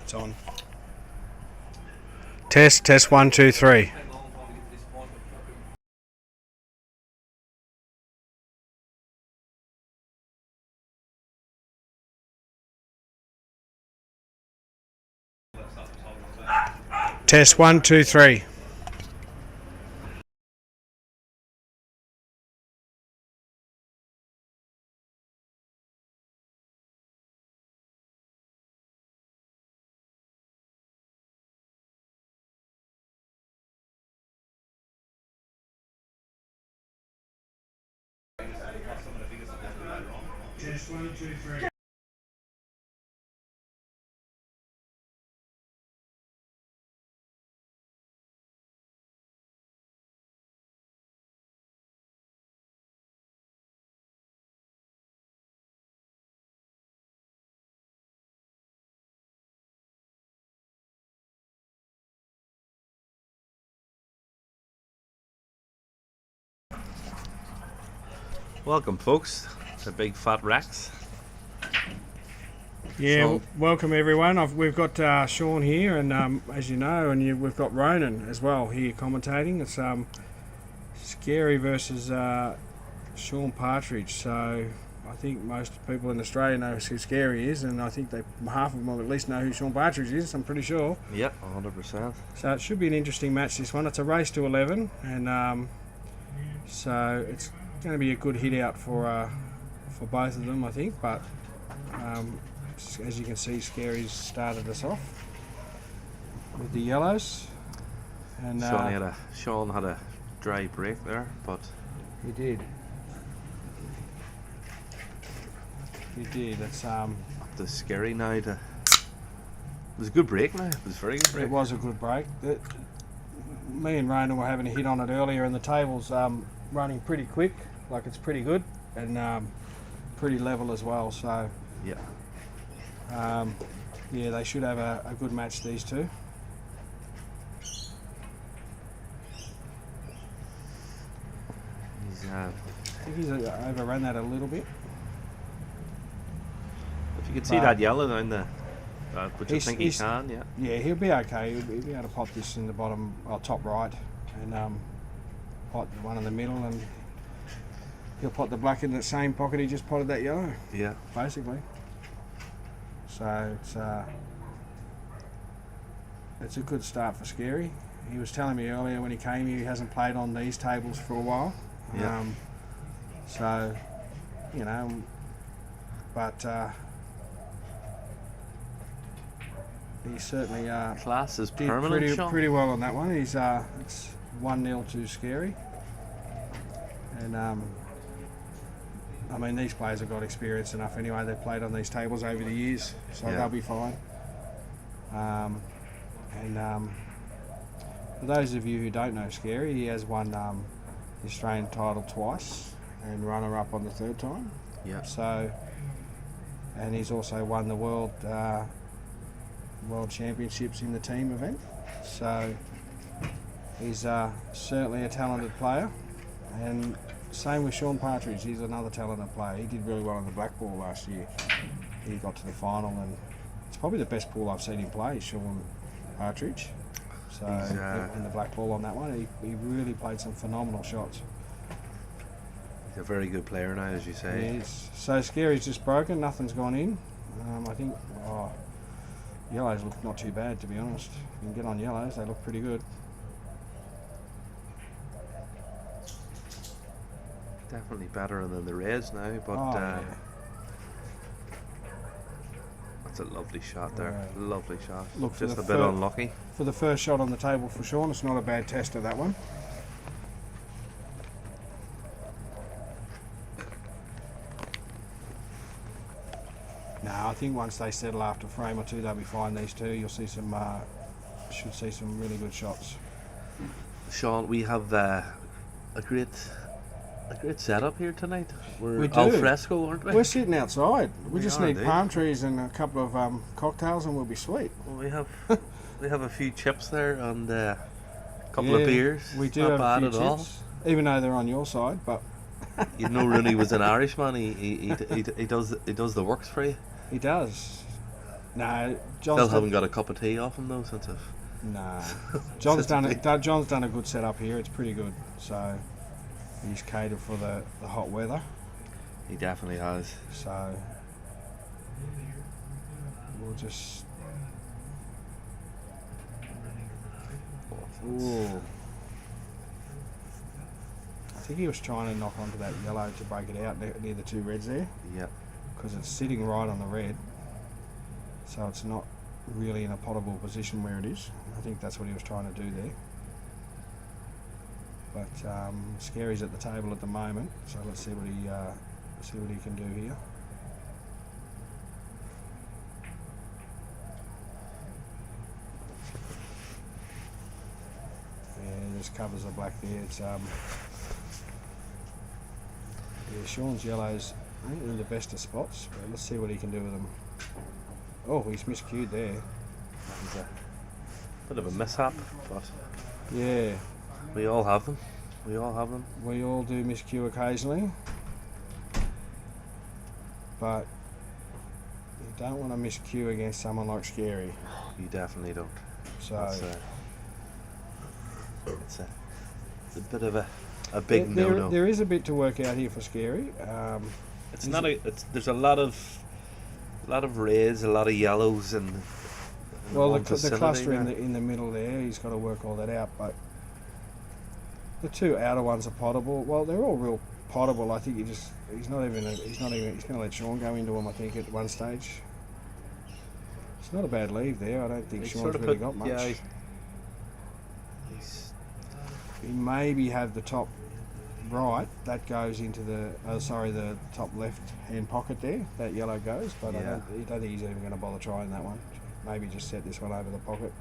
It's on. Test 1 2 3. Test 1 2 3. Test 1 2 3. Welcome, folks, to Big Fat Rex. Yeah, welcome everyone. We've got Sean here, and as you know, and we've got Ronan as well here commentating. It's Scerri versus Sean Partridge. So I think most people in Australia know who Scerri is, and I think half of them will at least know who Sean Partridge is. I'm pretty sure. Yep, 100%. So it should be an interesting match, this one. It's a race to 11, and so it's going to be a good hit out for both of them, I think. But as you can see, Scerri's started us off with the yellows, and Sean had a dry break there, but he did. It's up to Scerri now. It was a good break now. It was a very good break. It was a good break. Me and Ronan were having a hit on it earlier, and the table's running pretty quick. Like, it's pretty good, and pretty level as well. So yeah, yeah, they should have a good match, these two. I think he's overrun that a little bit. If you could see that yellow down there, which I think he can, yeah. Yeah, he'll be okay. He'll be able to pop this in the bottom, top right, and pot the one in the middle, and he'll pot the black in the same pocket he just potted that yellow. Yeah, basically. So it's a good start for Scerri. He was telling me earlier when he came here, he hasn't played on these tables for a while. Yeah. So, you know, but he certainly class is did permanent. pretty well on that one. He's it's 1-0 to Scerri, and I mean, these players have got experience enough anyway. They've played on these tables over the years, so they'll be fine. For those of you who don't know Scerri, he has won the Australian title twice and runner-up on the third time. Yeah. So, and he's also won the world championships in the team event. So he's certainly a talented player, and same with Sean Partridge. He's another talented player. He did really well in the black ball last year. He got to the final, and it's probably the best ball I've seen him play, Sean Partridge. So in the black ball on that one, he really played some phenomenal shots. He's a very good player now, as you say. He is. So Scerri's just broken. Nothing's gone in. I think yellows look not too bad, to be honest. You can get on yellows; they look pretty good. Definitely better than the reds now, but yeah. that's a lovely shot there. Lovely shot. Look, just a bit unlucky. For the first shot on the table for Sean, it's not a bad test of that one. No, I think once they settle after a frame or two, they'll be fine. These two, you'll see some, should see some really good shots. Sean, we have a great setup here tonight. We do. Al fresco, aren't we? We're sitting outside. We just need indeed. palm trees and a couple of cocktails, and we'll be sweet. Well, we have a few chips there and a couple of beers. We do Not have bad a few at chips, even though they're on your side. But you know, Rooney was an Irishman. He does the works for you. He does. No, Still John's haven't got a cup of tea off him though since I've. no. John's done Since it. John's done a good setup here. It's pretty good. So he's catered for the hot weather. He definitely has. So we'll just. Ooh. I think he was trying to knock onto that yellow to break it out near the two reds there, Yep. because it's sitting right on the red, so it's not really in a potable position where it is. I think that's what he was trying to do there. But Scerri's at the table at the moment, so let's see what he can do here. Yeah, just covers the black there. It's yeah, Sean's yellows ain't in the best of spots, but let's see what he can do with them. Oh, he's miscued there. That was a bit of a mishap, but Yeah, we all have them. We all have them. we all do miscue occasionally, but you don't want to miscue against someone like Scerri. You definitely don't. So That's, it's a bit of a big no-no. there is a bit to work out here for Scerri. It's not a. It's there's a lot of reds, a lot of yellows, and well, one the vicinity cluster there. in the middle there, he's got to work all that out. But the two outer ones are potable. Well, they're all real potable. I think he's going to let Sean go into them. I think at one stage. It's not a bad leave there. I don't think He's Sean's sort of really put- got much. yeah, he's He maybe have the top right that goes into the the top left hand pocket there. That yellow goes, but I Yeah. don't think he's even going to bother trying that one. Maybe just set this one over the pocket.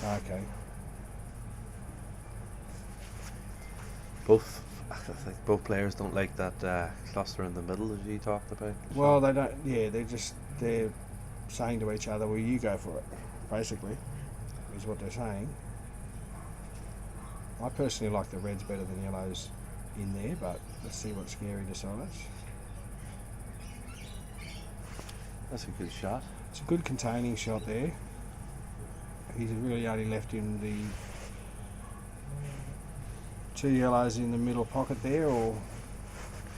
Okay. both. I think both players don't like that cluster in the middle, as you talked about. Well, they don't. Yeah, they're saying to each other, "Well, you go for it." Basically, is what they're saying. I personally like the reds better than yellows in there, but let's see what Scerri decides. That's a good shot. It's a good containing shot there. He's really only left in the two yellows in the middle pocket there, or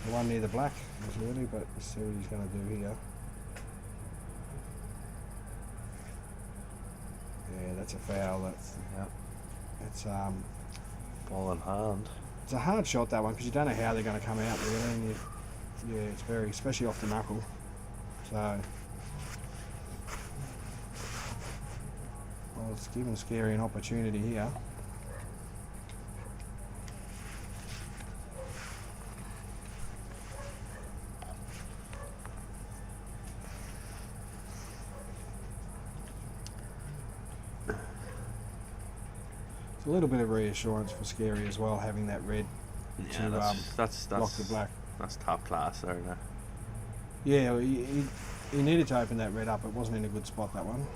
the one near the black, really, but let's see what he's going to do here. Yeah, that's a foul. It's Ball in hand. it's a hard shot, that one, because you don't know how they're going to come out really, and yeah, it's very, especially off the knuckle. So, well, it's giving Scerri an opportunity here. It's a little bit of reassurance for Scerri as well, having that red Yeah, to that's block the black. That's top class there. Now. Yeah, he needed to open that red up. It wasn't in a good spot, that one.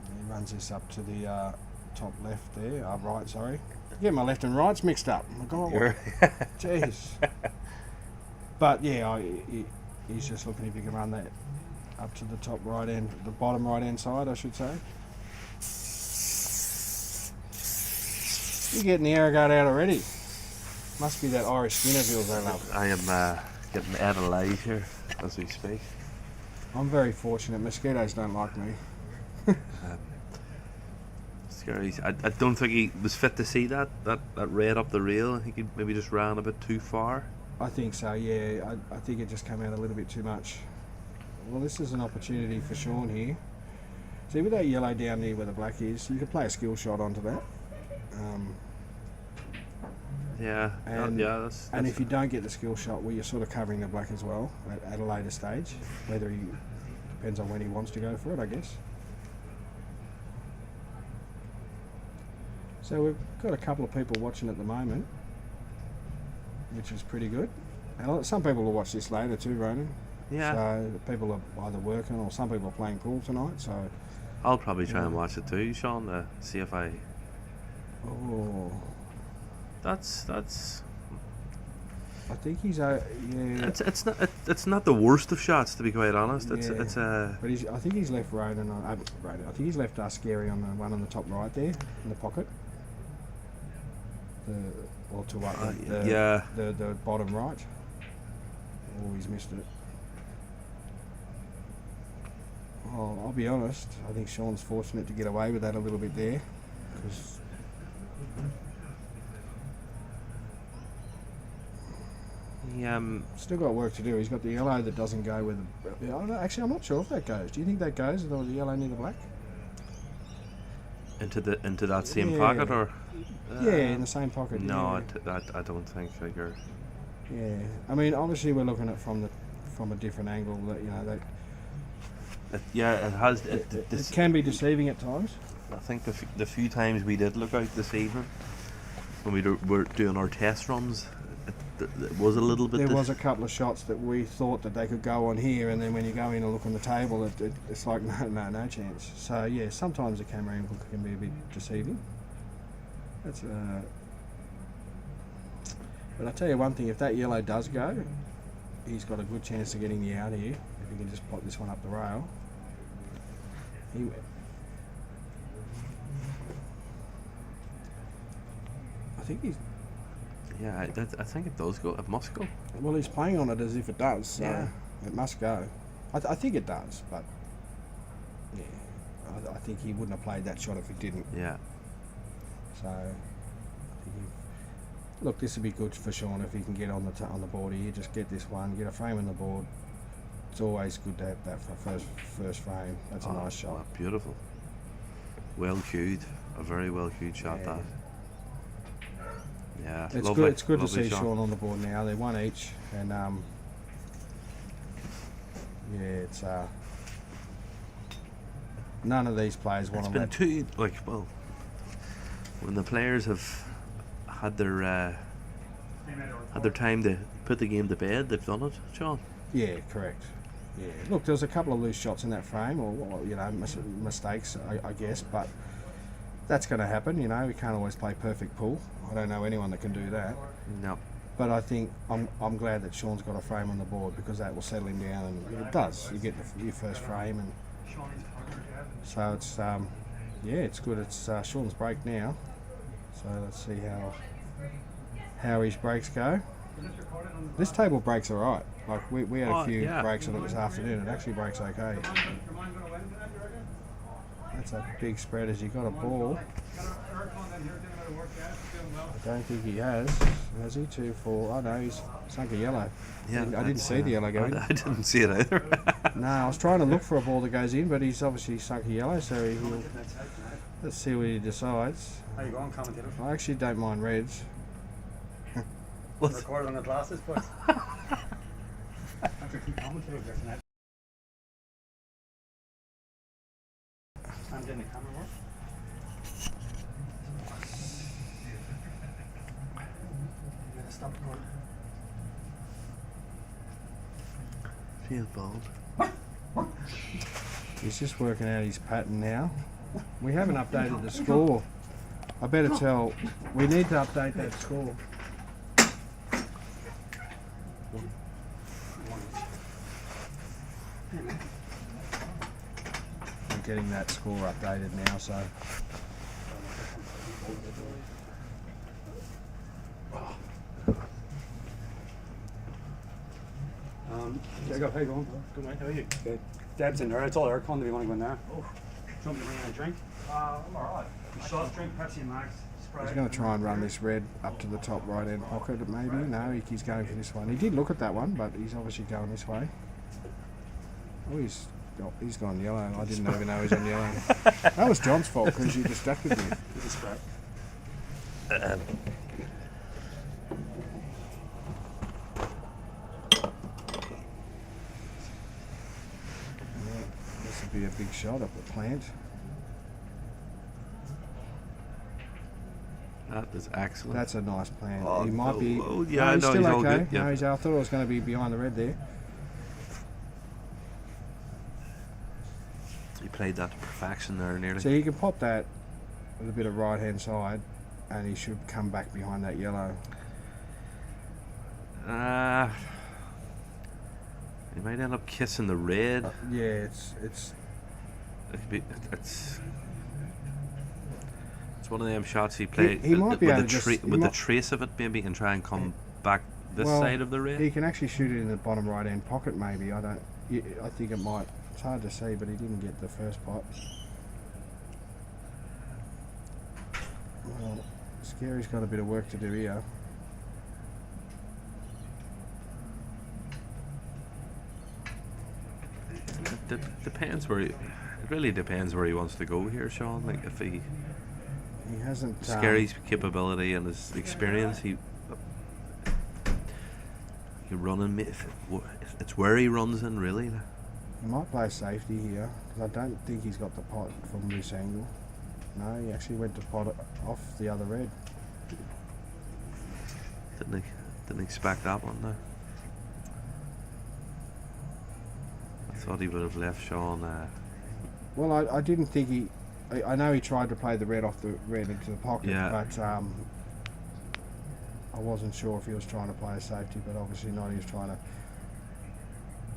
He runs this up to the top left there, right, sorry. Get my left and rights mixed up. My God, You're- jeez. But yeah, he's just looking if he can run that up to the top right end, the bottom right hand side, I should say. You're getting the Arrogate out already. Must be that Irish Skinnerville they love. I am getting out of live here as we speak. I'm very fortunate. Mosquitoes don't like me. Scary. I don't think he was fit to see that red up the rail. I think he maybe just ran a bit too far. I think so, yeah. I think it just came out a little bit too much. Well, this is an opportunity for Sean here. See, with that yellow down there where the black is, you could play a skill shot onto that. Yeah, And- that's And if you don't get the skill shot, well, you're sort of covering the black as well at a later stage. Whether he depends on when he wants to go for it, I guess. So we've got a couple of people watching at the moment, which is pretty good. And some people will watch this later too, Ronan. yeah. So people are either working or some people are playing pool tonight. So I'll probably try and watch it too, Sean, to see if I Oh, That's I think he's yeah. it's not the worst of shots, to be quite honest. It's Yeah. it's But I think he's left Ronan on. Ronan. I think he's left Scerri on the one on the top right there in the pocket. Or to what? yeah. The bottom right. Oh, he's missed it. Oh, I'll be honest. I think Sean's fortunate to get away with that a little bit there, because He still got work to do. He's got the yellow that doesn't go with the. I don't know, actually, I'm not sure if that goes. Do you think that goes? There was the yellow near the black. into that same Yeah. pocket, or Yeah, in the same pocket. no, Yeah. I don't think figure. Yeah. I mean, obviously, we're looking at from a different angle. That Yeah, it has. it can be deceiving at times. I think the few times we did look out this evening when we were doing our test runs, it was a little bit. There was a couple of shots that we thought that they could go on here, and then when you go in and look on the table, it's like no chance. So yeah, sometimes the camera angle can be a bit deceiving. That's but I tell you one thing: if that yellow does go, he's got a good chance of getting you out here. If he can just pop this one up the rail. I think he's. Yeah, I think it does go. It must go. Well, he's playing on it as if it does, so Yeah. it must go. I think it does, but yeah, I think he wouldn't have played that shot if he didn't. Yeah. So, I think look, this would be good for Sean if he can get on the board here. Just get this one, get a frame on the board. It's always good to have that for first frame. That's a nice shot. Beautiful. Well cued. A very well cued shot. Yeah. That. Yeah. It's lovely, good. It's good to lovely see shot. Sean on the board now. They're one each, and yeah, it's none of these players want It's to been let. when the players have had their time to put the game to bed, they've done it, Sean. Yeah, correct. Yeah. Look, there was a couple of loose shots in that frame, or mistakes, I guess, but that's going to happen. We can't always play perfect pool. I don't know anyone that can do that. No. But I think I'm glad that Sean's got a frame on the board, because that will settle him down, and it does. You get your first frame, and so it's it's good. It's Sean's break now, so let's see how his breaks go. This table breaks all right. Like we had a few breaks on it this afternoon. It actually breaks okay. That's a big spread as you got a ball. I don't think he has. Has he? 2, 4. Oh no, he's sunk a yellow. Yeah, I didn't see the yellow going. I didn't see it either. No, I was trying to look for a ball that goes in, but he's obviously sunk a yellow, so he'll. Let's see what he decides. How you going, commentator? I actually don't mind reds. Recorded on the glasses, boys. After two commentators there tonight. I'm getting the camera work. Yeah, stop recording. Feel bold. He's just working out his pattern now. We haven't updated the score. I better tell. We need to update that score. I'm getting that score updated now, so. How you going? Good night, how are you? Good. Deb's in there. It's all aircon. Do you want to go in there? Oh. Do you want me to bring in a drink? I'm alright. Soft drink, Pepsi Max. Sprite. He's going to try and run this red up to the top right hand pocket, maybe. No, he's going for this one. He did look at that one, but he's obviously going this way. Oh, he's gone yellow. I didn't even know he was on yellow. That was John's fault because you distracted me. Yeah, this would be a big shot up the plant. That is excellent. That's a nice plant. Oh, he might be. oh, yeah, no, he's no, still he's all okay. good, yeah. No, I thought it was going to be behind the red there. He played that to perfection there nearly. So you can pop that with a bit of right hand side. and he should come back behind that yellow. He might end up kissing the red. Yeah, it's It could be, it's one of them shots he played he might be with, able to the trace of it maybe, and try and come back this side of the red. He can actually shoot it in the bottom right hand pocket maybe. I think it might. It's hard to see, but he didn't get the first pot. Well, Scerri's got a bit of work to do here. Depends where it really depends where he wants to go here, Sean. Like if he hasn't Scerri's capability and his experience, he running. It's where he runs in really. He might play safety here because I don't think he's got the pot from this angle. No, he actually went to pot it off the other red. Didn't expect that one though. I thought he would have left Sean. Well, I didn't think he. I know he tried to play the red off the red into the pocket, but I wasn't sure if he was trying to play a safety, but obviously not. He was trying to.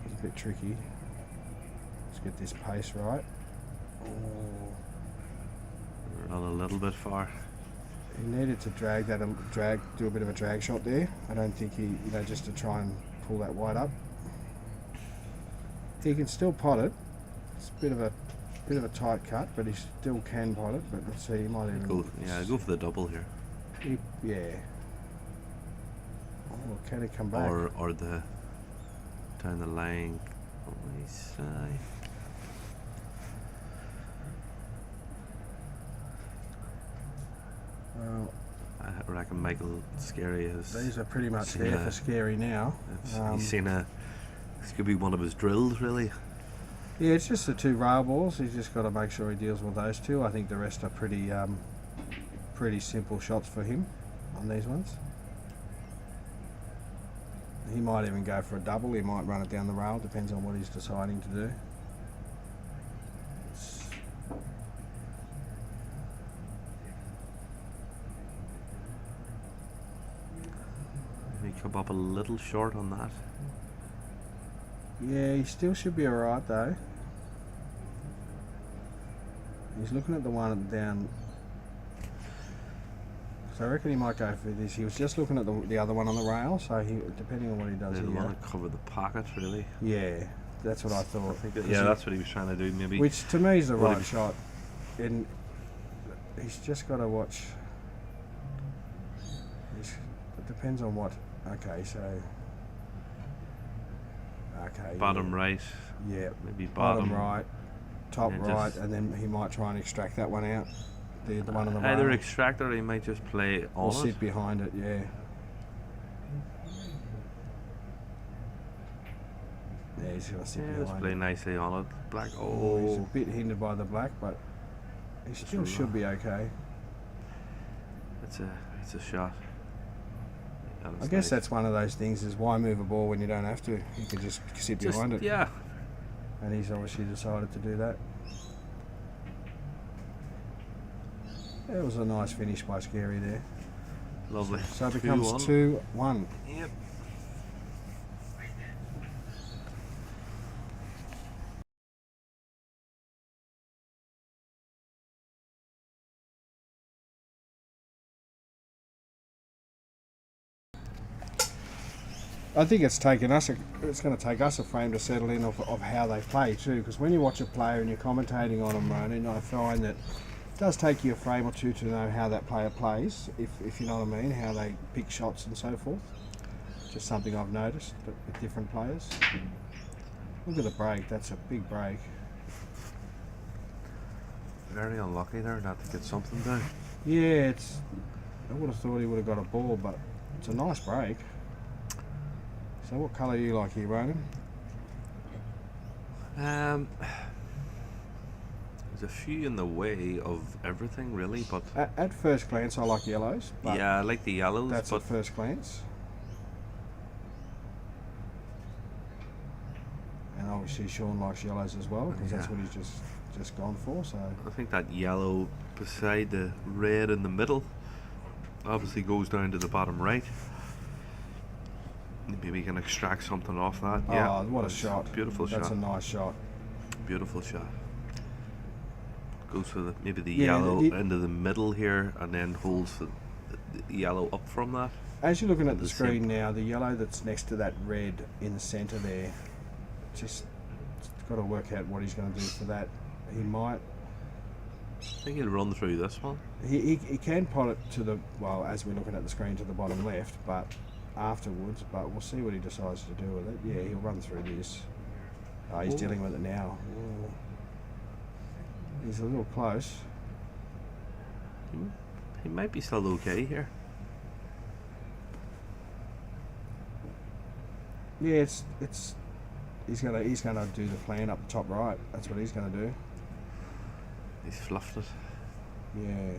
It's a bit tricky. Let's get this pace right. Oh. Run a little bit far. He needed to do a bit of a drag shot there. I don't think he, just to try and pull that white up. He can still pot it. It's a bit of a tight cut, but he still can pot it. But let's see, he might even go for the double here. Yeah. Oh, can he come back? Or the down the line on my side. Well, I reckon Michael Scerri has. These are pretty much there for Scerri now. He's seen this could be one of his drills, really. Yeah, it's just the two rail balls. He's just got to make sure he deals with those two. I think the rest are pretty simple shots for him on these ones. He might even go for a double. He might run it down the rail. Depends on what he's deciding to do. Maybe come up a little short on that. Yeah, he still should be alright though. He's looking at the one down. So I reckon he might go for this. He was just looking at the other one on the rail, so depending on what he does They here. want to cover the pocket, really. Yeah, that's what I thought. That's what he was trying to do, maybe. Which to me is the right shot. And he's just got to watch. It depends on what. Okay, so. Okay. Bottom right. Yeah. Maybe bottom right, top right, and then he might try and extract that one out. The one on the either rail. extract or he might just play on or sit behind it. Yeah. Yeah, he's gonna sit behind just play it. nicely on it. Black. Oh, he's a bit hindered by the black, but he still should be okay. It's a shot. I guess that's one of those things, is why move a ball when you don't have to? You can just sit behind it. Yeah. And he's obviously decided to do that. It was a nice finish by Scerri there. Lovely. So it becomes 2-1. Yep. I think it's going to take us a frame to settle in of how they play too, because when you watch a player and you're commentating on them, Ronan, I find that it does take you a frame or two to know how that player plays, if you know what I mean, how they pick shots and so forth. Just something I've noticed with different players. Look at the break, that's a big break. Very unlucky there not to get something down. Yeah, I would have thought he would have got a ball, but it's a nice break. So what colour do you like here, Ronan? There's a few in the way of everything, really, but At first glance, I like yellows. But yeah, I like the yellows. That's at first glance. And obviously Sean likes yellows as well, because that's what he's just gone for. So I think that yellow beside the red in the middle obviously goes down to the bottom right. Maybe we can extract something off that. Yeah. Oh, what a That's shot. Beautiful That's shot. a nice shot. Beautiful shot. Goes for maybe the Yeah, yellow into the middle here, and then holds the yellow up from that. As you're looking at the The screen same- now, the yellow that's next to that red in the centre there, just got to work out what he's going to do for that. He might, I think he'll run through this one. he can pot it to the, well, as we're looking at the screen, to the bottom left, but afterwards, but we'll see what he decides to do with it. Yeah, he'll run through this. Oh, he's Ooh. dealing with it now. Ooh. He's a little close. He might be still okay here. Yeah, it's he's gonna do the plan up the top right. That's what he's gonna do. He's fluffed it. Yeah.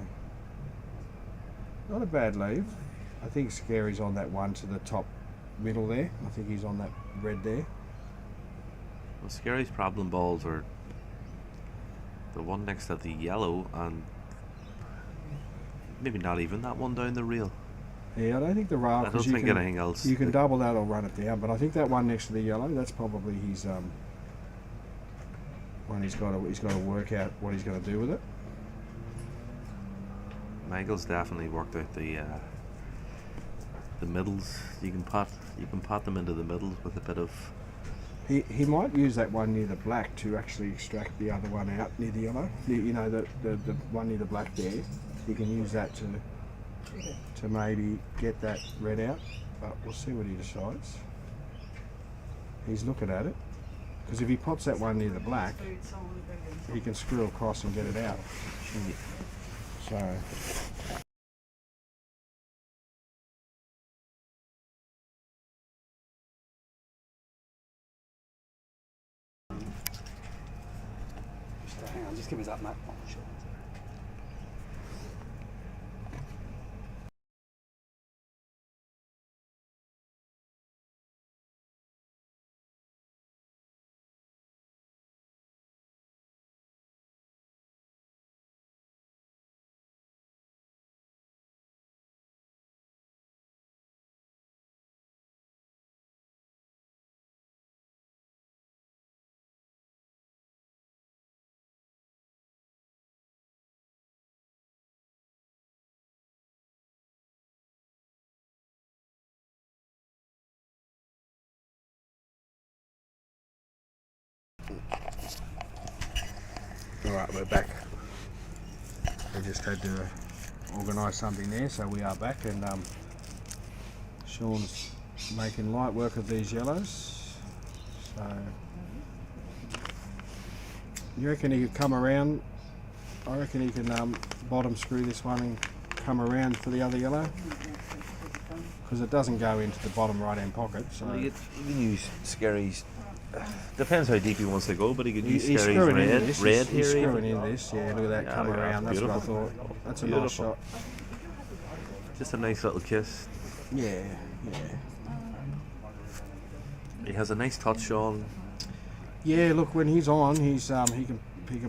Not a bad leave. I think Scerri's on that one to the top middle there. I think he's on that red there. Well, Scerri's problem balls are the one next to the yellow, and maybe not even that one down the rail. Yeah, I don't think the rail. I don't 'cause you think can, anything else. You can double that or run it down, but I think that one next to the yellow, that's probably his one he's got to work out what he's going to do with it. Michael's definitely worked out the middles. You can pot them into the middles with a bit of. He might use that one near the black to actually extract the other one out near the yellow. You know, the one near the black there. You can use that to maybe get that red out, but we'll see what he decides. He's looking at it, because if he pops that one near the black, he can screw across and get it out. So. Just hang on, just give us that map. Oh, shit. Alright, we're back. We just had to organise something there, so we are back, and Sean's making light work of these yellows. So you reckon he could come around? I reckon he can bottom screw this one and come around for the other yellow, because it doesn't go into the bottom right hand pocket. So You can use Scerri's. Depends how deep he wants to go, but he could use he's Scerri's screwing into red this. here. He's screwing even. in this. Yeah, look at that come Yeah, around. That's what I beautiful. thought. That's a nice Beautiful. shot. Just a nice little kiss. Yeah. He has a nice touch on. Yeah, look, when he's on, he can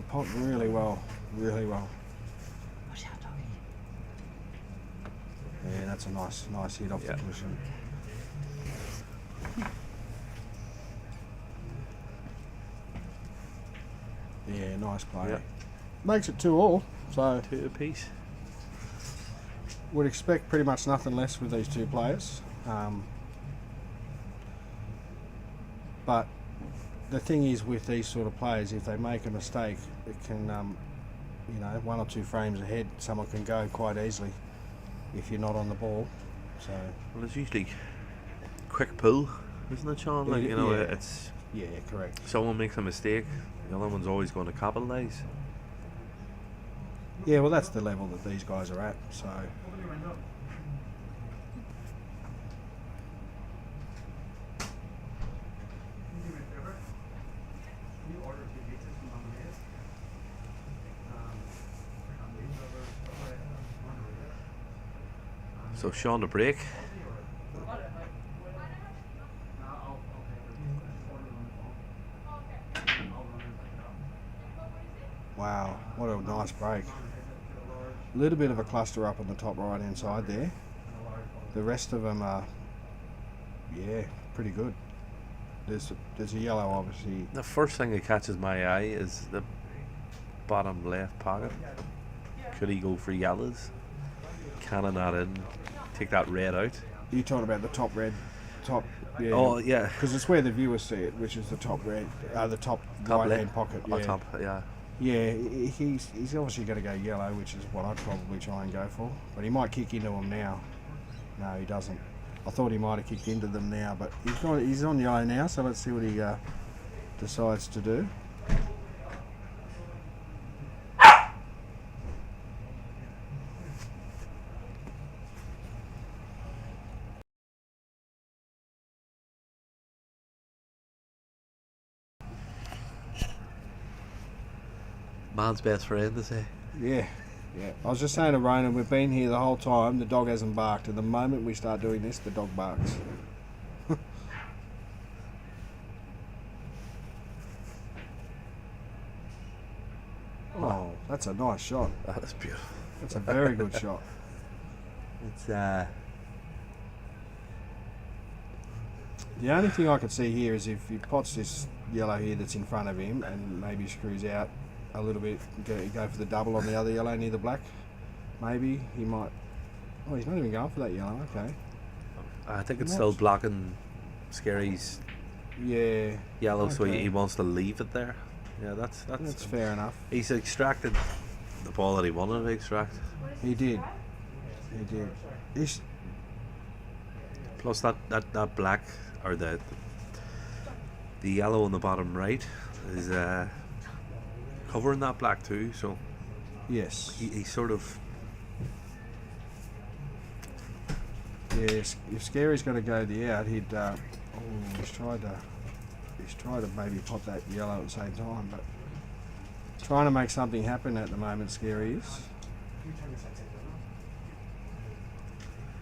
pot really well, really well. Yeah, that's a nice hit off Yeah. the cushion. Yeah, nice play. Yeah. Makes it 2-all, so 2 apiece. would expect pretty much nothing less with these two players. But the thing is with these sort of players, if they make a mistake, it can, you know, 1 or 2 frames ahead, someone can go quite easily if you're not on the ball. So Well, it's usually quick pull, isn't it, Sean? Like, Yeah, you know, yeah. it's yeah, correct. someone makes a mistake, the other one's always going to capitalise. Yeah, well, that's the level that these guys are at. So So Sean to break. wow, what a nice break. little bit of a cluster up on the top right hand side there. The rest of them are, yeah, pretty good. There's a yellow, obviously. The first thing that catches my eye is the bottom left pocket. Could he go for yellows? Cannon that in, take that red out. You're talking about the top red, top. Yeah. Oh yeah, Because it's where the viewers see it, which is the top red, the top right hand pocket. Yeah. Top, yeah. Yeah, he's obviously going to go yellow, which is what I'd probably try and go for. But he might kick into them now. No, he doesn't. I thought he might have kicked into them now, but he's on yellow now, so let's see what he decides to do. Man's best friend, they say. Yeah. Yeah, I was just saying to Ronan, we've been here the whole time, the dog hasn't barked, and the moment we start doing this, the dog barks. Oh, that's a nice shot. That is beautiful. That's a very good shot. It's The only thing I could see here is if he pots this yellow here that's in front of him and maybe screws out a little bit, go for the double on the other yellow near the black, maybe he might. Oh, he's not even going for that yellow. Okay. I think it's still blocking Scerri's Yeah. yellow, so Okay. he wants to leave it there. Yeah, that's fair enough. He's extracted the ball that he wanted to extract. He did. He did. He's, Plus that black, or the yellow on the bottom right is covering that black too, so yes. he sort of, Yes. If Scerri's going to go the out, he'd. He's tried to maybe pot that yellow at the same time, but trying to make something happen at the moment. Scerri is.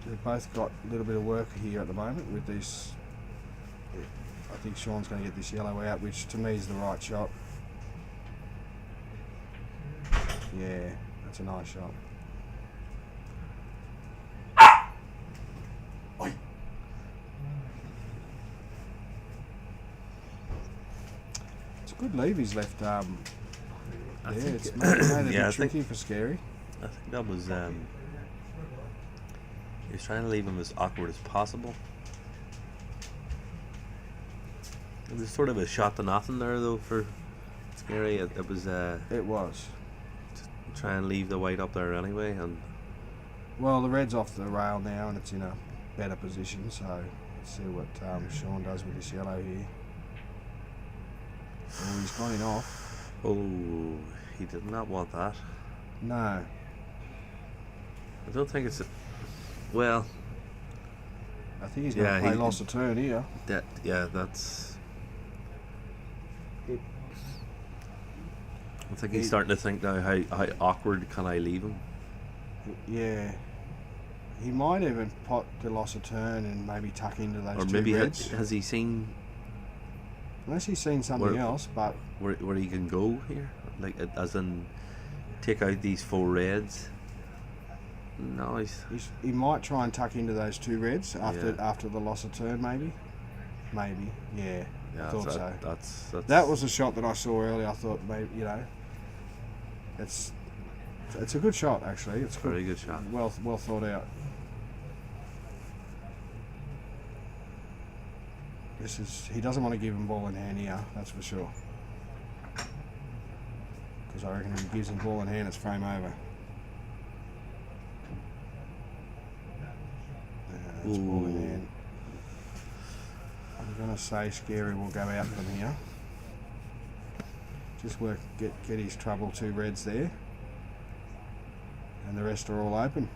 They've both got a little bit of work here at the moment with this. I think Sean's going to get this yellow out, which to me is the right shot. Yeah, that's a nice shot. It's a good leave he's left. I Yeah, think it's made it yeah, a I bit think tricky for Scerri. that was he was trying to leave him as awkward as possible. It was sort of a shot to nothing there though for Scerri. It was It was. to try and leave the white up there anyway, and Well, the red's off the rail now and it's in a better position, so let's see what Sean does with this yellow here. Oh, he's gone in off. oh, he did not want that. No. I don't think it's well. I think he's going to play loss of turn here. That's. I think he's starting to think now how awkward can I leave him. Yeah. He might even pot the loss of turn and maybe tuck into those Or two maybe reds. has he seen Unless he's seen something Where- else, but where he can go here? Like as in take out these 4 reds. No, he might try and tuck into those 2 reds after Yeah. after the loss of turn, maybe. Maybe, yeah. I thought so. That's That was a shot that I saw earlier. I thought maybe it's a good shot actually. It's very good shot. Well thought out. He doesn't want to give him ball in hand here. That's for sure. Because I reckon if he gives him ball in hand, it's frame over. That's ball in Ooh. hand. I'm gonna say Scerri will go out from here. Just get his trouble 2 reds there, and the rest are all open.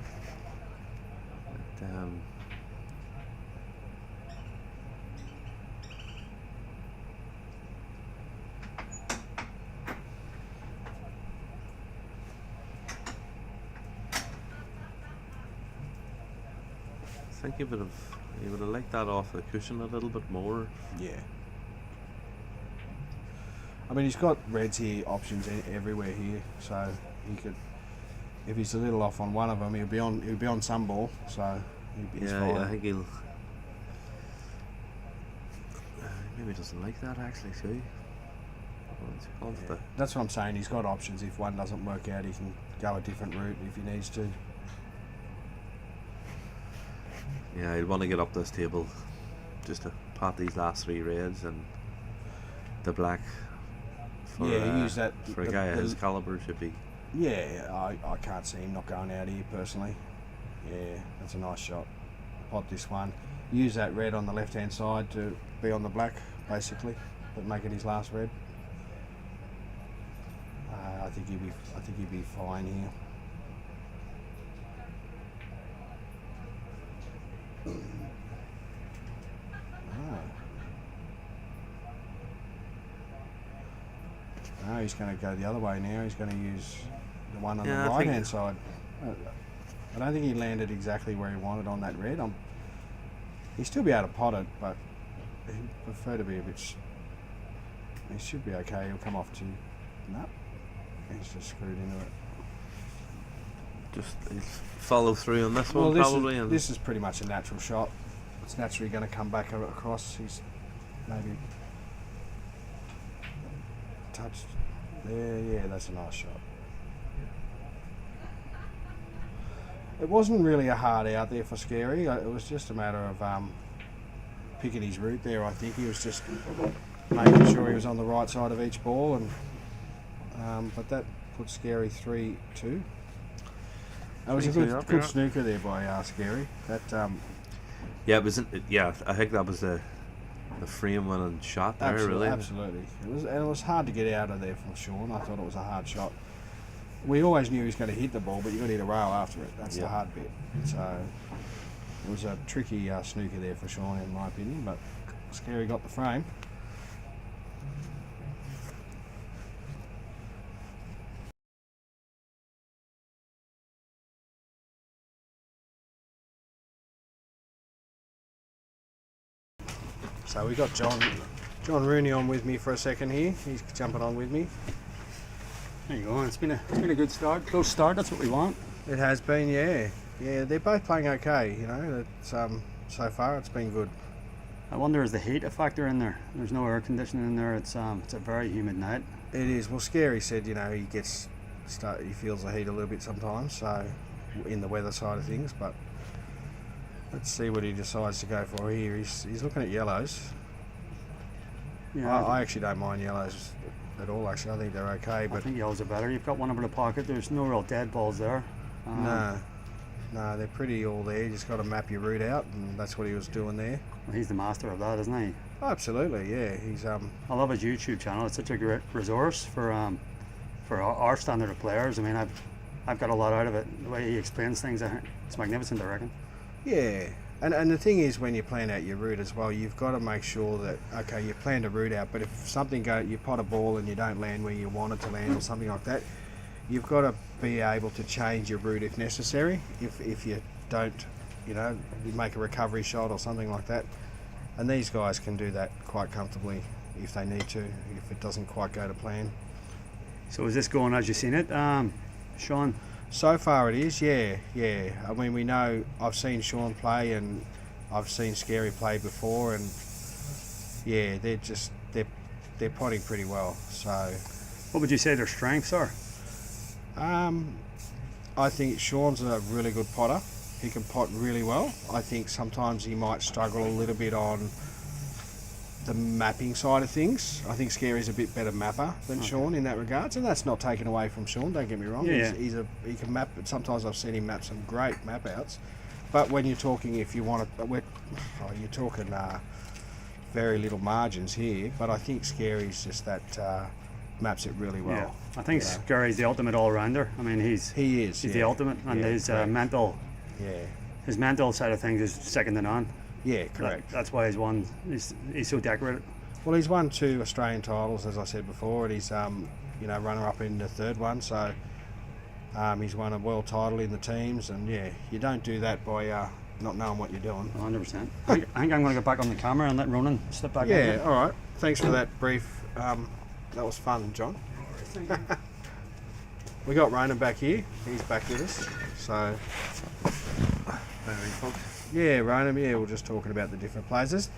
I think he would have liked that off the cushion a little bit more. Yeah. I mean, he's got reds here, options everywhere here, so if he's a little off on one of them, he'll be on some ball. So he's Yeah, fine. I think he'll. Maybe he doesn't like that actually. See. That's what I'm saying. He's got options. If one doesn't work out, he can go a different route if he needs to. Yeah, I'd want to get up this table just to pot these last 3 reds and the black. For, use that for a guy of his caliber should be. Yeah, I can't see him not going out here personally. Yeah, that's a nice shot. Pot this one. Use that red on the left hand side to be on the black, basically, but make it his last red. I think he'd be fine here. No, he's going to go the other way now. He's going to use the one on the right hand side. I don't think he landed exactly where he wanted on that red. He'd still be able to pot it, but he'd prefer to be a bit. He should be okay. He'll come off to. No, he's just screwed into it. Just follow through on this one, probably. This is pretty much a natural shot. It's naturally going to come back across. He's maybe touched there. Yeah, that's a nice shot. It wasn't really a hard out there for Scerri. It was just a matter of picking his route there. I think he was just making sure he was on the right side of each ball, and but that put Scerri 3-2. That was a good snooker there by Scerri. That yeah, it was. Yeah, I think that was the frame winning shot there. Absolutely, really, absolutely. It was hard to get out of there from Sean. I thought it was a hard shot. We always knew he was going to hit the ball, but you've got to hit a rail after it. That's the hard bit. So it was a tricky snooker there for Sean, in my opinion. But Scerri got the frame. So we got John Rooney on with me for a second here. He's jumping on with me. There you go. It's been a good start, close start. That's what we want. It has been, yeah. They're both playing okay. You know, it's so far it's been good. I wonder, is the heat a factor in there? There's no air conditioning in there. It's a very humid night. It is. Well, Scerri said, you know, he feels the heat a little bit sometimes. So in the weather side of things, but let's see what he decides to go for here. He's looking at yellows. Yeah, I actually don't mind yellows at all. Actually, I think they're okay. But I think yellows are better. You've got one over the pocket. There's no real dead balls there. No, they're pretty all there. You just got to map your route out, and that's what he was doing there. Well, he's the master of that, isn't he? Oh, absolutely, yeah. He's I love his YouTube channel. It's such a great resource for our standard of players. I mean, I've got a lot out of it. The way he explains things, it's magnificent, I reckon. Yeah. And the thing is, when you plan out your route as well, you've got to make sure that, okay, you planned a route out, but if something you pot a ball and you don't land where you want it to land or something like that, you've got to be able to change your route if necessary. If you don't, you know, you make a recovery shot or something like that. And these guys can do that quite comfortably if they need to, if it doesn't quite go to plan. So is this going as you've seen it, Sean? So far it is, yeah. I mean, we know, I've seen Sean play and I've seen Scerri play before, and yeah, they're potting pretty well. So, what would you say their strengths are? I think Sean's a really good potter. He can pot really well. I think sometimes he might struggle a little bit on the mapping side of things. I think Scerri's a bit better mapper than Sean in that regards, and that's not taken away from Sean, don't get me wrong. Yeah. He can map, but sometimes I've seen him map some great map outs. But when you're talking, if you want to, you're talking very little margins here, but I think Scerri's just that maps it really well. Yeah. I think Scerri's the ultimate all-rounder. I mean, he's the ultimate, and his mental side of things is second to none. Yeah, correct. That's why he's so decorated. Well, he's won 2 Australian titles, as I said before, and he's runner-up in the 3rd one. So he's won a world title in the teams, and yeah, you don't do that by not knowing what you're doing. 100%. I think I'm going to get back on the camera and let Ronan step back. Yeah, all right. Thanks for that brief. That was fun, John. We got Ronan back here. He's back with us. So, yeah, Ronan. Yeah, we're just talking about the different players.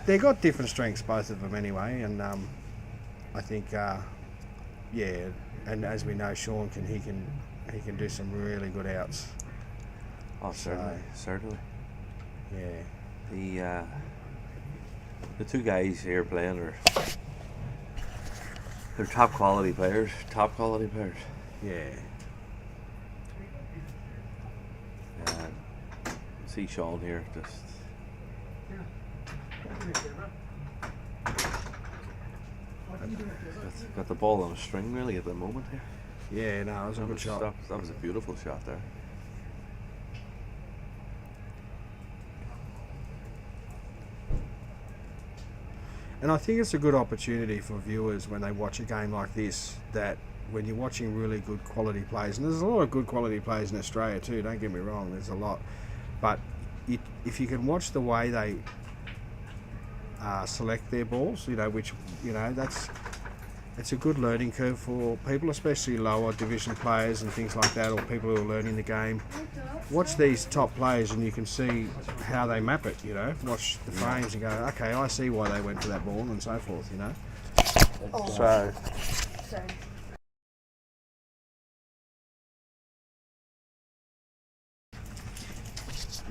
They've got different strengths, both of them, anyway. And I think, yeah, and as we know, Sean he can do some really good outs. Oh, certainly, certainly. Yeah. The two guys here playing they're top quality players. Top quality players. Yeah. See Sean here just. Got the ball on a string really at the moment here. Yeah, no, it was a good shot. That was a beautiful shot there. And I think it's a good opportunity for viewers when they watch a game like this, that when you're watching really good quality players, and there's a lot of good quality players in Australia too, don't get me wrong, there's a lot, but if you can watch the way they select their balls, it's a good learning curve for people, especially lower division players and things like that, or people who are learning the game. Watch these top players and you can see how they map it, watch the frames and go, okay, I see why they went for that ball and so forth, So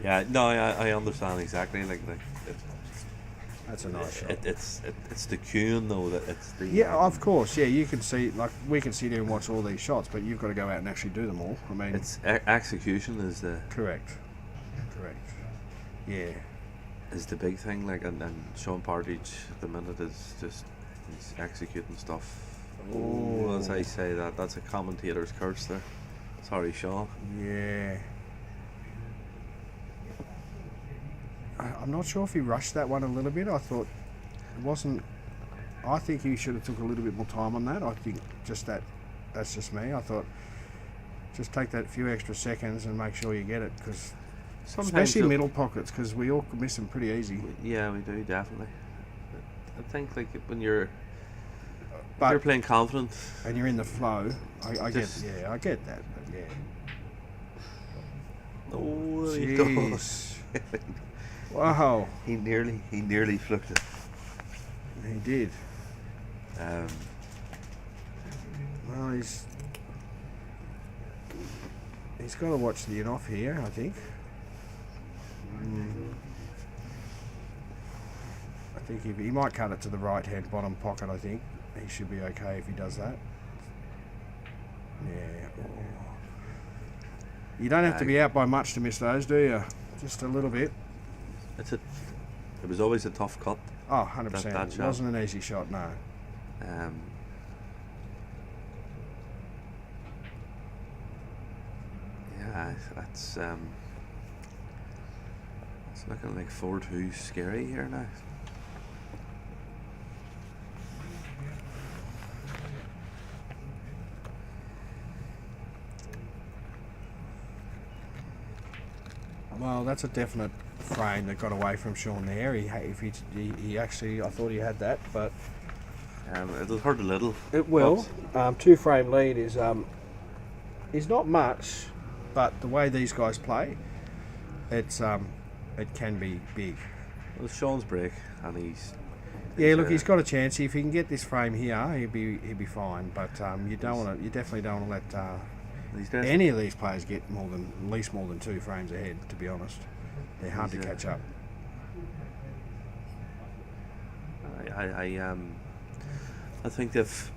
yeah, no, I understand exactly. that's a nice shot. It's the cueing though, that it's the Of course, yeah. You can see, we can sit here and watch all these shots, but you've got to go out and actually do them all. I mean, it's execution is the correct. Yeah, is the big thing. And Sean Partridge at the minute is just he's executing stuff. Oh, as I say that's a commentator's curse there. Sorry, Sean. Yeah. I'm not sure if he rushed that one a little bit. I thought it wasn't. I think he should have took a little bit more time on that. I think that's just me. I thought just take that few extra seconds and make sure you get it, because especially middle pockets, because we all miss them pretty easy. Yeah, we do definitely. I think when you're playing confident and you're in the flow, I get that. But yeah. Oh, jeez. Wow. He nearly flicked it. He did. Well, he's got to watch the in-off here, I think. I think he might cut it to the right-hand bottom pocket, I think. He should be okay if he does that. Yeah. Oh. You don't have to be out by much to miss those, do you? Just a little bit. It was always a tough cut. Oh, 100%. That it wasn't an easy shot, no. Yeah, it's looking like 4-2 Scerri here now. Well, that's a definite frame that got away from Sean there. He actually, I thought he had that, but it'll hurt a little. It will. 2-frame lead is not much, but the way these guys play, it can be big. Well, Sean's break, and he's got a chance. If he can get this frame here, he'd be fine. But you definitely don't want to let any of these players get at least more than 2 frames ahead. To be honest, they're hard to catch up. I think if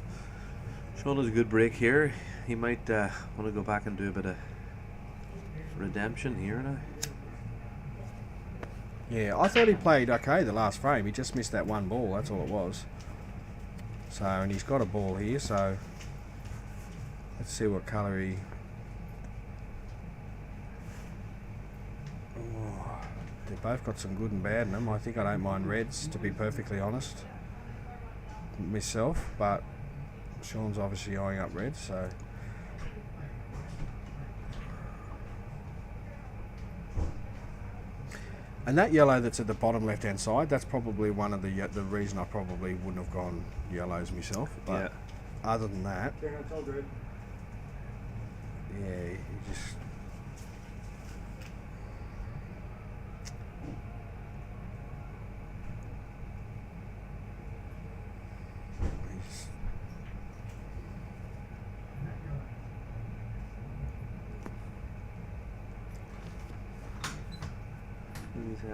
Sean has a good break here, he might want to go back and do a bit of redemption here now. Yeah, I thought he played okay the last frame. He just missed that one ball. That's all it was. So, and he's got a ball here. So, let's see what colour he. Oh, they've both got some good and bad in them. I think I don't mind reds, to be perfectly honest, myself. But Sean's obviously eyeing up reds, so. And that yellow that's at the bottom left-hand side, that's probably one of the reason I probably wouldn't have gone yellows myself. But other than that, Yeah, it's all good. yeah, he just. He's, He's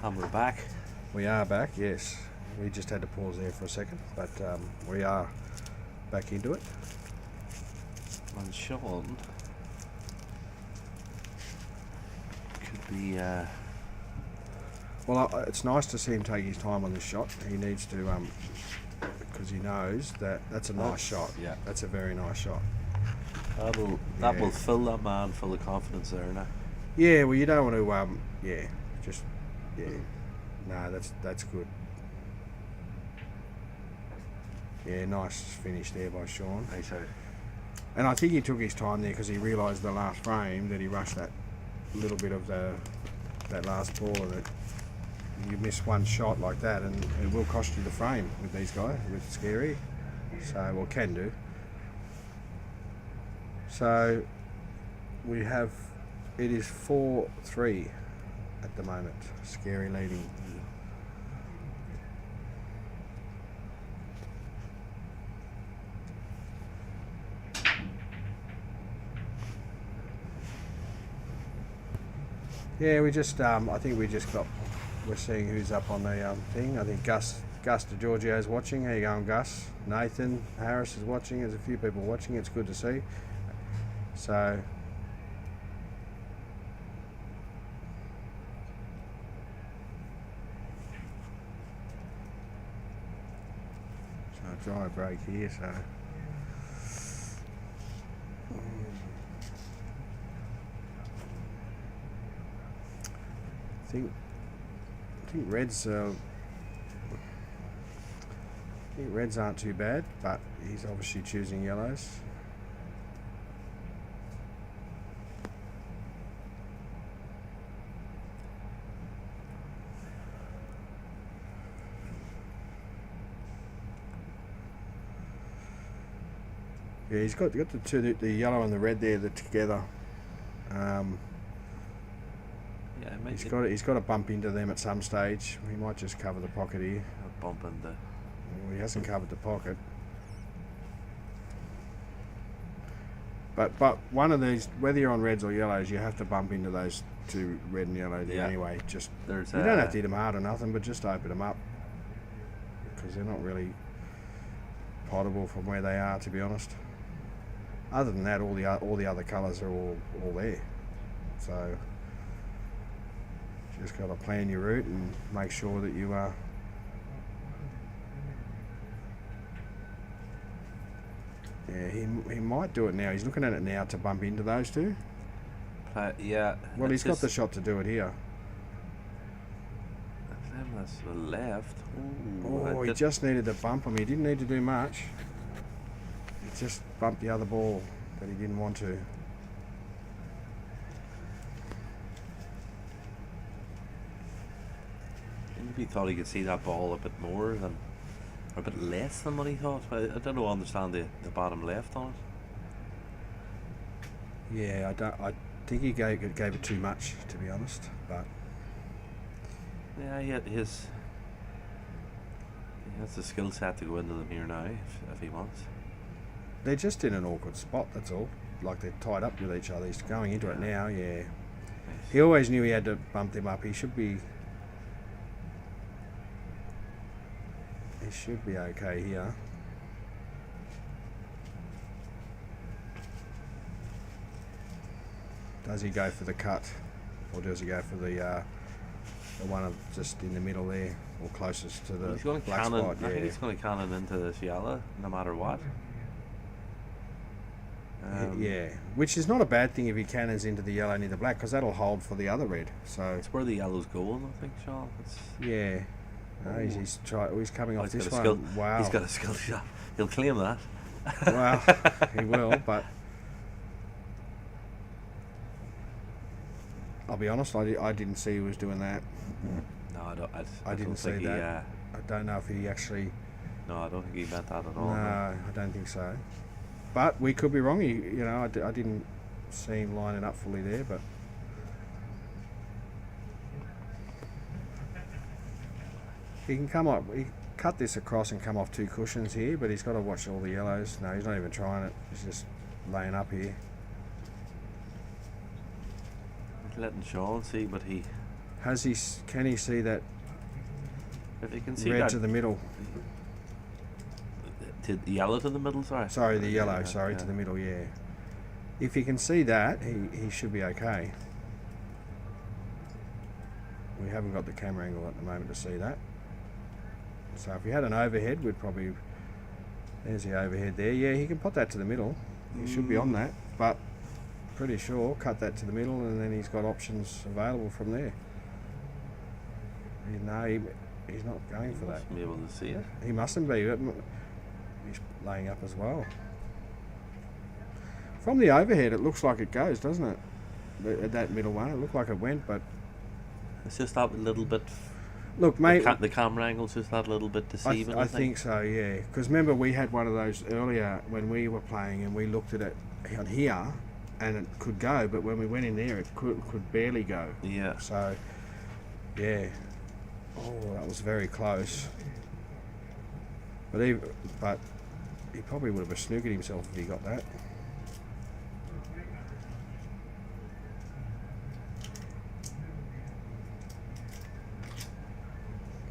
and we're back. we are back, yes. We just had to pause there for a second, but we are back into it. And Sean could be Well, it's nice to see him take his time on this shot. He needs to, because he knows that that's a nice shot. yeah. That's a very nice shot. that will Yeah. fill that man full of confidence there now. Yeah, well, you don't want to, no, that's good. Yeah, nice finish there by Sean. Nice out. And I think he took his time there because he realised the last frame that he rushed that little bit of that last ball, and you miss one shot like that and it will cost you the frame with these guys, with Scerri. So, well, can do. So, we have, it is 4-3 at the moment. Scerri leading. Yeah, we just, I think we're seeing who's up on the thing. I think Gus DeGiorgio's watching. How you going, Gus? Nathan Harris is watching. There's a few people watching. It's good to see. So, dry break here, so. I think Reds aren't too bad, but he's obviously choosing yellows. Yeah, he's got the yellow and the red there that together. Yeah, He's got to bump into them at some stage. He might just cover the pocket here. bump into. Well, he hasn't covered the pocket. But one of these, whether you're on reds or yellows, you have to bump into those two red and yellow there anyway. Just you don't have to hit them hard or nothing, but just open them up because they're not really potable from where they are, to be honest. Other than that, all the other colours are all there. So you just got to plan your route and make sure that you are. Yeah, he might do it now. He's looking at it now to bump into those two. Yeah. Well, he's got the shot to do it here. That's the left. Oh, he just needed to bump him. He didn't need to do much. He just bumped the other ball that he didn't want to. Maybe he thought he could see that ball a bit more than, or a bit less than what he thought. I don't know. Understand the bottom left on it. Yeah, think he gave it too much, to be honest. But Yeah, he has the skill set to go into them here now if he wants. they're just in an awkward spot, that's all. Like they're tied up with each other. He's going into it now, yeah. Nice. He always knew he had to bump them up. He should be okay here. Does he go for the cut, or does he go for the one of just in the middle there, or closest to the He's going to black cannon. spot? I think Yeah. he's going to cannon into this yellow, no matter what. Yeah, which is not a bad thing if he cannons into the yellow near the black, because that'll hold for the other red. So It's where the yellow's going, I think, Sean. It's, yeah, no, he's coming oh, off he's this got a one. skill. Wow, He's got a skill shot. He'll claim that. well, he will, but I'll be honest, I didn't see he was doing that. No, I don't. I didn't don't see think that. I don't know if he actually. No, I don't think he meant that at No, all. I don't think so. But we could be wrong. I didn't see him lining up fully there, but he can come up. He cut this across and come off 2 cushions here, but he's got to watch all the yellows. No, he's not even trying it. He's just laying up here. He's letting Sean see, but he. Has he? Can he see that If he can see red that. to the middle? To yellow to the middle, sorry. Sorry, the yellow. Yeah, Sorry, yeah. to the middle. Yeah. If he can see that, he should be okay. We haven't got the camera angle at the moment to see that. So if we had an overhead, we'd probably. There's the overhead there. Yeah, he can put that to the middle. He should be on that, but pretty sure cut that to the middle, and then he's got options available from there. No, he's not going for that. Mustn't be able to see it. He mustn't be. He's laying up as well. From the overhead, it looks like it goes, doesn't it? That middle one, it looked like it went, but It's just that little bit. look, mate. The camera angle's just that little bit deceiving. I think so, yeah. Because remember, we had one of those earlier when we were playing, and we looked at it on here, and it could go, but when we went in there, it could barely go. Yeah. So, yeah. Oh, that was very close. But he probably would have snookered himself if he got that.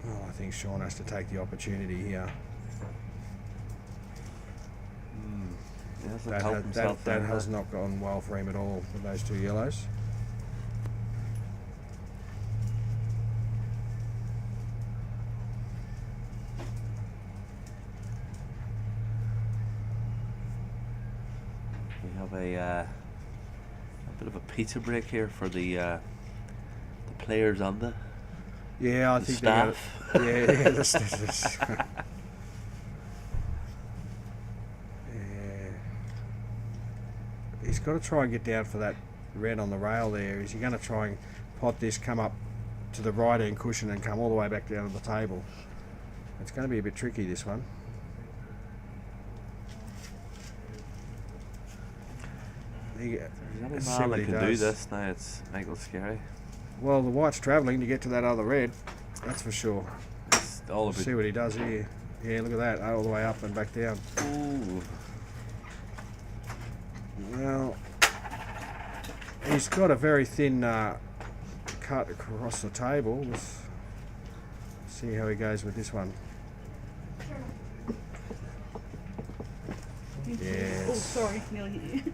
Oh, I think Sean has to take the opportunity here. He hasn't helped himself That there, has not gone well for him at all with those 2 yellows. We have a bit of a pizza break here for the players and the Yeah, I The think staff. they got. Yeah, this. Yeah. He's got to try and get down for that red on the rail there. Is he going to try and pot this, come up to the right end cushion and come all the way back down to the table? It's going to be a bit tricky, this one. There's any See man what that he can do does. this now. It's Michael Scerri. Well, the white's travelling to get to that other red. That's for sure. It's all See about. what he does here. Yeah, look at that. All the way up and back down. Ooh. Well, he's got a very thin cut across the table. Let's see how he goes with this one. Oh, Yes. sorry, nearly hit you.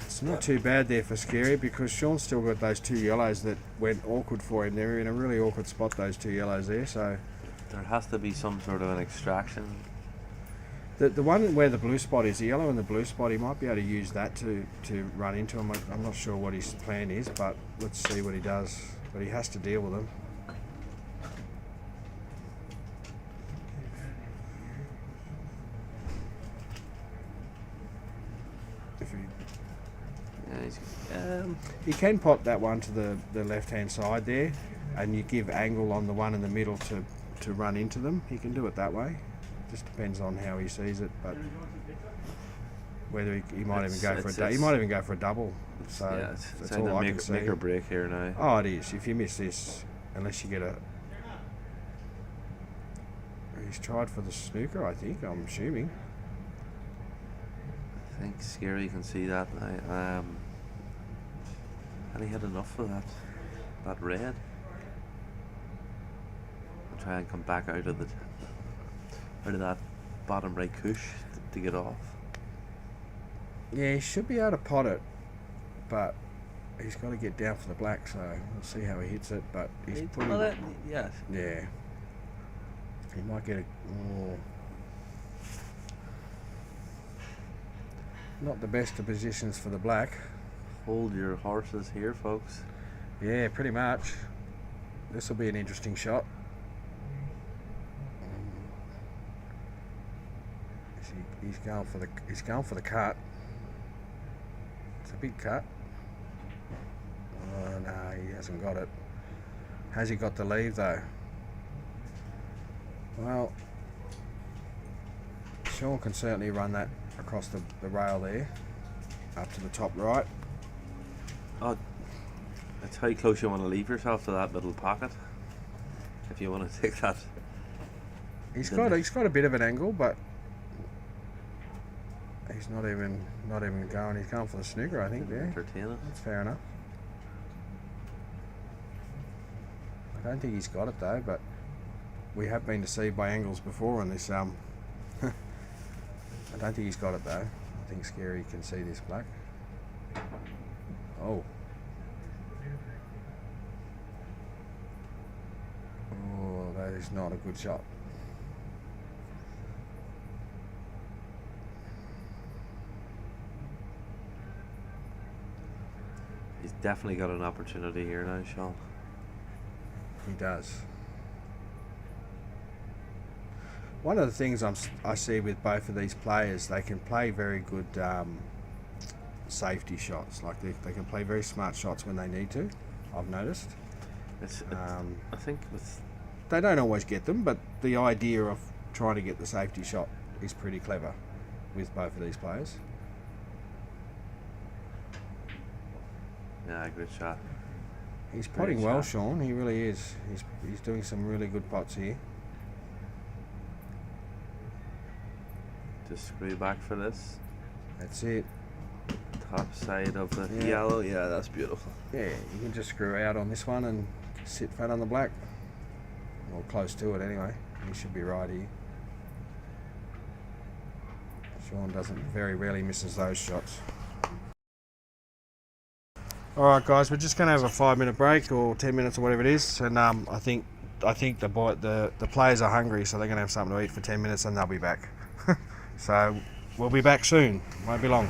It's not too bad there for Scerri, because Sean's still got those 2 yellows that went awkward for him. They're in a really awkward spot, those 2 yellows there. So There has to be some sort of an extraction. the one where the blue spot is, the yellow and the blue spot, he might be able to use that to run into him. I'm not sure what his plan is, but let's see what he does. But he has to deal with them. If he can pot that one to the left-hand side there, and you give angle on the one in the middle to run into them. He can do it that way. Just depends on how he sees it, but whether he might even It's- go for a it's- he might even go for a double. So Yeah, it's that's either all I can make, see. make or break here now. Oh, it is. If you miss this, unless you get a... He's tried for the snooker, I think, I'm assuming. I think Scerri can see that now. And he had enough of that red. I'll try and come back out of that bottom right cush to get off. Yeah, he should be able to pot it, but he's got to get down for the black, so we'll see how he hits it. But he's putting... Yeah. Yeah. He might get a... Oh. Not the best of positions for the black. Hold your horses here, folks. Yeah, pretty much. This will be an interesting shot. He's going for the cut. It's a big cut. Oh no, he hasn't got it. Has he got the leave though? Well, Sean can certainly run that across the rail there, up to the top right. Oh, that's how close you want to leave yourself to that middle pocket. If you want to take that. He's got a bit of an angle, but he's not even going. He's going for the snooker, I think. There, Entertain it. that's fair enough. I don't think he's got it though, but we have been deceived by angles before on this. I don't think he's got it though. I think Scerri can see this black. Oh. Oh, that is not a good shot. He's definitely got an opportunity here now, Sean. He does. One of the things I see with both of these players, they can play very good safety shots. Like they can play very smart shots when they need to. I've noticed. I think with They don't always get them, but the idea of trying to get the safety shot is pretty clever with both of these players. yeah, good shot. He's Great potting well, shot. Sean. He really is. He's doing some really good pots here. Just screw back for this. That's it. Top side of the Yeah. yellow. Yeah, that's beautiful. Yeah, you can just screw out on this one and sit fat on the black. Or close to it anyway. He should be right here. Sean very rarely misses those shots. Alright guys, we're just going to have a 5-minute break or 10 minutes or whatever it is, and I think the players are hungry, so they're going to have something to eat for 10 minutes and they'll be back. So we'll be back soon, won't be long.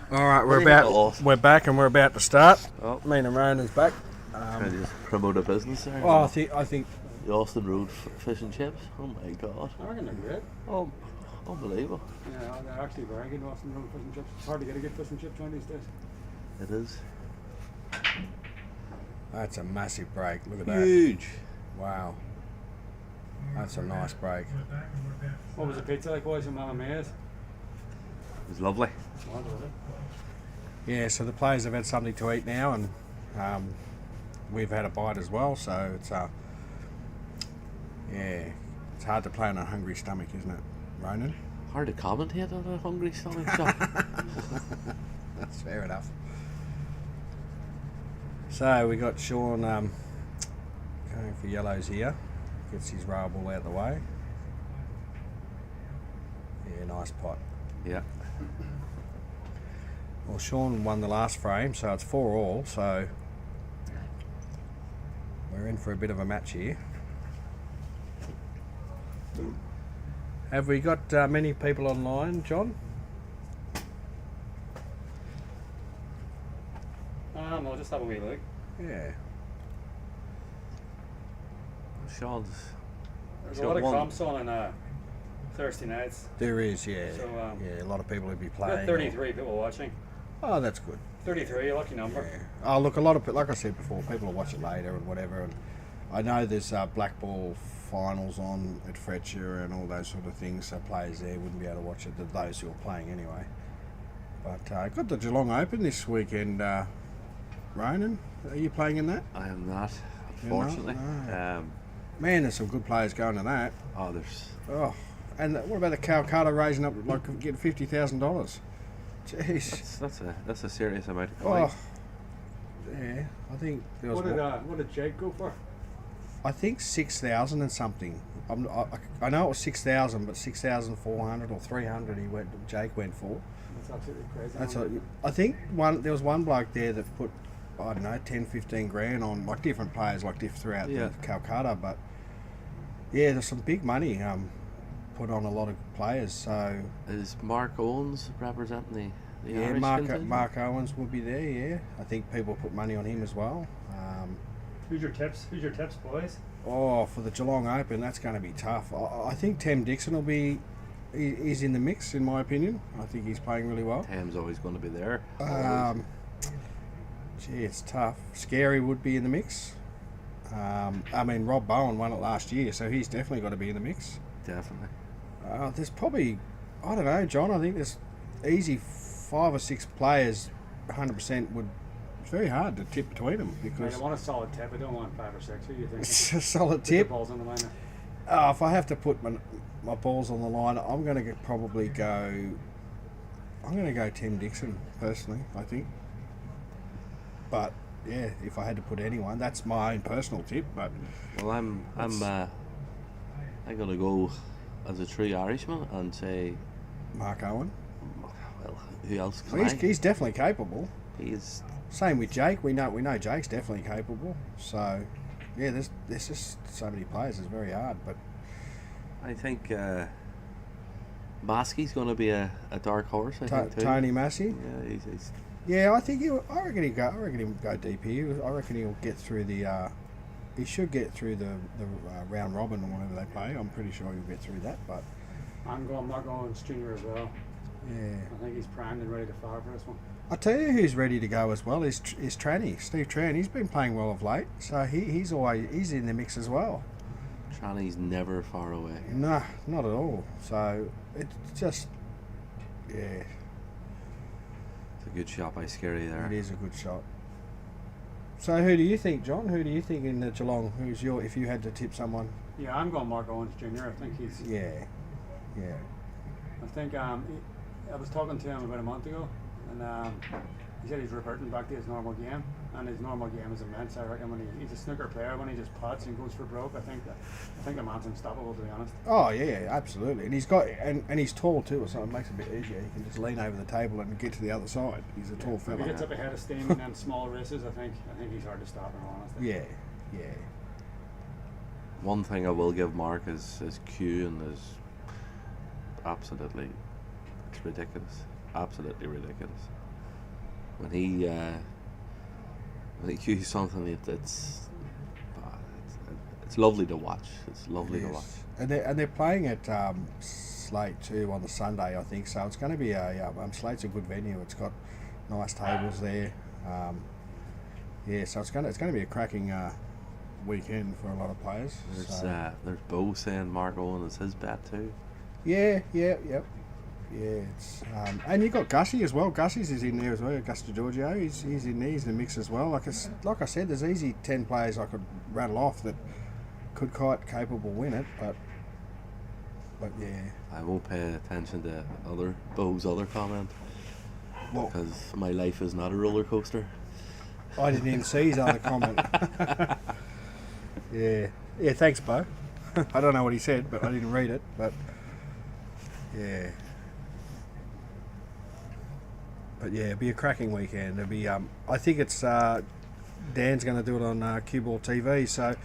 All right, Oh. we're back and we're about to start. Oh. Me and Ronan's back. Can I just promote a business there? Oh, I think The Austin Road Fish and Chips. Oh my god. I reckon they're great. Oh, unbelievable. Yeah, they're actually very good Austin Road fish and chips. It's hard to get a good fish and chip joint these days. It is. that's a massive break. Look at that. Huge. Wow. That's a nice break. What was the pizza like, boys, in Mama Mia's? It was lovely. What was it? Yeah, so the players have had something to eat now, and we've had a bite as well. So it's it's hard to play on a hungry stomach, isn't it, Ronan? Hard to commentate on a hungry stomach shop. That's fair enough. So we got Sean going for yellows here. Gets his rail ball out of the way. Yeah, nice pot. Yeah. Well, Sean won the last frame, so it's 4-all. So we're in for a bit of a match here. Have we got many people online, John? No, just have a wee look. Yeah. Sean's. There's He's a lot got of one. comps on Thursday nights. There is, yeah. So, yeah, a lot of people who'd be We've playing. got 33 people watching. Oh, that's good. 33, a lucky number. Yeah. Oh, look, a lot of, like I said before, people will watch it later and whatever. And I know there's black ball finals on at Fletcher and all those sort of things, so players there wouldn't be able to watch it, those who are playing anyway. But I got the Geelong Open this weekend, Ronan. Are you playing in that? I am not, You're not? unfortunately. No. Man, there's some good players going to that. Oh, there's. Oh, and what about the Calcutta raising up, like, getting $50,000? Jeez. That's a serious amount of coin. Oh, yeah. I think there was. What did Jake go for? I think 6,000 and something. I know it was 6,000, but 6,400 or 300. Jake went for. That's absolutely crazy. I think there was one bloke there that put, I don't know, 10, 15 grand on, like, different players, like throughout Yeah. the Calcutta. But yeah, there's some big money put on a lot of players. So Is Mark Owens representing the yeah, Irish contingent? Mark Owens will be there. Yeah, I think people put money on him as well. Who's your tips? Who's your tips, boys? Oh, for the Geelong Open, that's going to be tough. I think Tim Dixon will be. He's in the mix, in my opinion. I think he's playing really well. Tam's always going to be there. Gee, it's tough. Scerri would be in the mix. I mean, Rob Bowen won it last year, so he's definitely got to be in the mix. Definitely. There's probably, I don't know, John. I think there's easy 5 or 6 players. 100% would. It's very hard to tip between them because I want a solid tip. I don't want 5 or 6. Who do you think? it's a solid Put your tip. balls on the line. If I have to put my balls on the line, I'm going to probably go. I'm going to go Tim Dixon personally. I think. But yeah, if I had to put anyone, that's my own personal tip. But Well, I'm going to go as a true Irishman and say, Mark Owen, well, who else can well, I? he's definitely capable. He's Same with Jake. We know Jake's definitely capable. So yeah, there's just so many players. It's very hard. But I think Maskey's going to be a dark horse. I think too. Tony Massey. Yeah, he's Yeah, I think I reckon he'll go deep here. I reckon he'll get through the. He should get through the round robin or whatever they play. I'm pretty sure he'll get through that. But I'm not going Junior as well. yeah, I think he's primed and ready to fire for this one. I tell you who's ready to go as well is Tranny, Steve Tran. He's been playing well of late, so he's in the mix as well. Tranny's never far away. Nah, not at all. So it's just yeah, It's a good shot by Scerri there. it is a good shot. So who do you think, John? Who do you think in the Geelong? Who's if you had to tip someone? Yeah, I'm going Mark Owens Jr. I think he's. Yeah. I think I was talking to him about a month ago, and he said he's reverting back to his normal game, and his normal game is immense. I reckon when he's a snooker player, when he just puts and goes for broke, I think the man's unstoppable, to be honest. Oh yeah, absolutely. And he's got and he's tall too, so it makes it a bit easier. He can just lean over the table and get to the other side. He's a tall If he fella. gets up ahead of steam in them small races, I think he's hard to stop, in all honesty. Yeah. One thing I will give Mark is his cue and his absolutely, it's ridiculous. Absolutely ridiculous. when he cues something, it's lovely to watch. It's lovely to watch. And they're playing at Slate too on the Sunday, I think. So it's going to be Slate's a good venue. It's got nice tables there. So it's going to be a cracking weekend for a lot of players. There's Bo saying Mark Owen is his bet too. Yep. It's and you got Gussie as well. Gussie's is in there as well. Gus DiGiorgio, he's in there. He's in the mix as well. Like I said, there's easy 10 players I could rattle off that could quite capable win it, but yeah. I won't pay attention to Bo's other comment because my life is not a roller coaster. I didn't even see his other comment. Yeah, thanks, Bo. I don't know what he said, but I didn't read it. But yeah, it'll be a cracking weekend. It'll be. I think it's Dan's going to do it on Cue Ball TV. So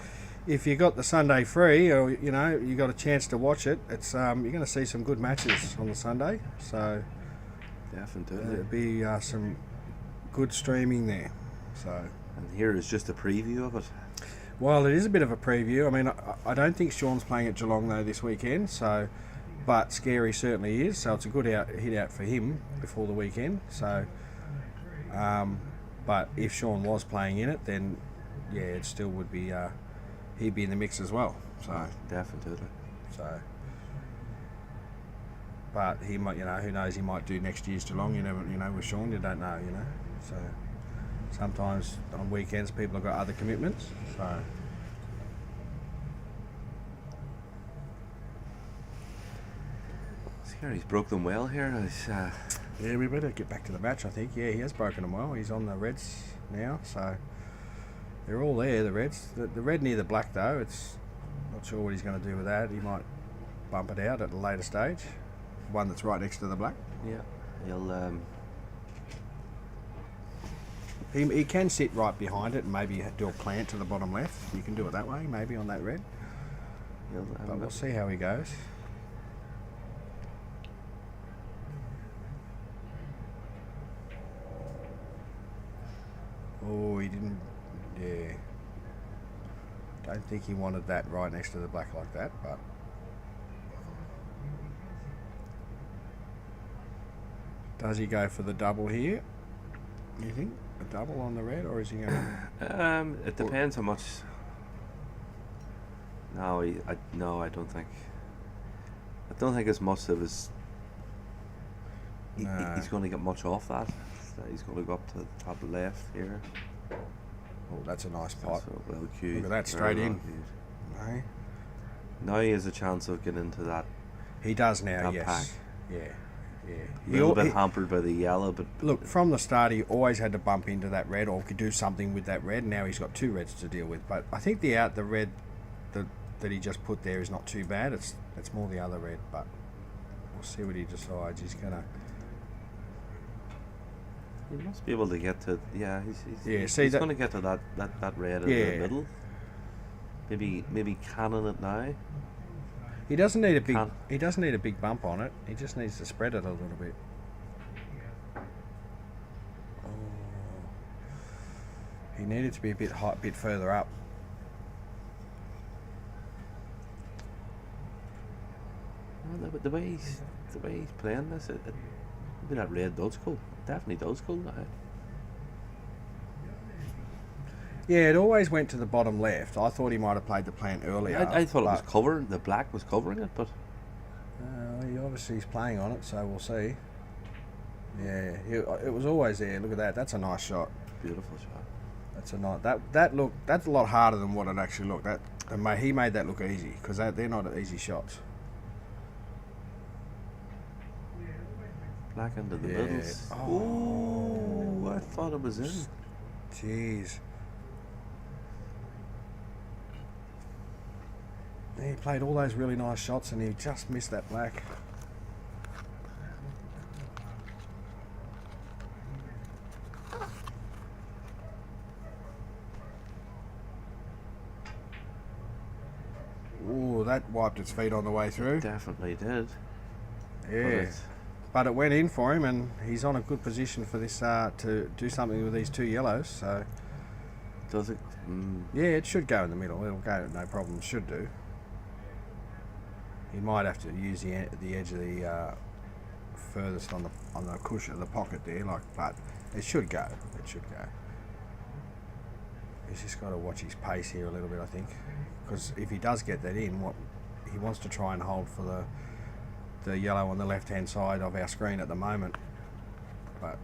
if you got the Sunday free, or you got a chance to watch it, it's you're going to see some good matches on the Sunday. So definitely, there'll be some good streaming there. So, and here is just a preview of it. Well, it is a bit of a preview. I mean, I don't think Sean's playing at Geelong though this weekend. So, but Scerri certainly is. So it's a good hit out for him before the weekend. So, but if Sean was playing in it, then it still would be. He'd be in the mix as well. So definitely. So, but he might. Who knows? He might do next year's Geelong. You never. With Sean, you don't know. So. Sometimes on weekends people have got other commitments, so Scerri's broke them well here. Yeah, we better get back to the match. I think. Yeah, he has broken them well. He's on the Reds now, so they're all there. The Reds, the red near the black though. It's not sure what he's going to do with that. He might bump it out at a later stage. One that's right next to the black. Yeah, he'll. He can sit right behind it and maybe do a plant to the bottom left. You can do it that way, maybe on that red. But we'll see how he goes. Oh, he didn't. Yeah. Don't think he wanted that right next to the black like that, but. Does he go for the double here? You think? A double on the red, or is he going to... It depends how much... No, I don't think... I don't think as much of his... He's going to get much off that. He's going to go up to the top left here. Oh, that's a nice pot. Well cued. Look at that, straight in. No. Now he has a chance of getting into that... He does now, yes. Pack. Yeah. A little bit hampered by the yellow, but look, from the start he always had to bump into that red or could do something with that red. Now he's got two reds to deal with, but I think the red that he just put there is not too bad. It's more the other red, but we'll see what he decides. He's gonna. He must be able to get to he's going to get to that red in the middle. Maybe cannon it now. He doesn't need a big. He doesn't need a big bump on it. He just needs to spread it a little bit. Oh. He needed to be a bit further up. Well, the way he's playing this, maybe that red does go. Definitely does go now. Yeah, it always went to the bottom left. I thought he might have played the plant earlier. I thought it was covering. The black was covering it, but he obviously is playing on it, so we'll see. Yeah, it was always there. Look at that. That's a nice shot. Beautiful shot. That's a nice. That look. That's a lot harder than what it actually looked. He made that look easy because they're not easy shots. Black into the middle. Oh, I thought it was in. Jeez. He played all those really nice shots and he just missed that black. Ooh, that wiped its feet on the way through. It definitely did. Yeah. but it went in for him, and he's on a good position for this to do something with these 2 yellows. So Does it? yeah, it should go in the middle. It'll go, no problem. Should do. He might have to use the edge of the furthest on the cushion, the pocket there, but it should go. It should go. He's just got to watch his pace here a little bit, I think, because if he does get that in, what he wants to try and hold for the yellow on the left-hand side of our screen at the moment, but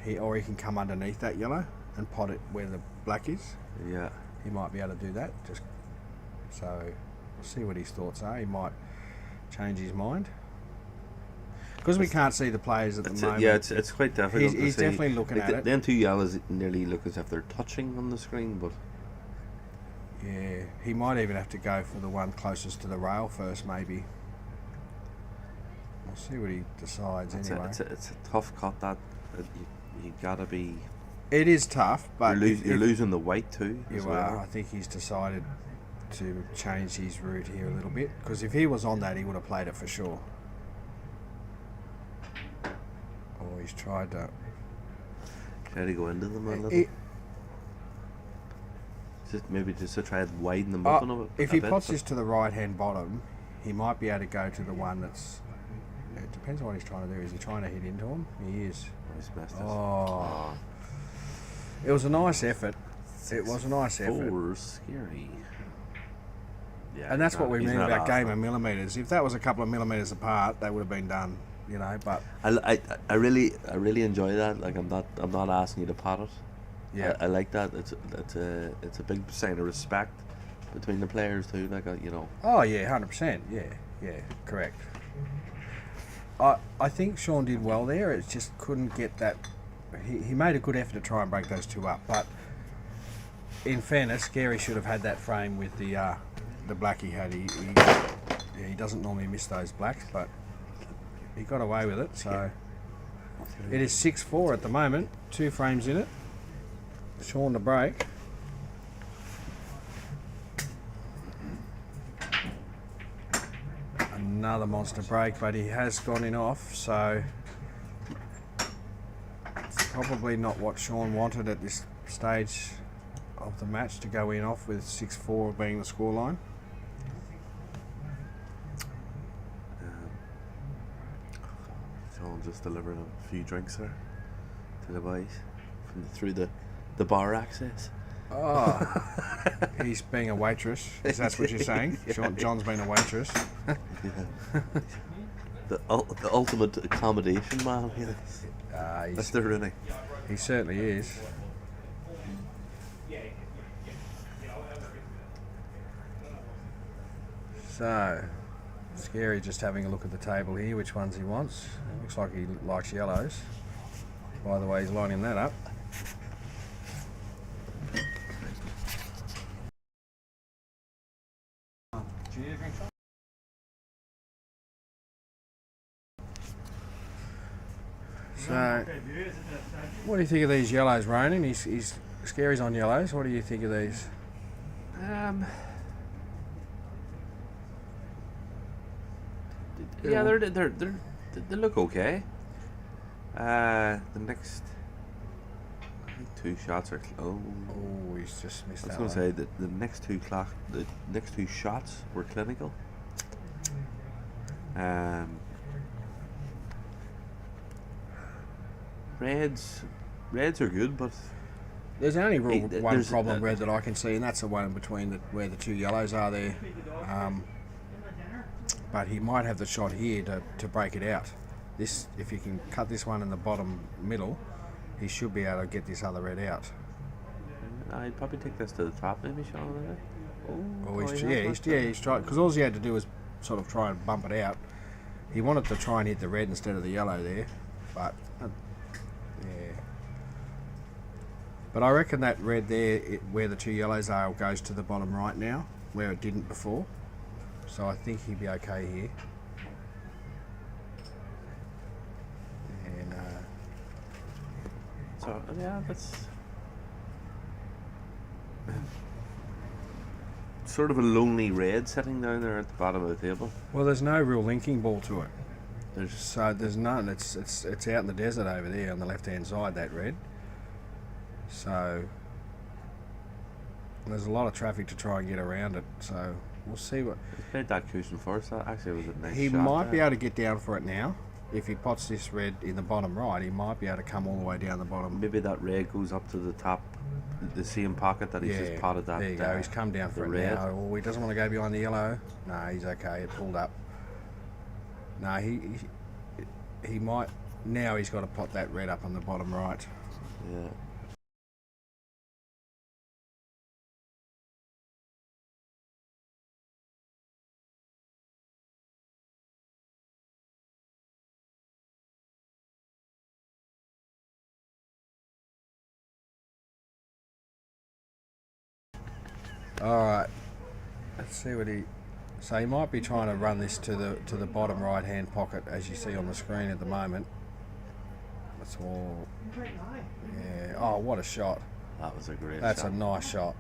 he can come underneath that yellow and pot it where the black is. Yeah. He might be able to do that. Just so we'll see what his thoughts are. He might change his mind. Because we can't see the players at the moment. Yeah, it's quite difficult. He's definitely looking at it. Them 2 yellows nearly look as if they're touching on the screen, but yeah, he might even have to go for the one closest to the rail first, maybe. We'll see what he decides anyway. It's a tough cut. That you gotta be. It is tough, but you're losing the white too. You are. I think he's decided to change his route here a little bit, because if he was on that, he would have played it for sure. Or he's tried to. Try to go into them a little. Just to try and widen them up a bit. If he pots this to the right hand bottom, he might be able to go to the one that's. It depends on what he's trying to do. Is he trying to hit into him? He is. He's messed Oh. It was a nice effort. It was a nice effort. Scary. Yeah, and that's what we mean about game of millimetres. If that was a couple of millimetres apart, they would have been done, you know. But I really enjoy that. Like I'm not asking you to pot it. Yeah, I like that. It's a big sign of respect between the players too. Like you know. Oh yeah, 100%. Yeah, correct. I think Sean did well there. It just couldn't get that. He made a good effort to try and break those 2 up, but in fairness, Scerri should have had that frame with the black he had. He doesn't normally miss those blacks, but he got away with it. So it is 6-4 at the moment. 2 frames in it. Sean to break. Another monster break, but he has gone in off, so it's probably not what Sean wanted at this stage of the match, to go in off with 6-4 being the scoreline. Sean just delivering a few drinks there to the boys through the bar access. Oh, he's being a waitress. Is that what you're saying? John's been a waitress. Yeah. The ultimate accommodation man. Mr. Rooney. He certainly is. So, Scerri just having a look at the table here, which ones he wants. Looks like he likes yellows. By the way, he's lining that up. So, what do you think of these yellows, Ronan? He's Scerri's on yellows. What do you think of these? Yeah, they look okay. The next, I think 2 shots are. Oh, he's just missed that. I was going to say that the next two shots were clinical. Reds are good, but there's only one problem red that I can see, and that's the one between where the 2 yellows are there. But he might have the shot here to break it out. This, if you can cut this one in the bottom middle, he should be able to get this other red out. I'd probably take this to the top, maybe, Sean. He's tried, because all he had to do was sort of try and bump it out. He wanted to try and hit the red instead of the yellow there, but yeah. But I reckon that red there, where the 2 yellows are, goes to the bottom right now, where it didn't before. So I think he'd be okay here. And so yeah, that's sort of a lonely red sitting down there at the bottom of the table. Well, there's no real linking ball to it. So there's none. It's out in the desert over there on the left hand side. That red. So there's a lot of traffic to try and get around it. So we'll see what. He played that cushion first. That actually was a nice He shot might there. be able to get down for it now. If he pots this red in the bottom right, he might be able to come all the way down the bottom. Maybe that red goes up to the top, the same pocket that he's just potted that. There you go. He's come down for it red. now. Oh, he doesn't want to go behind the yellow. No, he's okay. It pulled up. No, he might. Now he's got to pot that red up on the bottom right. Yeah. All right. Let's see what he. So he might be trying to run this to the bottom right hand pocket, as you see on the screen at the moment. That's all. Yeah. Oh, what a shot! That was a great That's shot. a nice shot.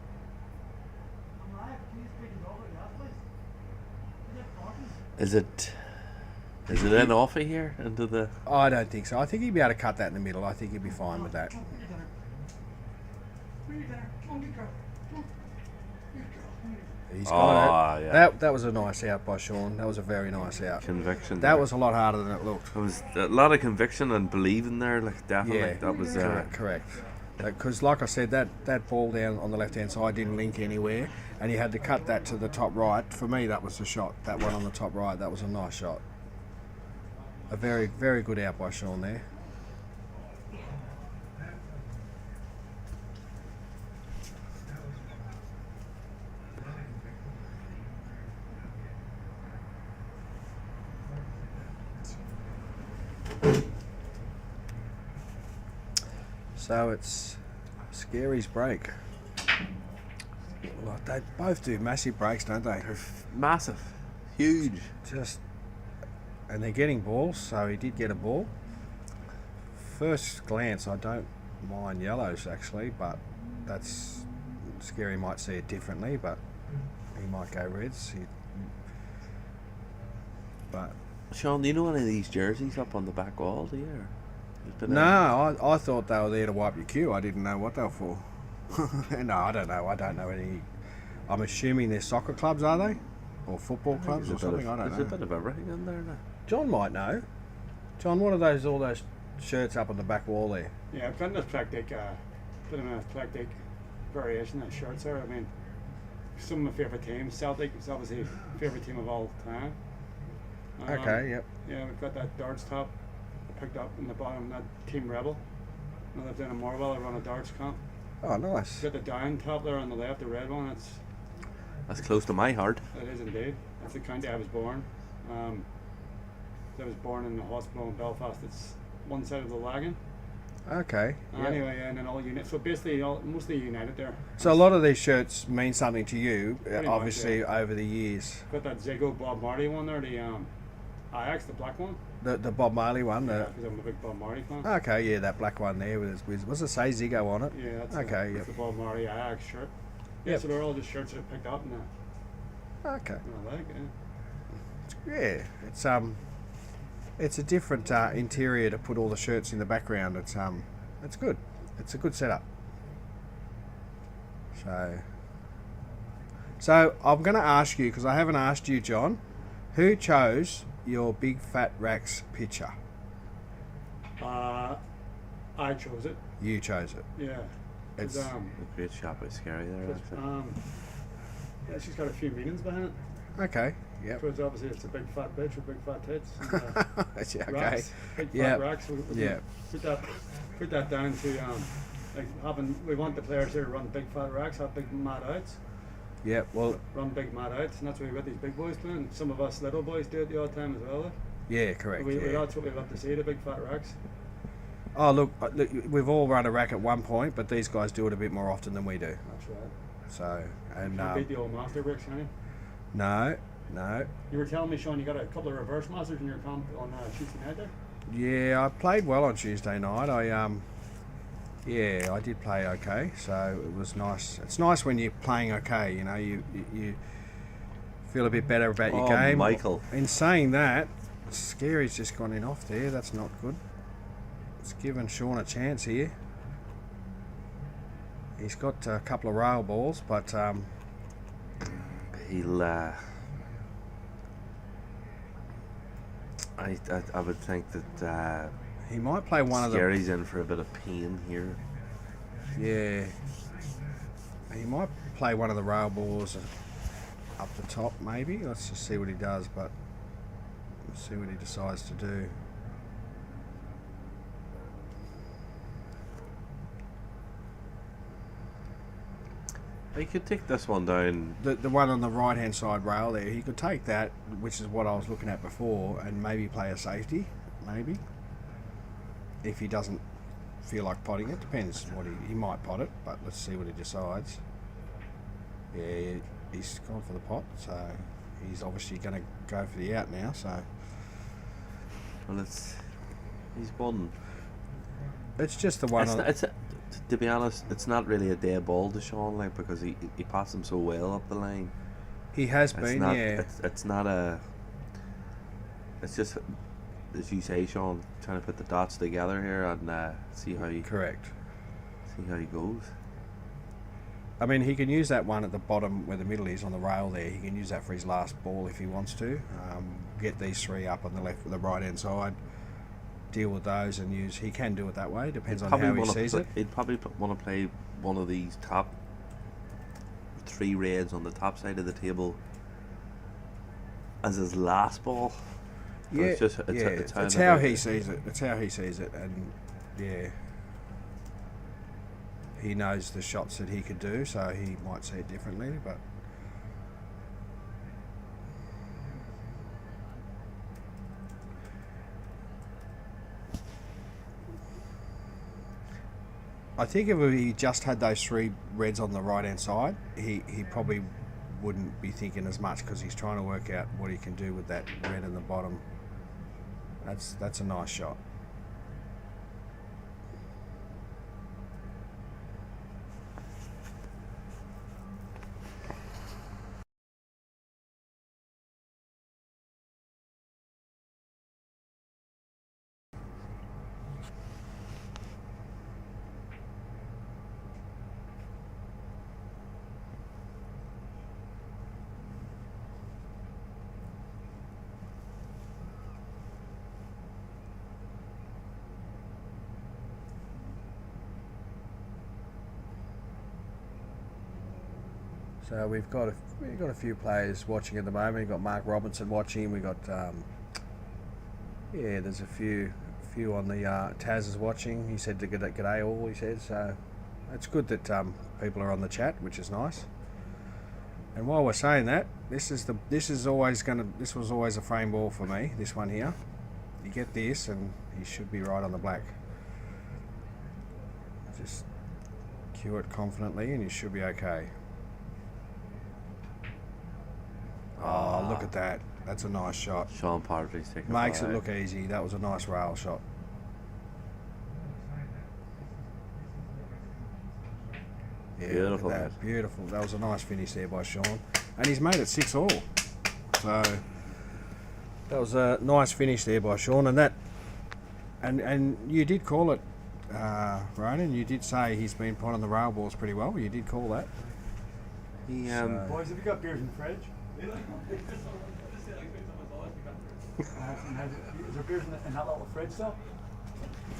Is it in off of here into the? I don't think so. I think he'd be able to cut that in the middle. I think he'd be fine with that. He's got it. Yeah. That was a nice out by Sean. That was a very nice out. Conviction. That there. was a lot harder than it looked. There was a lot of conviction and believing there. Like definitely, Yeah, that was. correct. Because, like I said, that ball down on the left-hand side didn't link anywhere, and he had to cut that to the top right. For me, that was the shot. That one on the top right, that was a nice shot. A very, very good out by Sean there. So it's Scerri's break. Like they both do massive breaks, don't they? Massive, huge. And they're getting balls, so he did get a ball. First glance, I don't mind yellows actually, but that's Scerri might see it differently, but he might go reds. But Sean, do you know any of these jerseys up on the back wall? Do you? no, I thought they were there to wipe your queue. I didn't know what they were for. No, I don't know. I don't know any. I'm assuming they're soccer clubs, are they? Or football clubs or something? I don't know. There's a bit of everything in there now. John might know. John, what are all those shirts up on the back wall there? Yeah, I've got an eclectic, bit of an eclectic variation of shirts there. I mean, some of my favourite teams. Celtic is obviously favourite team of all time. Okay, yep. Yeah, we've got that darts top picked up in the bottom, that Team Rebel. I lived down in Morwell, I run a darts comp. Oh, nice. Got the down top there on the left, the red one. That's close to my heart. It is indeed. That's the county I was born. I was born in the hospital in Belfast. It's one side of the wagon. Okay. Yep. Anyway, and then all unit. So basically, mostly United there. So a lot of these shirts mean something to you, Pretty obviously, much, over the years. Got that Zigo Bob Marley one there, the Ajax, the black one. The Bob Marley one. Yeah, because I'm a big Bob Marley fan. Okay, yeah, that black one there with what's it say, Zigo on it? Yeah, that's okay. that's the Bob Marley Ajax shirt. Yeah, Yep. so they're all just shirts that I picked up and Okay. I like it. Yeah, it's a different interior to put all the shirts in the background. It's good. It's a good setup. So I'm going to ask you, because I haven't asked you, John, who chose your Big Fat Racks picture? I chose it. You chose it. Yeah. It's A great shot by Scerri there. Actually. Yeah, she's got a few meanings behind it. okay. Yep. Because obviously it's a big fat bitch with big fat tits. And, Okay. racks, big fat Yep. racks. We Yep. Put that down to like we want the players here to run big fat racks, have big mad outs, Yep. Well, run big mad outs, and that's why we got these big boys playing. Some of us little boys do it the odd time as well. yeah, correct. We, yeah. that's what we love to see, the big fat racks. Oh, look, we've all run a rack at one point, but these guys do it a bit more often than we do. That's right. So, and You beat the old master bricks, honey. no. You were telling me, Sean, you got a couple of reverse masters in your comp on Tuesday night there? Yeah, I played well on Tuesday night. I did play okay, so it was nice. It's nice when you're playing okay, you feel a bit better about your game. Michael. In saying that, Scerri's just gone in off there. That's not good. It's given Sean a chance here. He's got a couple of rail balls, but he'll. I would think that he might play one of the. Scerri's in for a bit of pain here. Yeah. He might play one of the rail balls up the top, maybe. Let's just see what he does, but let's see what he decides to do. He could take this one down. The one on the right hand side rail there, he could take that, which is what I was looking at before, and maybe play a safety, maybe. If he doesn't feel like potting it, depends what he might pot it, but let's see what he decides. Yeah, he's gone for the pot, so he's obviously going to go for the out now. So, Well, he's won. It's just the one. To be honest, it's not really a dead ball to Sean, like, because he passed him so well up the line. He has been, yeah. It's not a. It's just, as you say, Sean, trying to put the dots together here and see how he. Correct. See how he goes. I mean, he can use that one at the bottom where the middle is on the rail there. He can use that for his last ball if he wants to. Get these three up on the left, the right hand side. Deal with those and use. He can do it that way. Depends on how he sees it. He'd probably want to play one of these top three reds on the top side of the table as his last ball. But Yeah, it's how he sees it. It's how he sees it, and yeah, he knows the shots that he could do, so he might see it differently. But I think if he just had those three reds on the right hand side, he probably wouldn't be thinking as much, because he's trying to work out what he can do with that red in the bottom. That's a nice shot. So we've got a few players watching at the moment. We've got Mark Robinson watching. We got there's a few on the Taz is watching. He said g'day all. He said, so it's good that people are on the chat, which is nice. And while we're saying that, this was always a frame ball for me. This one here, you get this, and he should be right on the black. Just cue it confidently, and you should be okay. Oh, look at that. That's a nice shot. Sean Partridge taking Makes it look easy. That was a nice rail shot. Yeah, beautiful. Look at that. Beautiful. That was a nice finish there by Sean. And he's made it 6-all. So that was a nice finish there by Sean. And you did call it, Ronan. You did say he's been potting the rail balls pretty well. You did call that. Boys, have you got beers in the fridge? Is there beers in that little fridge still?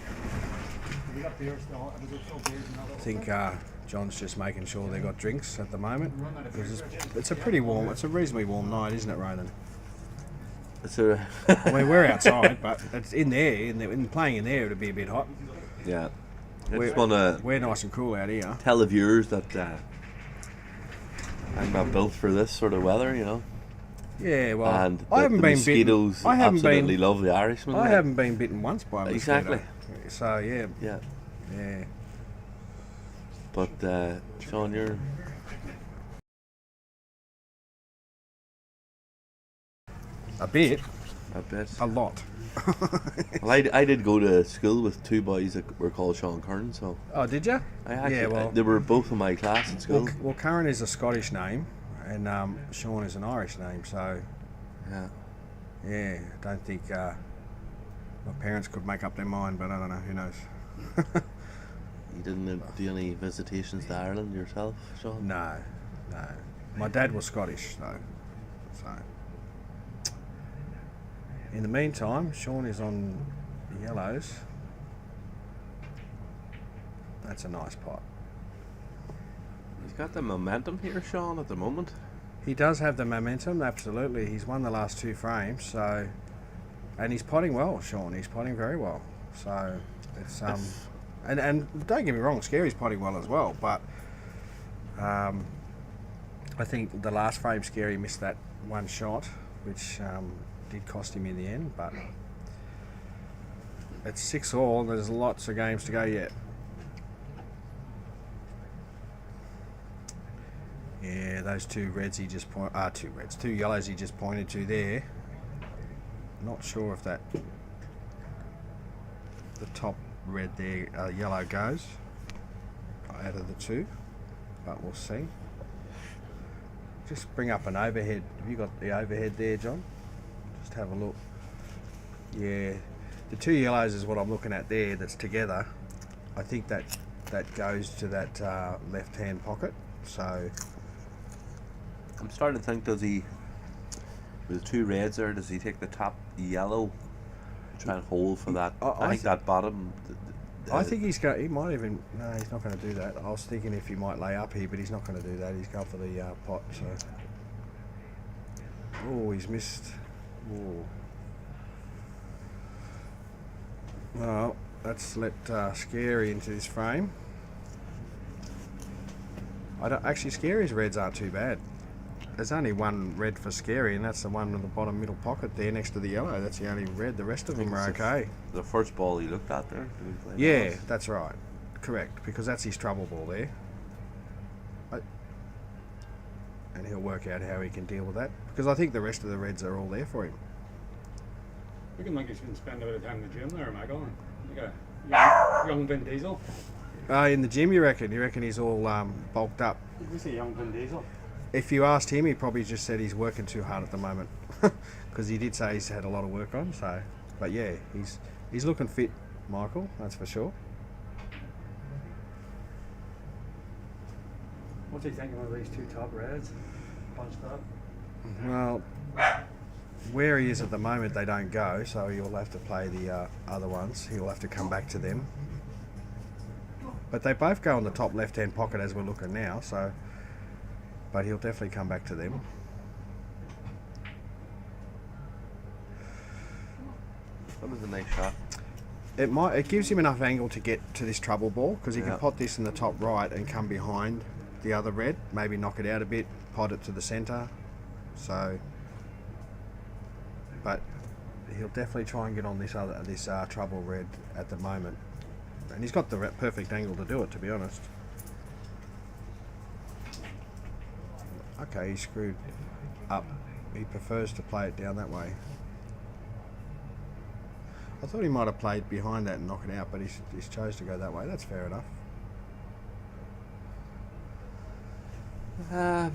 Have you got beers still? Is there still beers in that little fridge? I think John's just making sure they've got drinks at the moment. It's a reasonably warm night, isn't it, Ronan? I mean, we're outside, but it's in there. In playing in there, it'd be a bit hot. Yeah. We're nice and cool out here. Tell the viewers that I'm not built for this sort of weather, you know. Yeah, well, and I haven't been mosquitoes bitten. I haven't absolutely love the Irishman. I haven't been bitten once by a mosquito. Exactly. So yeah. But Sean, you're a bit, a lot. Well, I did go to school with two boys that were called Sean Curran, so. Oh, did you? They were both in my class at school. Well, Curran is a Scottish name, and Sean is an Irish name, so. Yeah, I don't think my parents could make up their mind, but I don't know, who knows. You didn't do any visitations to Ireland yourself, Sean? No. My dad was Scottish, though. So, in the meantime, Sean is on the yellows. That's a nice pot. He's got the momentum here, Sean, at the moment. He does have the momentum, absolutely. He's won the last 2 frames, so, and he's potting well, Sean. He's potting very well. So it's and don't get me wrong, Scerri's potting well as well, but I think the last frame Scerri missed that one shot, which did cost him in the end. But it's 6-all. There's lots of games to go yet. Yeah, those 2 reds he just two yellows he just pointed to there. Not sure if that the top red there yellow goes out of the 2, but we'll see. Just bring up an overhead. Have you got the overhead there, John? Just have a look. Yeah, the 2 yellows is what I'm looking at there. That's together. I think that goes to that left-hand pocket. So I'm starting to think, does he, with the 2 reds there, does he take the top yellow and try and hold for that? I think that bottom. I think he's going. He might even. No, he's not going to do that. I was thinking if he might lay up here, but he's not going to do that. He's going for the pot. So. Oh, he's missed. Oh. Well, let's let Scerri into this frame. Actually, Scerri's reds aren't too bad. There's only 1 red for Scerri, and that's the one in the bottom middle pocket there next to the yellow. That's the only red. The rest of them are okay. The first ball he looked at there. Yeah, that's right. Correct, because that's his trouble ball there. And he'll work out how he can deal with that. Because I think the rest of the reds are all there for him. Looking like he's going to spend a bit of time in the gym there, Michael. Like a young Vin Diesel. In the gym, you reckon? You reckon he's all bulked up? You say young Vin Diesel. If you asked him, he probably just said he's working too hard at the moment, because he did say he's had a lot of work on. So, but yeah, he's looking fit, Michael. That's for sure. What's he thinking of these 2 top reds? Punched up. Well, where he is at the moment, they don't go, so he'll have to play the other ones. He'll have to come back to them. But they both go on the top left-hand pocket as we're looking now. So. But he'll definitely come back to them. That was a nice shot. It gives him enough angle to get to this trouble ball, because he can pot this in the top right and come behind the other red, maybe knock it out a bit, pot it to the centre. So, but he'll definitely try and get on this trouble red at the moment, and he's got the perfect angle to do it, to be honest. Okay, he screwed up. He prefers to play it down that way. I thought he might have played behind that and knock it out, but he's chose to go that way. That's fair enough. I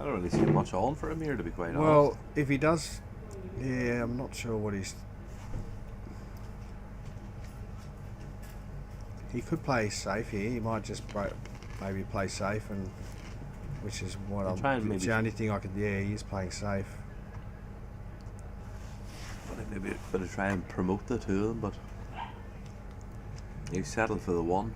don't really see much on for him here, to be quite honest. Well, if he does, yeah, I'm not sure what he's. He could play safe here. He might just maybe play safe, and which is what it's the only thing I could. Yeah, he's playing safe. Maybe better try and promote the 2 of them, but he's settled for the 1.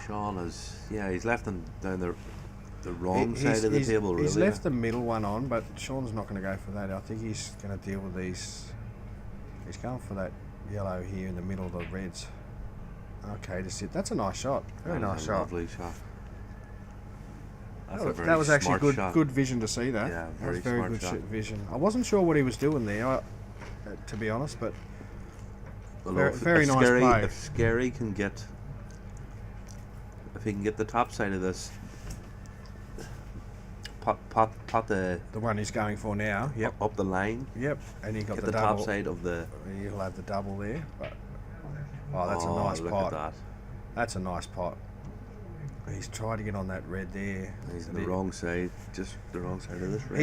Sean he's left him down the wrong side of the table, really. He's left the middle one on, but Sean's not going to go for that. I think he's going to deal with these. He's going for that yellow here in the middle of the reds. Okay, to sit. That's a nice shot. Very nice shot. Lovely shot. That was actually good vision to see that. Yeah, very good shot. Vision. I wasn't sure what he was doing there, to be honest, but very nice play. If Scerri can get, if he can get the top side of this, pot the one he's going for now. Yep. Up the line. Yep. And he got the double. top side of the. He'll have the double there. But that's a nice look pot. At that. That's a nice pot. He's tried to get on that red there. He's on the wrong side, just the wrong side of this red.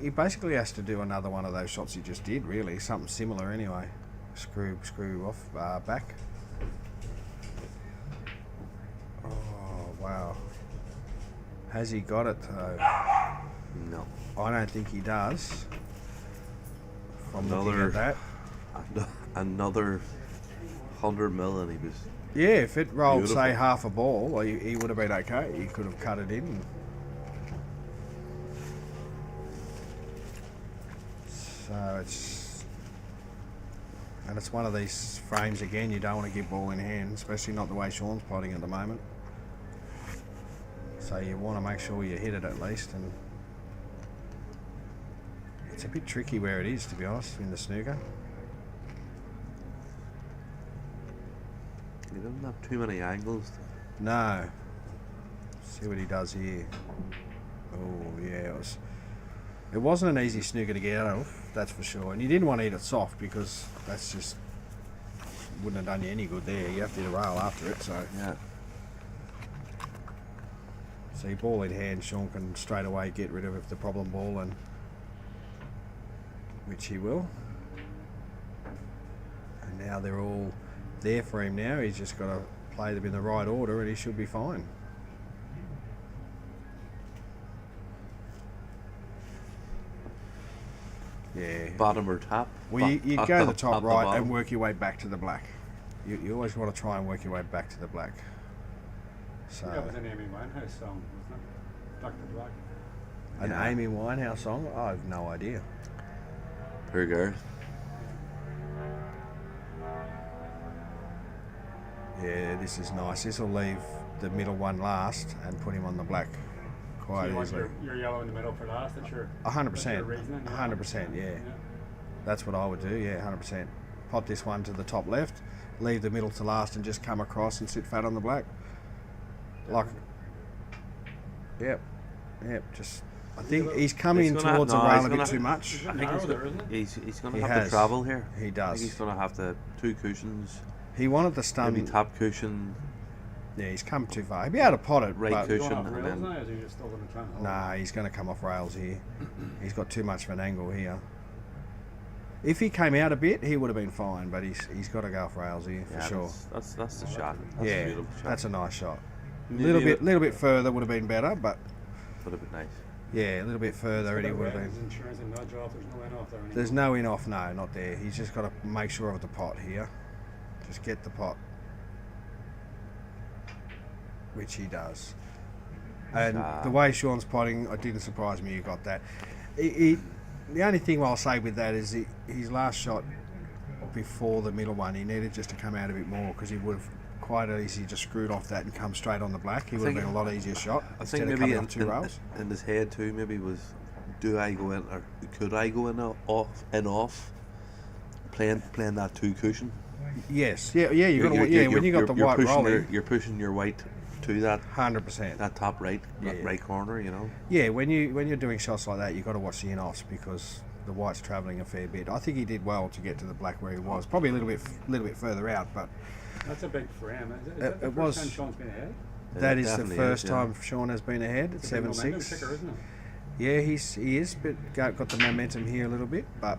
He basically has to do another one of those shots he just did. Really, something similar anyway. Screw off back. Oh wow! Has he got it though? No. I don't think he does. From looking at that. Another 100 mil, and he was. Yeah, if it rolled, Beautiful. say, half a ball, he would have been okay. He could have cut it in. So it's one of these frames again. You don't want to give ball in hand, especially not the way Sean's potting at the moment. So you want to make sure you hit it at least, and it's a bit tricky where it is, to be honest, in the snooker. He doesn't have too many angles. No. See what he does here. Oh yeah, it wasn't an easy snooker to get out of, that's for sure. And you didn't want to eat it soft because that's just wouldn't have done you any good there. You have to eat a rail after it. So Yeah. So your ball in hand, Sean can straight away get rid of the problem ball, and which he will. And now they're all there for him now. He's just got to play them in the right order and he should be fine. Yeah. Bottom or top? Well, you go the top right bottom. and work your way back to the black. You always want to try and work your way back to the black. So That was an Amy Winehouse song, wasn't it? Back to Black. an Yeah. Amy Winehouse song? I have no idea. Poor girl. Yeah, this is nice. This will leave the middle one last and put him on the black quite So you want easily. your yellow in the middle for last, that's your 100%. that's your reasoning, yeah? 100%, yeah. That's what I would do, yeah, 100%. Pop this one to the top left, leave the middle to last and just come across and sit fat on the black. Like, yep, just, I think he's coming He's gonna- towards no, a rail he's a bit gonna- too much. Is it I think narrow he's there, isn't it? He's going He to have has. to travel here. He I does. think he's going to have to 2 cushions, He wanted the stun. maybe top cushion. Yeah, he's come too far. He'd be able to pot it, Right but cushion. Going off and rails then- now, or is he just still going to try and hold nah, he's going to come off rails here. He's got too much of an angle here. If he came out a bit, he would have been fine, but he's got to go off rails here for Yeah, sure. That's the shot. That's a Yeah, beautiful shot. that's a nice shot. Maybe Little bit further would have been better, but would have been nice. yeah, a little bit further and he would have There's been. insurance and no drop, there's no in off there anymore. There's no in off, no, not there. He's just got to make sure of the pot here. Just get the pot, which he does. And the way Sean's potting, it didn't surprise me you got that. The only thing I'll say with that is his last shot before the middle one, he needed just to come out a bit more because he would have quite easily just screwed off that and come straight on the black. He would have think- been a lot easier shot I instead think of maybe coming on 2 rails. in his head too, maybe was, do I go in or could I go in off playing that 2 cushion? Yes, yeah. You got to, when you got the white pushing rolling, you're pushing your white to that 100%. that top right Yeah. right corner, you know. Yeah, when you're doing shots like that, you got to watch the in-offs because the white's travelling a fair bit. I think he did well to get to the black where he was. Probably a little bit further out, but That's a big frame. Is It that the was- first time Sean's been ahead? that is the definitely first is, yeah. time Sean has been ahead at It's a big momentum 7-6. kicker, isn't it? Yeah, he is, but got the momentum here a little bit, but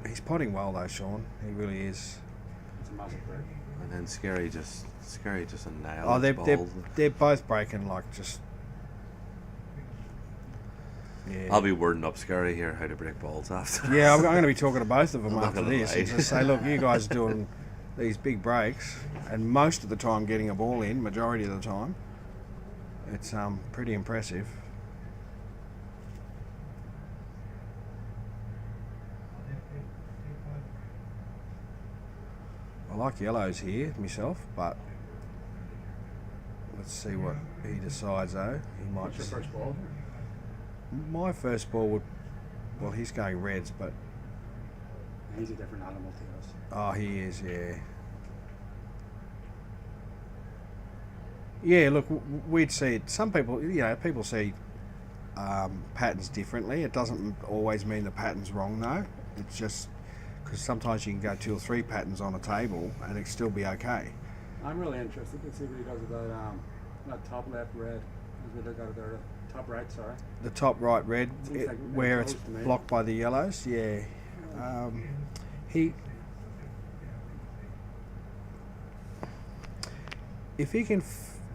he's potting well though, Sean. He really is. It's a massive break. And then Scerri just annihilates Oh, balls. they're both breaking like just. Yeah. I'll be wording up Scerri here how to break balls after. Yeah, I'm going to be talking to both of them I'm not after gonna this lie. and just say, look, you guys are doing these big breaks, and most of the time getting a ball in, majority of the time. It's pretty impressive. I like yellows here myself, but let's see what he decides though. He might What's your just, first ball? my first ball would, well, he's going reds, but He's a different animal to us. oh, he is, yeah. Yeah, look, we'd see it. Some people, people see patterns differently. It doesn't always mean the pattern's wrong, though. It's just because sometimes you can go 2 or 3 patterns on a table and it still be okay. I'm really interested to see what he does with that top left red. As we look at it there, the top right, sorry. The top right red, Seems like where close it's to me. blocked by the yellows. Yeah, he. If he can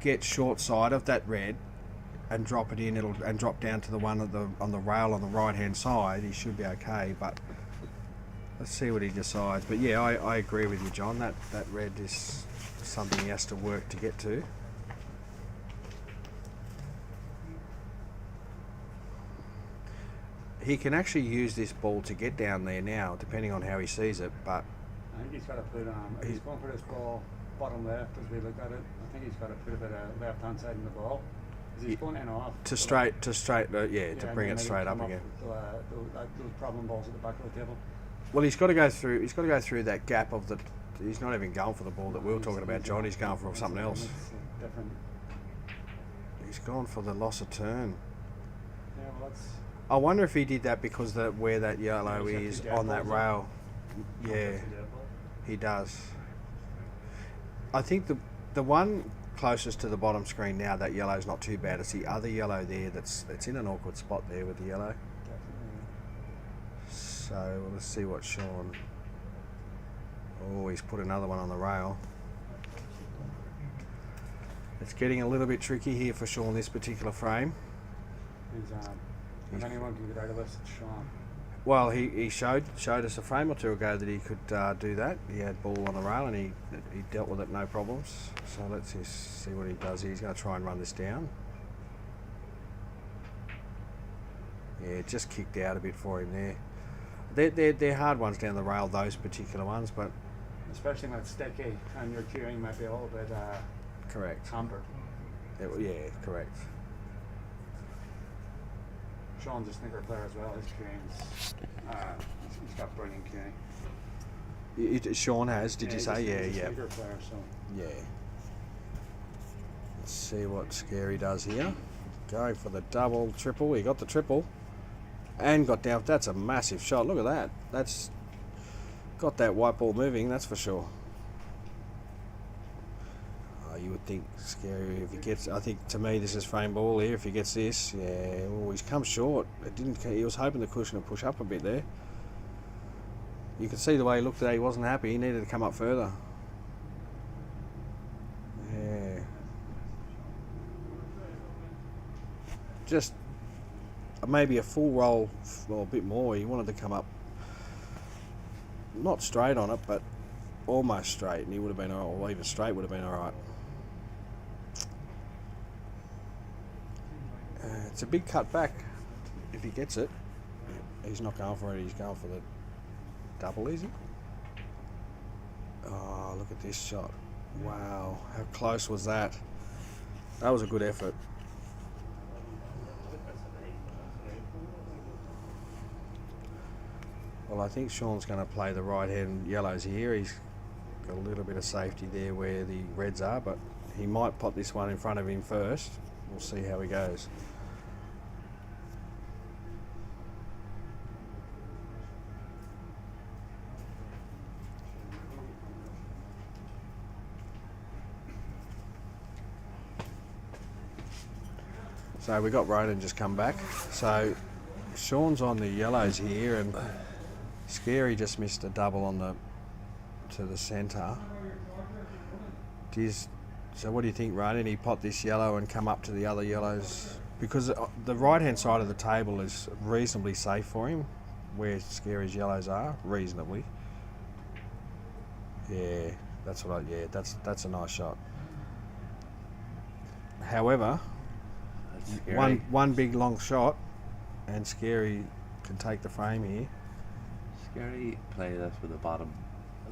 get short side of that red and drop it in, and drop down to the one on the rail on the right hand side, he should be okay. But let's see what he decides. But yeah, I agree with you, John. That red is something he has to work to get to. He can actually use this ball to get down there now, depending on how he sees it. But I think he's got to put he's going for this ball bottom left as we look at it. I think he's got to put a bit of left hand side in the ball. He's going in off to bring it straight up again. Those problem balls at the back of the table. Well, he's got to go through. He's got to go through that gap of the. He's not even going for the ball that we were talking about, John. He's going for something else. Different. He's gone for the loss of turn. Yeah, well, that's. I wonder if he did that because where that yellow is on that rail. Yeah, he does. I think the one closest to the bottom screen now, that yellow's not too bad. It's the other yellow there it's in an awkward spot there with the yellow. So let's see what Sean. Oh, he's put another one on the rail. It's getting a little bit tricky here for Sean this particular frame. If anyone can get out of this, it's Sean. Well, he showed us a frame or two ago that he could do that. He had ball on the rail and he dealt with it no problems. So let's just see what he does. He's going to try and run this down. Yeah, it just kicked out a bit for him there. They're hard ones down the rail, those particular ones, but especially when it's sticky and your cueing might be a little bit correct. hampered. Yeah, correct. Sean's a snooker player as well. His cueing's he's got brilliant cueing. Sean has, did you say? He's Yeah, a yeah. snooker player, so. Yeah. Let's see what Scerri does here. Going for the double, triple. He got the triple and got down. That's a massive shot. Look at that. That's got that white ball moving, that's for sure. You would think Scerri, if he gets, I think to me this is frame ball here. If he gets this, yeah, well, he's come short. It didn't. He was hoping the cushion would push up a bit there. You could see the way he looked at it. He wasn't happy. He needed to come up further. Yeah. Just maybe a full roll, or a bit more. He wanted to come up, not straight on it, but almost straight, and he would have been, or even straight would have been all right. It's a big cut back if he gets it. He's not going for it, he's going for the double, is he? Oh, look at this shot. Wow, how close was that? That was a good effort. Well, I think Sean's going to play the right-hand yellows here. He's got a little bit of safety there where the reds are, but he might pot this one in front of him first. We'll see how he goes. So we got Ronan just come back. So Sean's on the yellows here, and Scerri just missed a double on to the centre. So what do you think, Ronan? He pot this yellow and come up to the other yellows, because the right hand side of the table is reasonably safe for him, where Scerri's yellows are reasonably. Yeah, that's what that's a nice shot. However, one big long shot, and Scerri can take the frame here. Scerri play this with a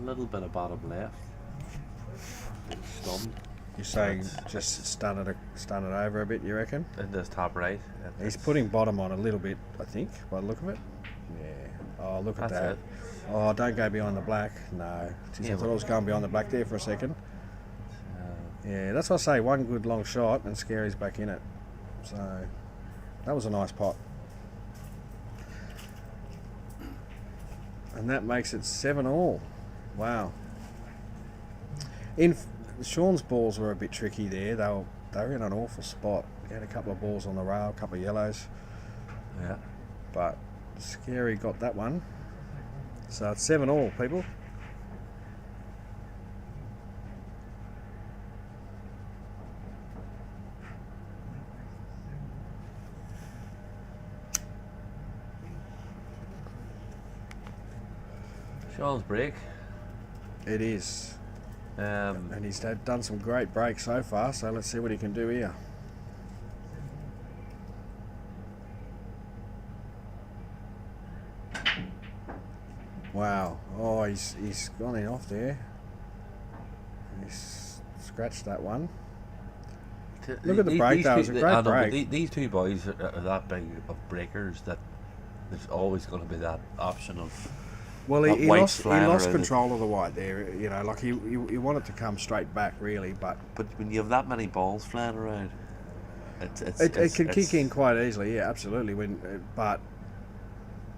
little bit of bottom left. Stunned. You're saying just stun it over a bit, you reckon? In this top right. He's putting bottom on a little bit, I think, by the look of it. Yeah. Oh, look at that. It. Oh, don't go behind the black. No. Jeez, I thought I was going behind the black there for a second. Yeah, that's what I say. One good long shot and Scerri's back in it. So that was a nice pot. And that makes it 7-all. Wow. Sean's balls were a bit tricky there. They were in an awful spot. He had a couple of balls on the rail, a couple of yellows. Yeah. But Scerri got that one. So it's 7-all, people. Sean's break. It is. And he's done some great breaks so far, so let's see what he can do here. Wow. Oh, he's gone in off there. He's scratched that one. Look at the break, though. It was a great break. These two boys are that big of breakers that there's always going to be that option of. Well, he lost control of the white there. You know, like he wanted to come straight back, really, but when you have that many balls flying around, it can kick in quite easily. Yeah, absolutely. But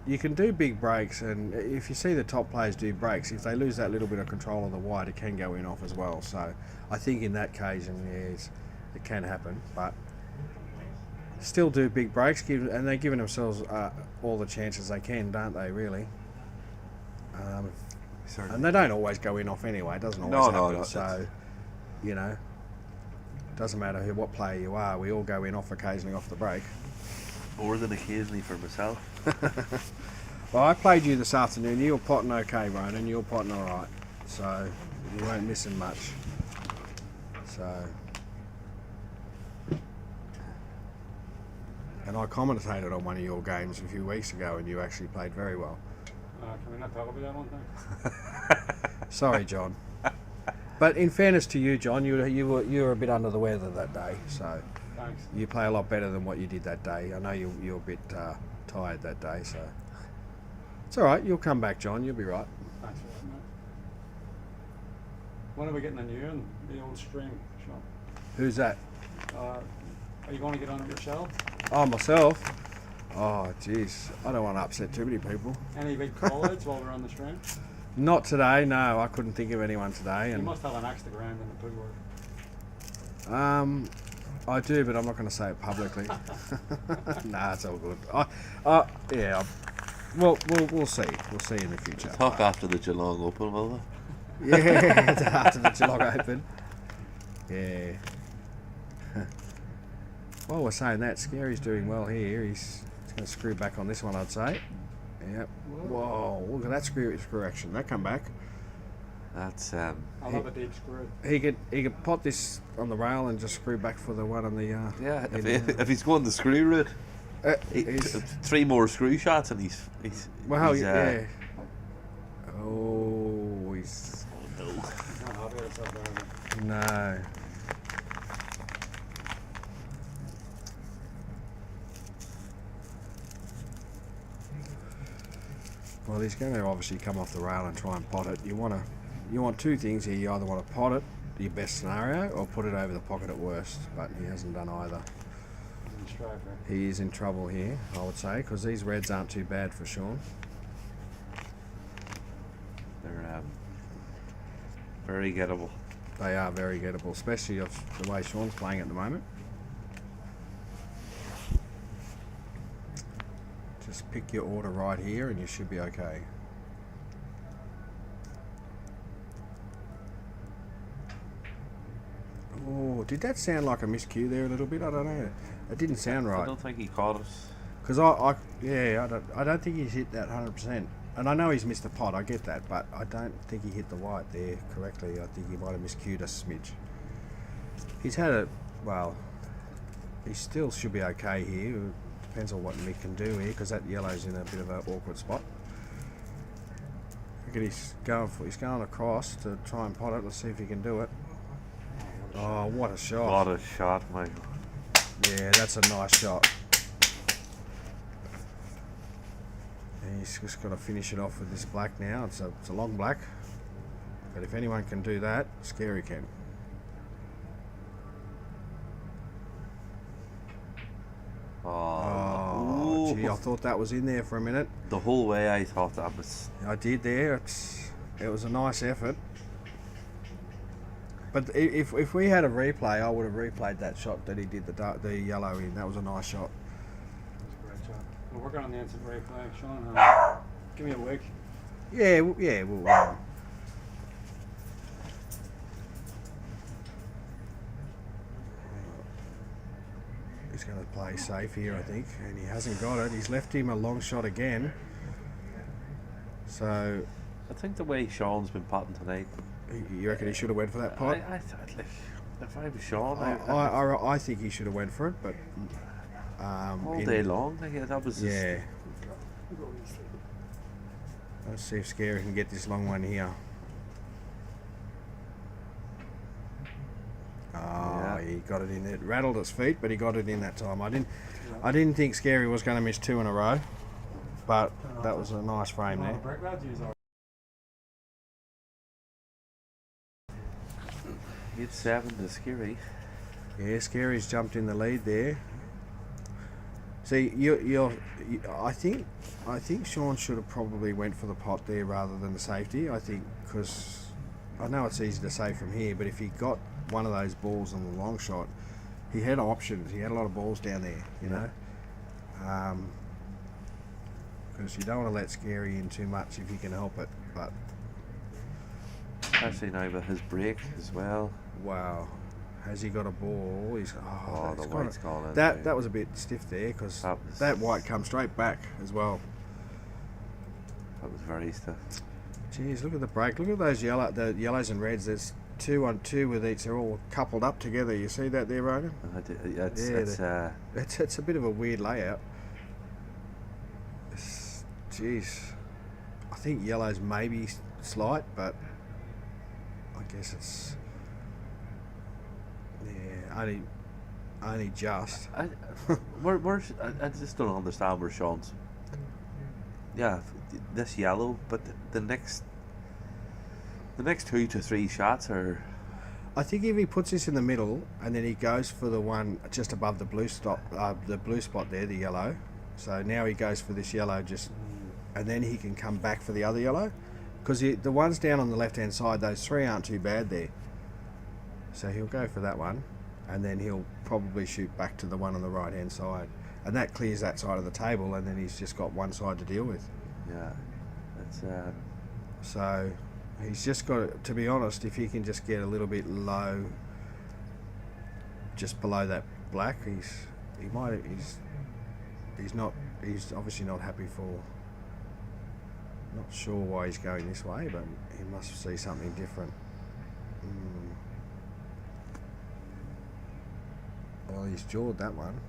you can do big breaks, and if you see the top players do breaks, if they lose that little bit of control of the white, it can go in off as well. So I think in that occasion, yes, it can happen, but still do big breaks, and they're giving themselves all the chances they can, don't they? Really. And they don't always go in off anyway. It doesn't always happen. No, so, you know, doesn't matter what player you are. We all go in off occasionally off the break. More than occasionally for myself. Well, I played you this afternoon. You were potting okay, Ronan. You were potting all right. So you weren't missing much. So, and I commentated on one of your games a few weeks ago, and you actually played very well. Can we not talk about that one thing? Sorry, John. But in fairness to you, John, you were a bit under the weather that day, so thanks. You play a lot better than what you did that day. I know you were a bit tired that day, so it's all right. You'll come back, John. You'll be right. Thanks for that, mate. When are we getting a new one? The old stream, Sean? Who's that? Are you going to get on it yourself? Oh, myself. Oh, jeez. I don't want to upset too many people. Any big call-outs while we're on the stream? Not today, no. I couldn't think of anyone today. You must have an axe to grind in the pig work. I do, but I'm not going to say it publicly. Nah, it's all good. Yeah. Well, we'll see. We'll see in the future. Talk after the Geelong Open, will we? Yeah, after the Geelong Open. Yeah. While we're saying that, Scerri's doing well here. He's going to screw back on this one, I'd say. Yep. Whoa, look at that screw action. That come back. That's I'll have a deep screw. He could pot this on the rail and just screw back for the one on the yeah. If he's going the screw route, 3 more screw shots and he's well, yeah. Oh, he's no. He's not happy with himself, there. No. Well, he's going to obviously come off the rail and try and pot it. You want two things here. You either want to pot it, your best scenario, or put it over the pocket at worst. But he hasn't done either. He is in trouble here, I would say, because these reds aren't too bad for Sean. They're very gettable. They are very gettable, especially of the way Sean's playing at the moment. Just pick your order right here and you should be okay. Oh, did that sound like a miscue there a little bit? I don't know. It didn't sound right. I don't think he caught us. Because I don't think he's hit that 100%. And I know he's missed a pot, I get that, but I don't think he hit the white there correctly. I think he might have miscued a smidge. He's had he still should be okay here. Depends on what Mick can do here, because that yellow's in a bit of an awkward spot. Look at he's going across to try and pot it. Let's see if he can do it. Oh, what a shot! What a shot, Michael. Yeah, that's a nice shot. And he's just got to finish it off with this black now. It's a long black, but if anyone can do that, Scerri can. Oh, gee, I thought that was in there for a minute. The whole way I thought that was... I did there. It was a nice effort. But if we had a replay, I would have replayed that shot that he did the yellow in. That was a nice shot. That's a great shot. We're working on the instant replay, Sean. Give me a week. Yeah, yeah. We'll, he's going to play safe here, I think, and he hasn't got it. He's left him a long shot again. So, I think the way Sean's been potting tonight, you reckon he should have went for that pot? I thought, like, if I was Sean, I think he should have went for it, but all day long, like, that was just, yeah. Let's see if Scerri can get this long one here. Oh, he got it in. It rattled its feet, but he got it in that time. I didn't think Scerri was going to miss 2 in a row, but that was a nice frame there. It's 7 to Scerri. Yeah, Scerri's jumped in the lead there. See, I think Sean should have probably went for the pot there rather than the safety. I think because I know it's easy to say from here, but if he got one of those balls on the long shot, he had options. He had a lot of balls down there, you know. Because you don't want to let Scerri in too much if you can help it. But Especially now with his break as well. wow, has he got a ball? He's Oh, the it's white's got gone in. that was a bit stiff there because that white comes straight back as well. That was very stiff. Jeez, look at the break. Look at those the yellows and reds. There's 2 on 2 with each. They're all coupled up together. You see that there, Rogan? It's a bit of a weird layout. Jeez, I think yellow's maybe slight, but I guess it's only just. I just don't understand where Sean's. Yeah, this yellow, but the next 2 to 3 shots are. I think if he puts this in the middle and then he goes for the one just above the blue spot there, the yellow. So now he goes for this yellow and then he can come back for the other yellow, because the ones down on the left hand side, those 3 aren't too bad there. So he'll go for that one, and then he'll probably shoot back to the one on the right hand side, and that clears that side of the table, and then he's just got one side to deal with. Yeah, it's so he's just got to be honest. If he can just get a little bit low, just below that black, he's obviously not happy for. Not sure why he's going this way, but he must see something different. Well, he's jawed that one.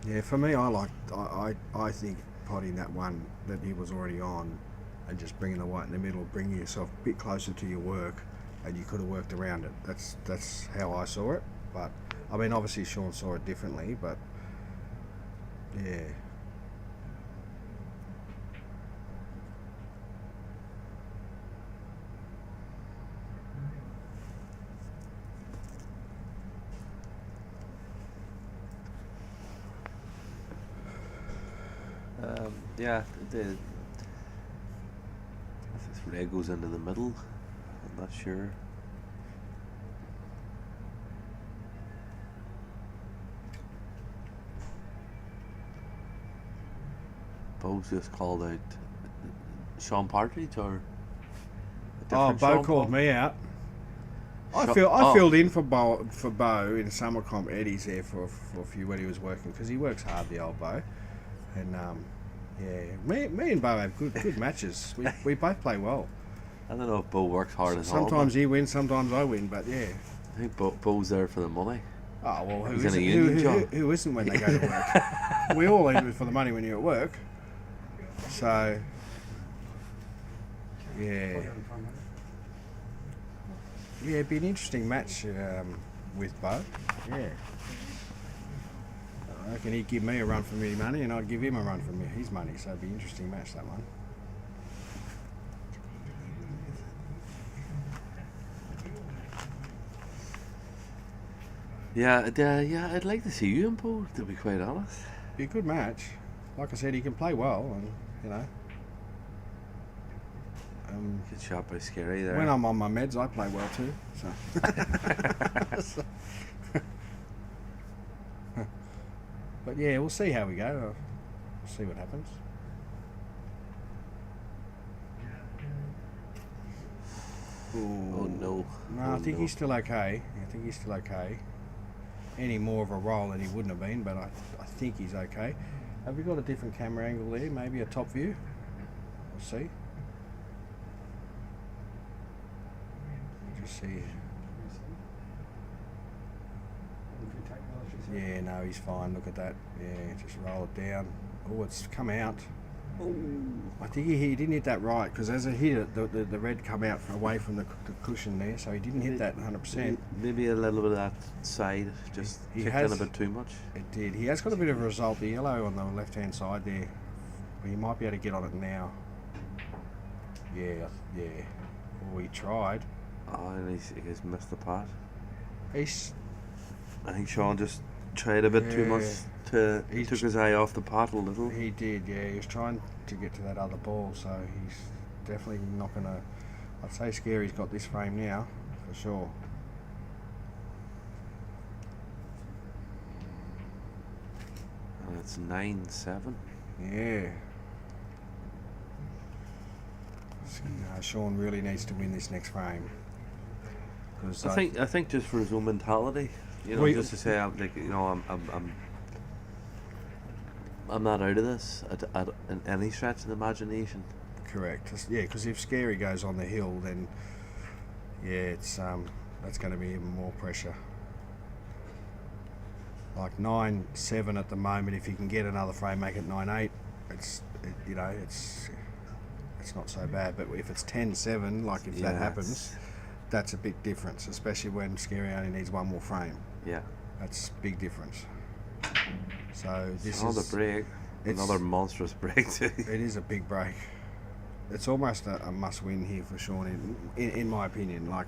Yeah, for me, I think potting that one that he was already on and just bringing the white in the middle, bringing yourself a bit closer to your work, and you could have worked around it. That's how I saw it. But I mean, obviously Sean saw it differently, but yeah. yeah. If this red goes into the middle, I'm not sure. Bo's just called out Sean Partridge, or Bo Sean called me out. I filled in for Bo in summer comp Eddie's there for a few when he was working, because he works hard, the old Bo, and yeah, me and Bo have good matches. We both play well. I don't know if Bo works hard as well. Sometimes he wins, sometimes I win, but yeah. I think Bo's there for the money. Oh well, He's in a union job. Who isn't when they go to work? We all eat for the money when you're at work. So yeah, it'd be an interesting match with Bo. Yeah, I reckon he'd give me a run for me money, and I'd give him a run for me his money. So it'd be an interesting match, that one. Yeah, I'd like to see you and Bo, to be quite honest. Be a good match. Like I said, he can play well, and you know. Good shot by Scerri there. When I'm on my meds, I play well too. So. But yeah, we'll see how we go. We'll see what happens. Oh no. No, I think he's still okay. I think he's still okay. Any more of a roll than he wouldn't have been, but I think he's okay. Have we got a different camera angle there? Maybe a top view? We'll see. Just see. Yeah, no, he's fine. Look at that. Yeah, just roll it down. Oh, it's come out. I think he didn't hit that right, because as it hit it, the red come out away from the cushion there, so he didn't hit that 100%. Maybe a little bit of that side just He kicked in a bit too much. It did. He has got a bit of a result. The yellow on the left-hand side there, but he might be able to get on it now. Yeah. Oh, he tried. Oh, and he's missed the putt. I think Sean just tried a bit too much. He took his eye off the putt a little. He did, yeah. He was trying to get to that other ball, so he's definitely not going to... I'd say Scerri's got this frame now, for sure. And it's 9-7. Yeah. Sean really needs to win this next frame. I think just for his own mentality, you know, just to say, I'm not out of this in any stretch of the imagination. Correct. Yeah, because if Scerri goes on the hill, then yeah, it's that's going to be even more pressure. Like 9-7 at the moment. If you can get another frame, make it 9-8. It's not so bad. But if it's 10-7, like if that happens, that's a big difference. Especially when Scerri only needs one more frame. Yeah, that's big difference. So this another break, another monstrous break too. It is a big break. It's almost a must-win here for Sean, in my opinion. Like,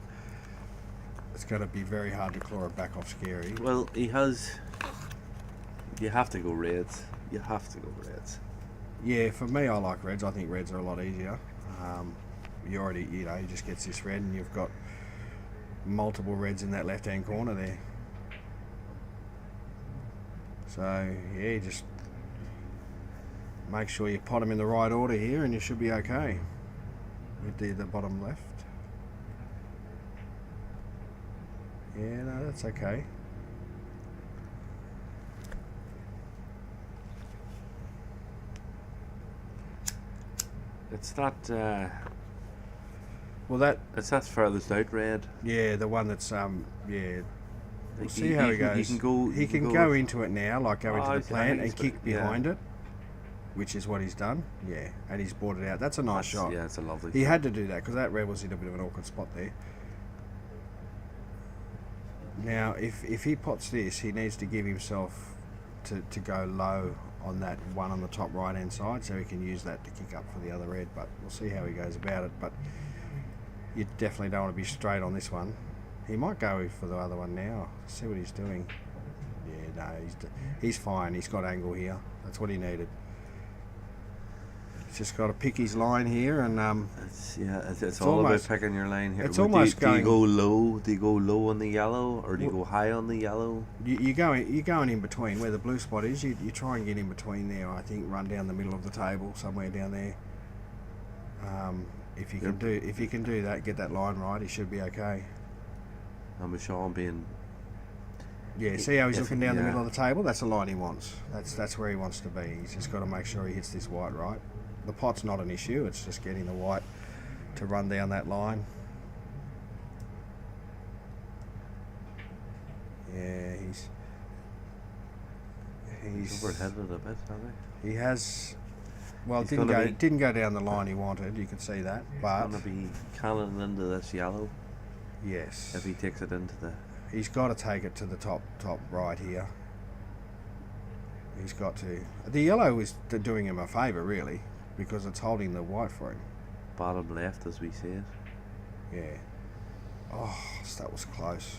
it's going to be very hard to claw it back off Scerri. Well, he has. You have to go reds. You have to go reds. Yeah, for me, I like reds. I think reds are a lot easier. He just gets this red, and you've got multiple reds in that left-hand corner there. So yeah, just make sure you pot them in the right order here, and you should be okay with the bottom left. Yeah, no, that's okay. It's that. It's that furthest out red. Yeah, the one that's We'll see how he goes. He can go into it now, like go into the plant and kick yeah. behind it, which is what he's done. Yeah, and he's brought it out. That's a nice shot. Yeah, it's a lovely He shot. had to do that because that red was in a bit of an awkward spot there. Now, if he pots this, he needs to give himself to go low on that one on the top right-hand side, so he can use that to kick up for the other red. But we'll see how he goes about it. But you definitely don't want to be straight on this one. He might go for the other one now. See what he's doing. Yeah, no, he's fine. He's got angle here. That's what he needed. He's just got to pick his line here, and it's all almost, about picking your line here. It's almost do you go low? Do you go low on the yellow, or do you go high on the yellow? You're going in between where the blue spot is. You try and get in between there. I think run down the middle of the table somewhere down there. If you can do that, get that line right, he should be okay. And with Sean being... Yeah, see how he's looking down the middle of the table? That's the line he wants. That's where he wants to be. He's just got to make sure he hits this white right. The pot's not an issue, it's just getting the white to run down that line. Yeah, he's overheaded a bit, hasn't he? He has... Well, didn't go down the line he wanted, you could see that, but... He's going to be cannon into this yellow. Yes. If he takes it into the... He's got to take it to the top right here. He's got to. The yellow is doing him a favour, really, because it's holding the white for him. Bottom left, as we see it. Yeah. Oh, that was close.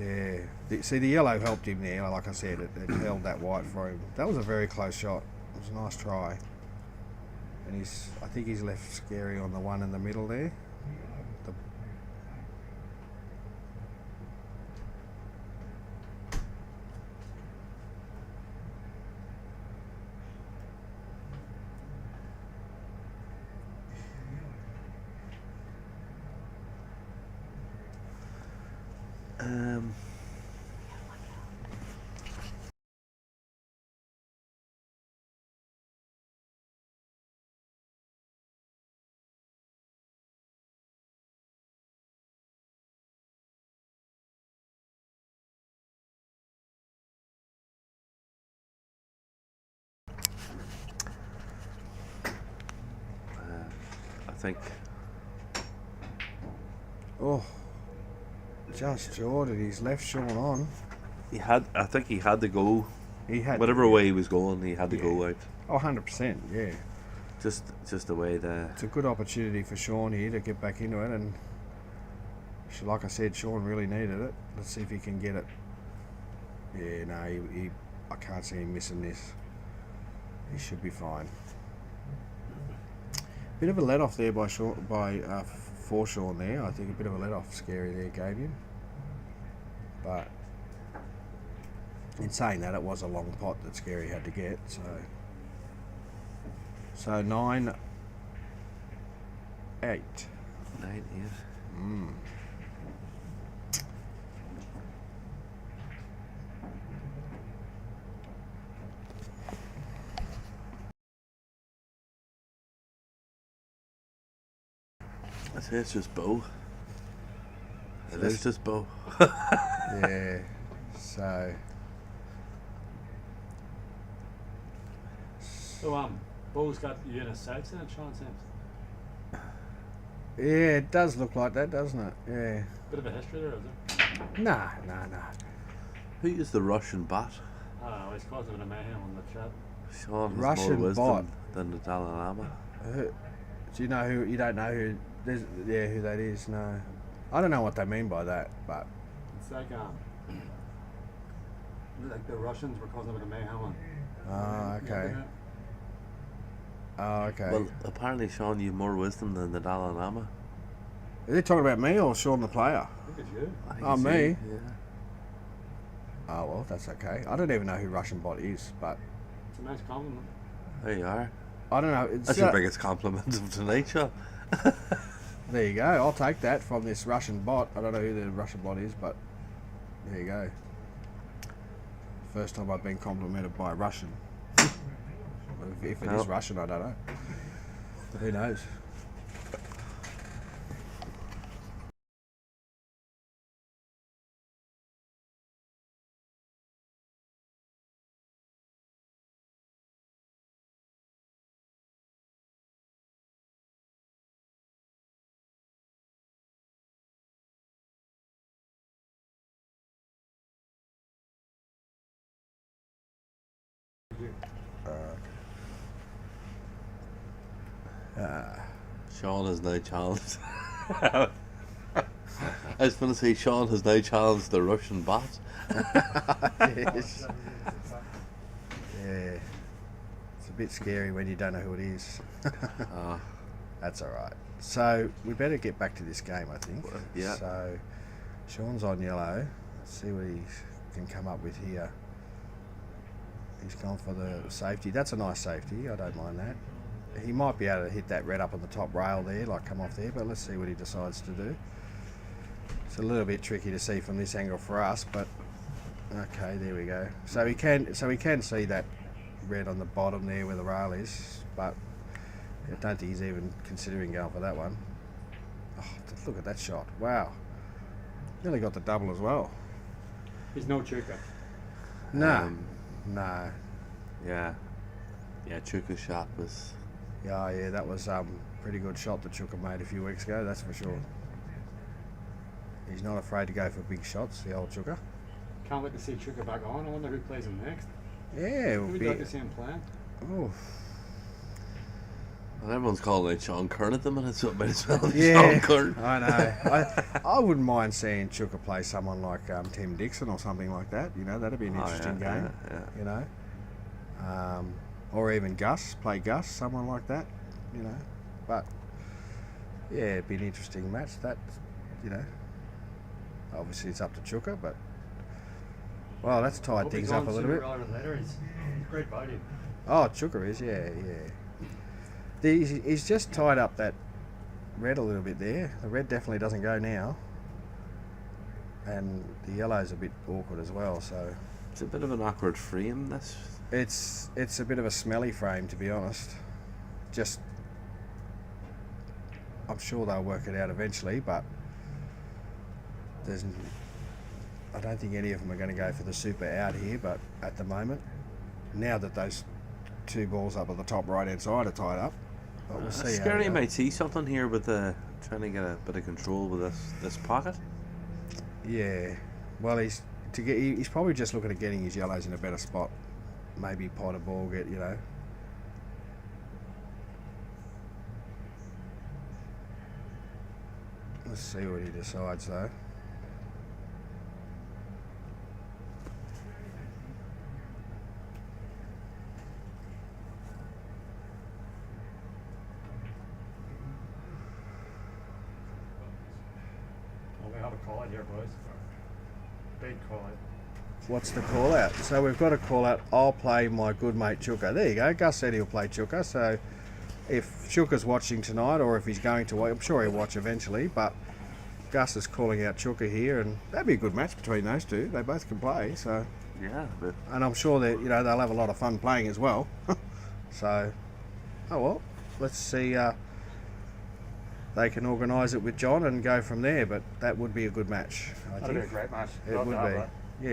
Yeah. See, the yellow helped him there. Like I said, it held that white for him. That was a very close shot. It was a nice try. And I think he's left Scary on the one in the middle there. I think. Oh, just Jordan. He's left Sean on. I think he had to go. He had Whatever way he was going, he had to go out. Oh, 100%, yeah. Just the way It's a good opportunity for Sean here to get back into it, and like I said, Sean really needed it. Let's see if he can get it. Yeah, no, I can't see him missing this. He should be fine. Bit of a let off there for Sean there. I think a bit of a let off Scary there gave him. But in saying that, it was a long pot that Scary had to get. So 9-8. 9-8. I say it's just bow. It is just bow. Yeah. So Bo's got you in a sights in it, Sean Sims. yeah, it does look like that, doesn't it? Yeah. Bit of a history there, is it? Nah. Who is the Russian bot? I don't know, he's causing a bit of mayhem on the chat. Sean has Russian more wisdom bot. than the Dalai Lama. Do you know who? You don't know who? Who that is? No. I don't know what they mean by that, but It's like the Russians were causing a bit of mayhem on. okay. Oh, okay. Well, apparently, Sean, you've more wisdom than the Dalai Lama. Are they talking about me or Sean the player? I think it's you. I think Oh, it's me? you, Yeah. Oh well, that's okay. I don't even know who Russian bot is, but It's a nice compliment. There you are. I don't know. It's That's your biggest compliment of tonight, Sean. There you go. I'll take that from this Russian bot. I don't know who the Russian bot is, but there you go. First time I've been complimented by a Russian. If it is Russian, I don't know. Who knows? Sean has now challenged. I was going to say Sean has now challenged the Russian bot. Yes. Yeah. It's a bit scary when you don't know who it is. That's alright. So, we better get back to this game, I think. Yeah. So, Sean's on yellow. Let's see what he can come up with here. He's gone for the safety. That's a nice safety. I don't mind that. He might be able to hit that red up on the top rail there, like come off there, but let's see what he decides to do. It's a little bit tricky to see from this angle for us, but okay, there we go. So we can see that red on the bottom there where the rail is, but I don't think he's even considering going for that one. Oh, look at that shot. Wow. Nearly got the double as well. He's no chuka. No. No. Yeah. Yeah, Chuka's shot was... Yeah, that was pretty good shot that Chuka made a few weeks ago, that's for sure. He's not afraid to go for big shots, the old Chuka. Can't wait to see Chuka back on. I wonder who plays him next. Yeah, it would Who would be... you like to see him playing? Oh. Well, everyone's calling out Sean Kern at the minute, so it might as well be Yeah, Sean Kern. I know. I wouldn't mind seeing Chuka play someone like Tim Dixon or something like that. You know, that'd be an interesting game. Yeah. You know, or even Gus, play Gus, someone like that. You know, but yeah, it'd be an interesting match. That, you know, obviously it's up to Chuka, but well, that's tied things up a little bit. Later, he's great value. Oh, Chuka is, yeah. He's just tied up that red a little bit there. The red definitely doesn't go now. And the yellow's a bit awkward as well, so... It's a bit of an awkward frame, this. It's a bit of a smelly frame, to be honest. Just... I'm sure they'll work it out eventually, but... I don't think any of them are going to go for the super out here, but at the moment, now that those two balls up at the top right-hand side are tied up, but we'll see. Scerri might see something here with trying to get a bit of control with this pocket. Yeah, well, he's probably just looking at getting his yellows in a better spot. Maybe pot a ball, you know. Let's see what he decides though. We have a call out here, boys. Big call out. What's the call out? So we've got a call out. I'll play my good mate Chuka. There you go. Gus said he'll play Chuka. So if Chuka's watching tonight, or if he's going to watch, I'm sure he'll watch eventually. But Gus is calling out Chuka here, and that'd be a good match between those two. They both can play. So Yeah, but and I'm sure that they'll have a lot of fun playing as well. So oh well, let's see. They can organise it with John and go from there, but that would be a good match. That'd be a great match. It would be.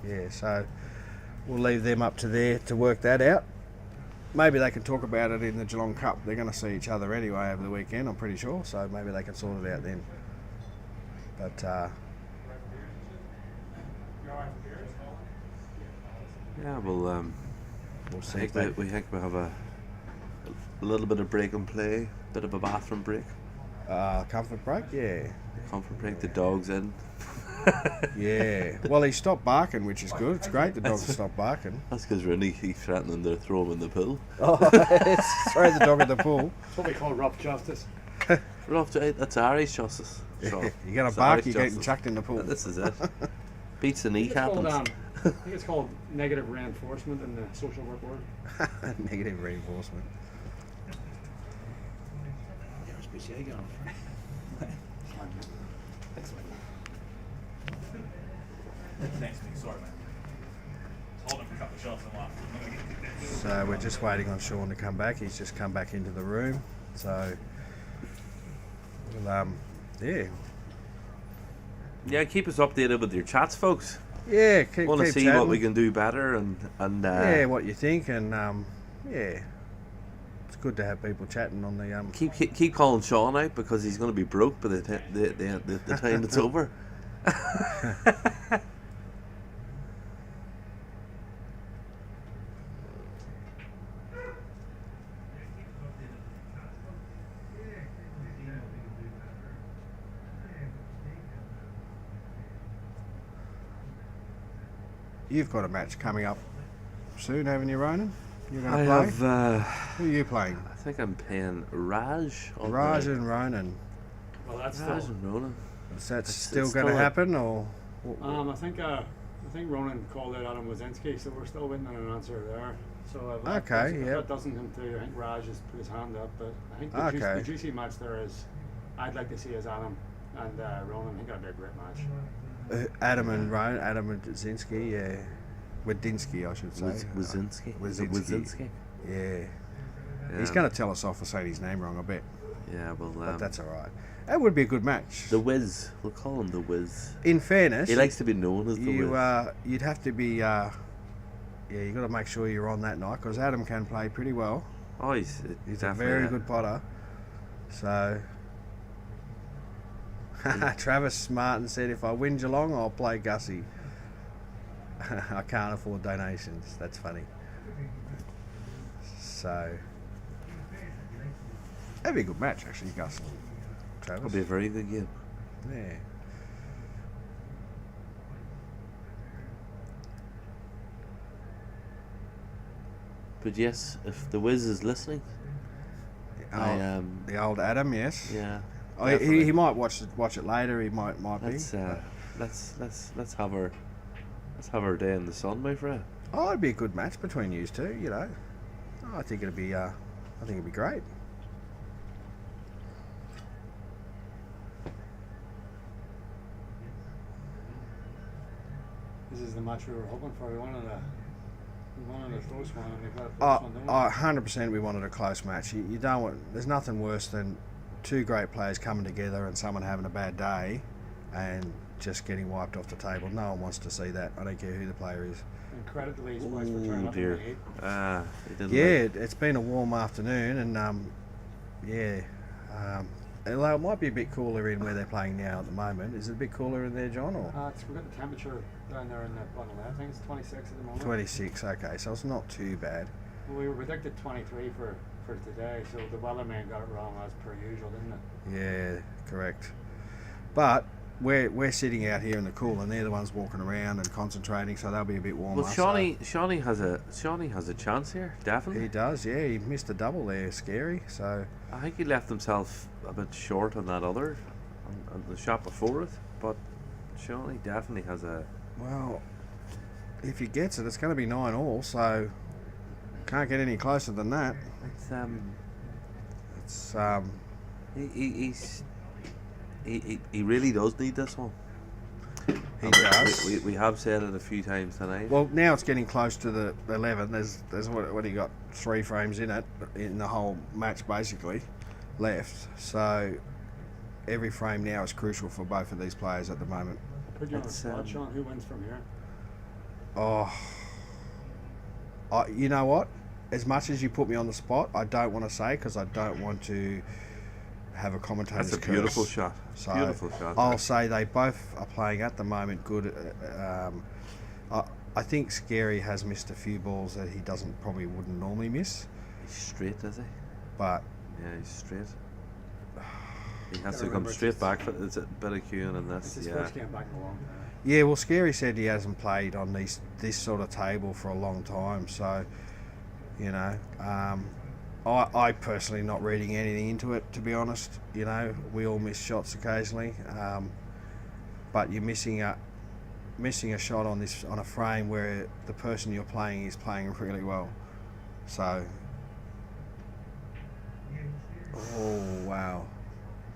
Yeah. So we'll leave them up to there to work that out. Maybe they can talk about it in the Geelong Cup. They're going to see each other anyway over the weekend, I'm pretty sure. So maybe they can sort it out then. But yeah, we'll see. we think we'll have a little bit of break and play, bit of a bathroom break. Comfort break, yeah. Comfort break, the dog's in. Yeah. Well, he stopped barking, which is good. It's great the dog stopped barking. That's because Rooney keeps threatening to throw him in the pool. Oh, throw the dog in the pool. That's what we call rough justice. That's Irish justice. So, You're going it's to bark, Irish you're getting justice. chucked in the pool. This is it. Beats the kneecap. I think it's called negative reinforcement in the social work world. Negative reinforcement. Thanks, mate. Sorry, man. Hold him for a couple of shots and laugh. So we're just waiting on Sean to come back. He's just come back into the room. So, well, yeah. Yeah, keep us updated with your chats, folks. Yeah, keep Want to keep see chatting. what we can do better and yeah, what you think, and yeah, it's good to have people chatting on the keep calling Sean out because he's going to be broke by the time it's over. You've got a match coming up soon, haven't you, Ronan? You're going I to play? have. Who are you playing? I think I'm playing Raj. Raj and Ronan. Well, that's Raj still. and Ronan. Is that It's still still going to a- happen, or? I think Ronan called out Adam Wazinski, so we're still waiting on an answer there. So Okay, if yeah. that doesn't come through, I think Raj has put his hand up. But I think the juicy match there is, I'd like to see as Adam and Ronan. I think that'd be a great match. Adam and Ronan, Adam and Zinski, yeah. Wadinsky, I should say. Wazinski. Wazinski. Yeah. He's Yeah. going to tell us off for saying his name wrong, I bet. Yeah, well, But that's all right. That would be a good match. the Wiz. We'll call him the Wiz. In fairness, He likes to be known as the Wiz. you'd have to be, yeah, you got to make sure you're on that night because Adam can play pretty well. Oh, he's He's a definitely very good potter. So, Travis Martin said, if I win Geelong, I'll play Gussie. I can't afford donations. That's funny. So, That'd be a good match, actually, Gus and Travis. It'll be a very good game. Yeah. But yes, if the Wiz is listening, The old Adam, yes. yeah. Oh, he might watch it later. He might Let's be. let's have our day in the sun, my friend. Oh, it'd be a good match between you two. You know, I think it'd be great. This is the match we were hoping for. We wanted a close one, and we've got a Oh, close one, don't we? 100% we wanted a close match. You don't want. There's nothing worse than two great players coming together and someone having a bad day, and just getting wiped off the table. No one wants to see that. I don't care who the player is. And credit to these boys for turning up in Dear. the heat. He didn't Yeah, it's been a warm afternoon, and although it might be a bit cooler in where they're playing now at the moment. Is it a bit cooler in there, John? Or We've got the temperature down there in the bottom left. I think it's 26 at the moment. 26? Okay, so it's not too bad. Well, we were predicted 23 for today, so the weatherman got it wrong as per usual, didn't it? Yeah, correct. But we're sitting out here in the cool, and they're the ones walking around and concentrating, so they'll be a bit warmer. Well, Seany has a chance here, definitely. He does, yeah. He missed a double there, Scary. So I think he left himself a bit short on that other, on the shot before it. But Seany definitely has a. well, if he gets it, it's going to be 9-all. So can't get any closer than that. It's It's he really does need this one. he does. We have said it a few times tonight. Well, now it's getting close to the 11. There's what he got 3 frames in it in the whole match basically left. So every frame now is crucial for both of these players at the moment. Put you on the It's, spot, Sean. Who wins from here? Oh, you know what? As much as you put me on the spot, I don't want to say because I don't want to have a commentator's That's a beautiful curse. shot. So Beautiful shot. I'll say they both are playing at the moment good. I think Scary has missed a few balls that he probably wouldn't normally miss, He's straight, is he? but Yeah, he's straight. He has Gotta to come remember straight it's- back. It's a bit of queuing and It's this. his Yeah. first game back in a long time. yeah, well, Scary said he hasn't played on this sort of table for a long time, so you know. I personally not reading anything into it, to be honest. You know, we all miss shots occasionally, but you're missing a shot on a frame where the person you're playing is playing really well. So, oh wow,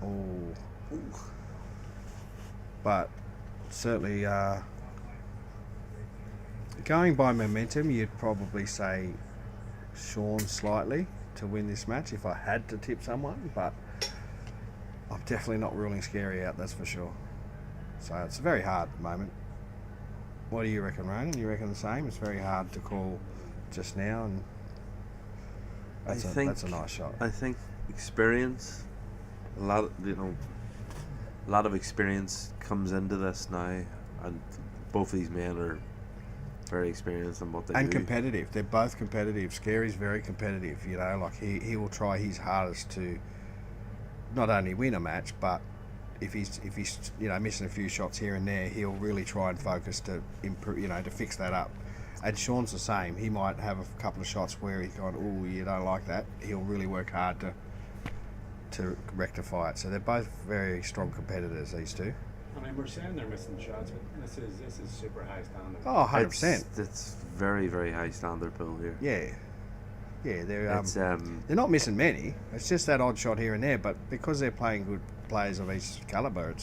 oh, but certainly going by momentum, you'd probably say Sean slightly to win this match if I had to tip someone, but I'm definitely not ruling Scary out, that's for sure. So it's very hard at the moment. What do you reckon, Ronan? You reckon the same? It's very hard to call just now, and that's a nice shot. I think experience, a lot of experience comes into this now, and both of these men are very experienced in what they And do. competitive. They're both competitive. Scary's very competitive, you know, like he will try his hardest to not only win a match, but if he's missing a few shots here and there, he'll really try and focus to improve, to fix that up. And Sean's the same. He might have a couple of shots where he's gone, oh, you don't like that. He'll really work hard to rectify it. So they're both very strong competitors, these two. I mean, we're saying they're missing shots, but this is super high standard. Oh, 100%. It's very, very high standard pool here. Yeah, they're they're not missing many. It's just that odd shot here and there. But because they're playing good players of each calibre,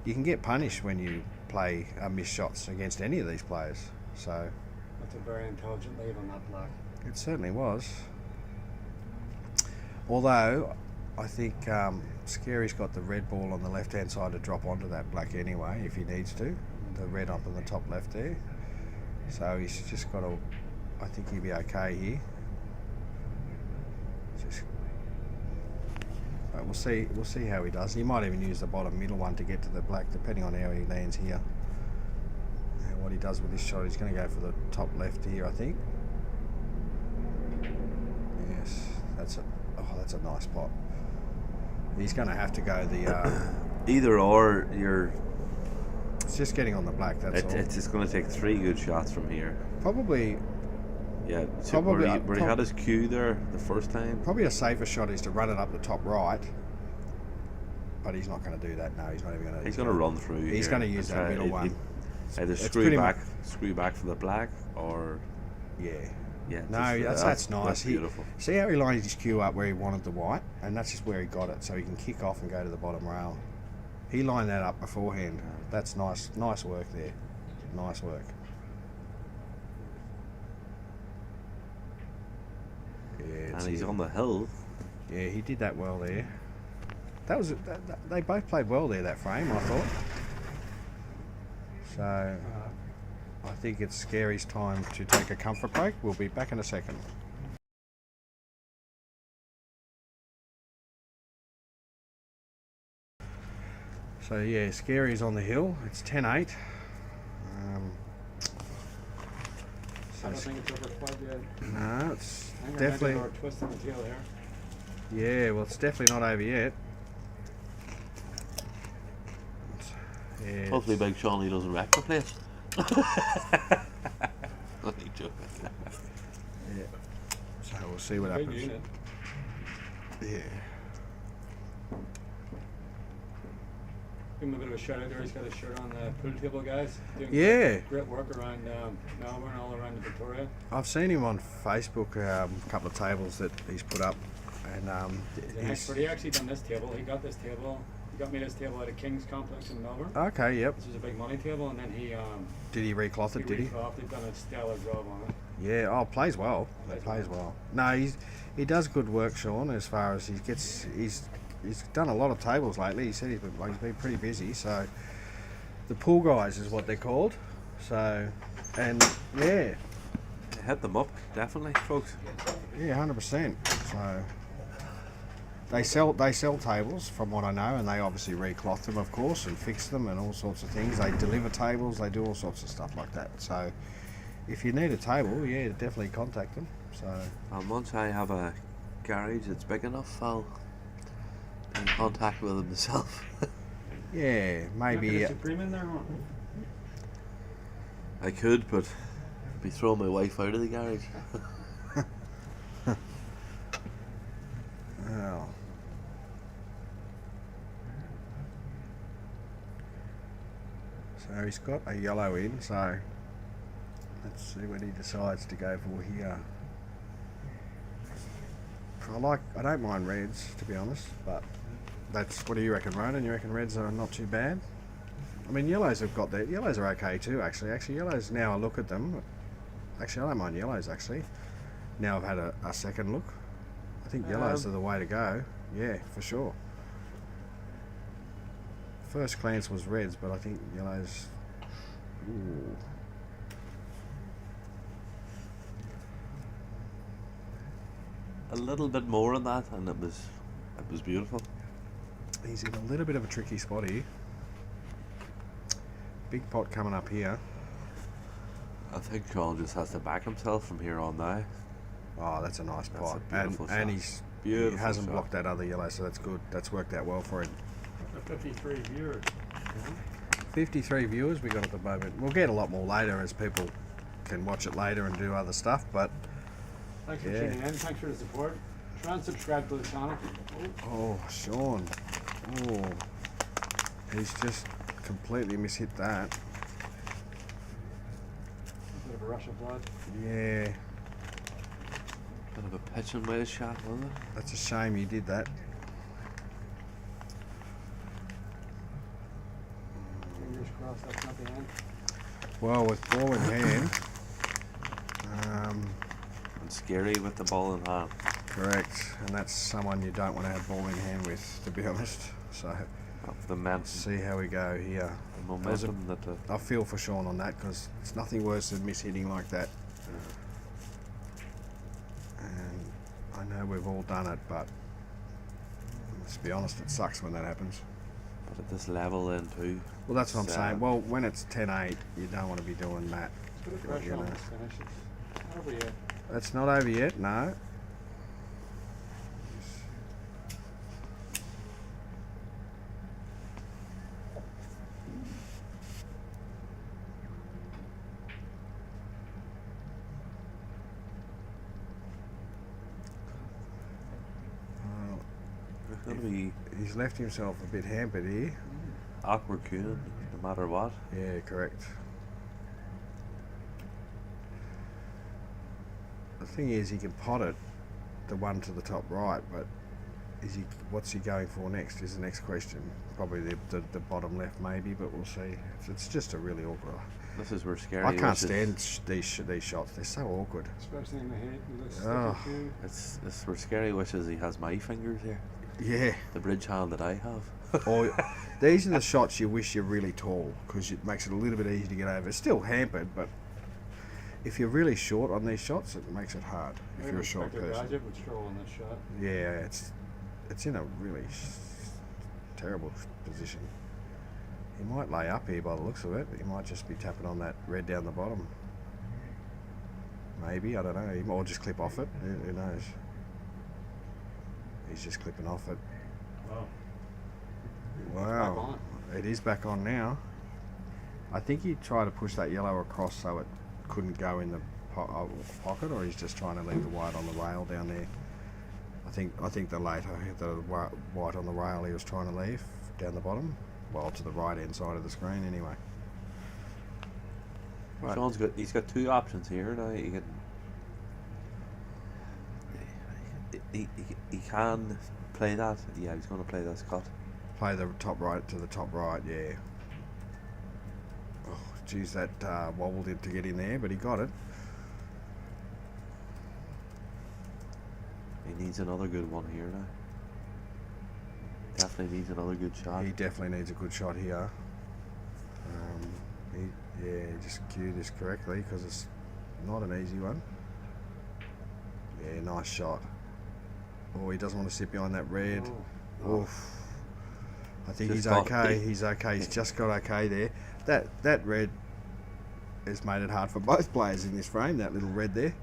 you can get punished when you play miss shots against any of these players. So That's a very intelligent lead on that black. it certainly was. Although I think Scary's got the red ball on the left-hand side to drop onto that black anyway, if he needs to. The red up in the top left there. So he's just got to. I think he'll be okay here. We'll see how he does. He might even use the bottom middle one to get to the black, depending on how he lands here. And what he does with this shot, he's going to go for the top left here, I think. Yes, that's a Oh, that's a nice pot. He's going to have to go the. Either or, you're. It's just getting on the black. That's all. It's just going to take 3 good shots from here. Probably. Yeah, Probably- where he had his cue there the first time. Probably a safer shot is to run it up the top right. But he's not going to do that. No, he's not even going to. He's going to run through. He's going to use that middle one. Either It's screw pretty back for the black, or Yeah. yeah. No, that's nice. That's beautiful. See how he lined his cue up where he wanted the white, and that's just where he got it, so he can kick off and go to the bottom rail. He lined that up beforehand. That's nice. Nice work there. Nice work. Yeah, And he's on the hill. Yeah, he did that well there. They both played well there, that frame, I thought. So I think it's Scerri's time to take a comfort break. We'll be back in a second. So yeah, Scerri's on the hill. It's 10-8. I don't think it's over quite yet. No, it's I think definitely. we're twisting the tail here. Yeah, well, it's definitely not over yet. Yeah, Hopefully, Big Shawnee doesn't wreck the place. Only joking. yeah. So we'll see what Big happens. unit. Yeah. Give him a bit of a shout out there. He's got a shirt on the pool table, guys. Doing Yeah. great work around Melbourne, all around Victoria. I've seen him on Facebook, a couple of tables that he's put up, and He's an expert. He actually done this table. He got this table. He got me this table at a King's complex in Melbourne. okay, yep. This was a big money table, and then he Did he recloth it? Did he? recloth. He's done a stellar job on it. Yeah. Oh, plays well. Plays well. No, he does good work, Sean. As far as he's done a lot of tables lately. He said he's been pretty busy. So the pool guys is what they're called. So, and yeah. Hit them up, definitely, folks. Yeah, 100%. So they sell tables, from what I know, and they obviously recloth them, of course, and fix them and all sorts of things. They deliver tables, they do all sorts of stuff like that. So if you need a table, yeah, definitely contact them. So And once I have a garage that's big enough, I'll be in contact with them myself. yeah, maybe. Not get a Supreme in there, huh? I could, but I'd be throwing my wife out of the garage. Oh. So he's got a yellow in, so let's see what he decides to go for here. I don't mind reds, to be honest, but what do you reckon, Ronan? You reckon reds are not too bad? I mean, yellows have got that. Yellows are okay too, actually. Actually, yellows, now I look at them, actually I don't mind yellows, actually. Now I've had a second look. I think yellows are the way to go. Yeah, for sure. First glance was reds, but I think yellows. Ooh. A little bit more on that, and it was beautiful. He's in a little bit of a tricky spot here. Big pot coming up here. I think Sean just has to back himself from here on now. Oh, that's a nice That's pot. a beautiful and shot. he Beautiful hasn't shot. blocked that other yellow, so that's good. That's worked out well for him. The 53 viewers. 53 viewers we got at the moment. We'll get a lot more later as people can watch it later and do other stuff, but Thanks for Yeah. tuning in. Thanks for the support. Try and subscribe to the channel. oh, Sean. Oh, he's just completely mishit that. A bit of a rush of blood. Yeah, Bit of a pitch and wedge shot, wasn't it? that's a shame he did that. Fingers crossed that's not the end. Well, with ball in hand, And Scerri with the ball in hand. correct, and that's someone you don't want to have ball in hand with, to be honest. So Of the men, see how we go here. the momentum that the I feel for Sean on that because it's nothing worse than mishitting like that. And I know we've all done it, but let's be honest, it sucks when that happens. but at this level then too. Well, that's what I'm It's, saying. Well, when it's 10-8, you don't want to be doing that. It's a bit of pressure You on know. this finish. It's not over yet. It's not over yet, no. Gonna be He's left himself a bit hampered here. awkward queuing, no matter what. Yeah, correct. The thing is, he can pot it, the one to the top right, but what's he going for next is the next question. Probably the bottom left maybe, but we'll see. It's just a really awkward. This is where Scerri I can't wishes- stand these shots. They're so awkward. Especially in the head. He looks Oh. sticky too. It's this is where Scerri wishes he has my fingers here. Yeah. The bridge hand that I have. Or these are the shots you wish you're really tall because it makes it a little bit easier to get over. It's still hampered, but if you're really short on these shots, it makes it hard. If you're a short Inspector person. Gadget would stroll on this shot. Yeah, it's in a really terrible position. He might lay up here by the looks of it. He might just be tapping on that red down the bottom. Maybe, I don't know. He might just clip off it. Who knows? He's just clipping off it. Wow. Wow. It is back on now. I think he tried to push that yellow across so it couldn't go in the pocket, or he's just trying to leave the white on the rail down there. I think the white on the rail he was trying to leave down the bottom. Well, to the right hand side of the screen anyway. Right. Sean's got he's got two options here now. He can play that. Yeah, he's going to play this cut. Play the top right to the top right, yeah. Oh, geez, that wobbled it to get in there, but he got it. He needs another good one here now. Definitely needs another good shot. He definitely needs a good shot here. He just cued this correctly because it's not an easy one. Yeah, nice shot. Oh, he doesn't want to sit behind that red. Oh. Oof. I think Just he's got okay. it. He's okay. He's just got okay there. That red has made it hard for both players in this frame. That little red there.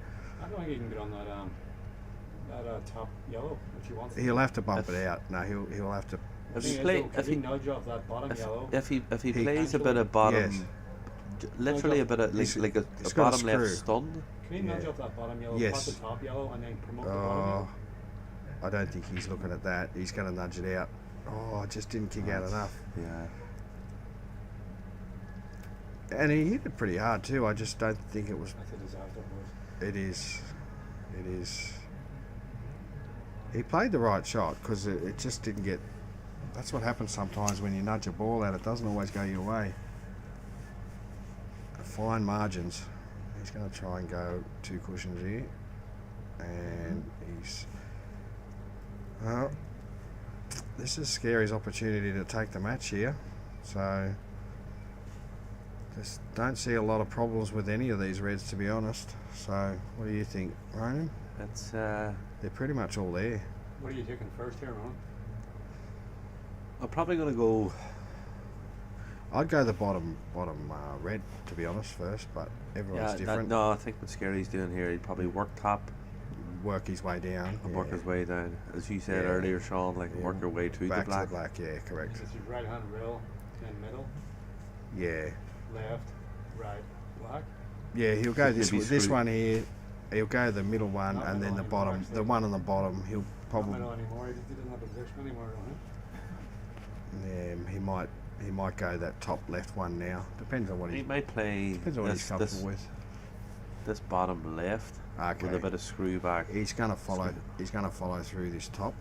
I don't think he can get on that top yellow if he wants to. He'll have to bump it out. No, he'll have to. The If thing he is, play, though, if could he he nudge off that bottom yellow? if he He- plays a bit of bottom, Yes. literally a bit of He's- like a he's got a bottom left screw. stun. Can he nudge Yeah. off that bottom yellow, Yes. pot the top yellow, and then promote the bottom Oh, yellow? I don't think he's looking at that. He's going to nudge it out. Oh, it just didn't kick out enough. Yeah. And he hit it pretty hard too. I just don't think it was. That's a disaster. It is. It is. He played the right shot because it just didn't get. That's what happens sometimes when you nudge a ball out. It doesn't always go your way. Fine margins. He's going to try and go 2 cushions here. And he's. Well, this is Scerri's opportunity to take the match here. So. Just don't see a lot of problems with any of these reds, to be honest. So, what do you think, Ronan? It's They're pretty much all there. What are you taking first here, Ron? I'm probably gonna go. I'd go the bottom red, to be honest, first, but everyone's different. No, I think what Scerri's doing here, he'd probably work top Work his way down. and yeah. work his way down, as you said Yeah. earlier, Sean. Like Yeah, work your way to back the black. to the black, yeah, correct. This is right hand rail, then middle, Yeah. left, right, black. Yeah, he'll go He'll this be this screwed. one here. He'll go the middle one Not and then middle the bottom. anymore, The actually. one on the bottom, he'll Not probably. middle anymore. He doesn't have the position anymore, don't Yeah, he might go that top left one now. Depends on what He he. might play Depends on what he's this, comfortable with. this bottom left with a Okay. bit of screw back. He's gonna follow. He's gonna follow through this top.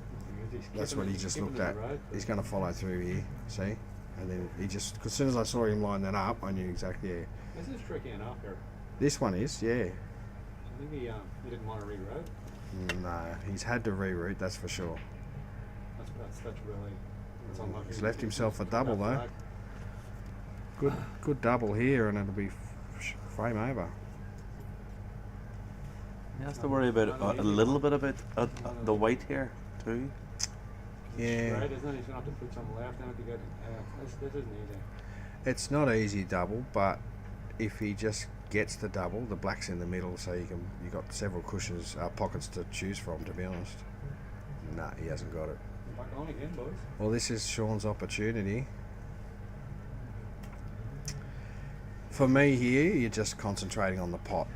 he? That's what he just looked at. Right. He's going to follow through here, see? And then he just, as soon as I saw him line that up, I knew exactly, yeah. This is tricky enough here. This one is, yeah. I think he didn't want to reroute. No, he's had to reroute, that's for sure. That's really. It's unlucky. He's left himself a Come double, back though. black. Good double here, and it'll be frame over. He has to worry about a little bit about the white here too. Yeah. Right, isn't it? He's going to have to put some left in it to get. This isn't easy. It's not easy double, but if he just gets the double, the black's in the middle, so you got several cushions, pockets to choose from, to be honest. Nah, he hasn't got it. Back on again, boys. Well, this is Sean's opportunity. For me here, you're just concentrating on the pot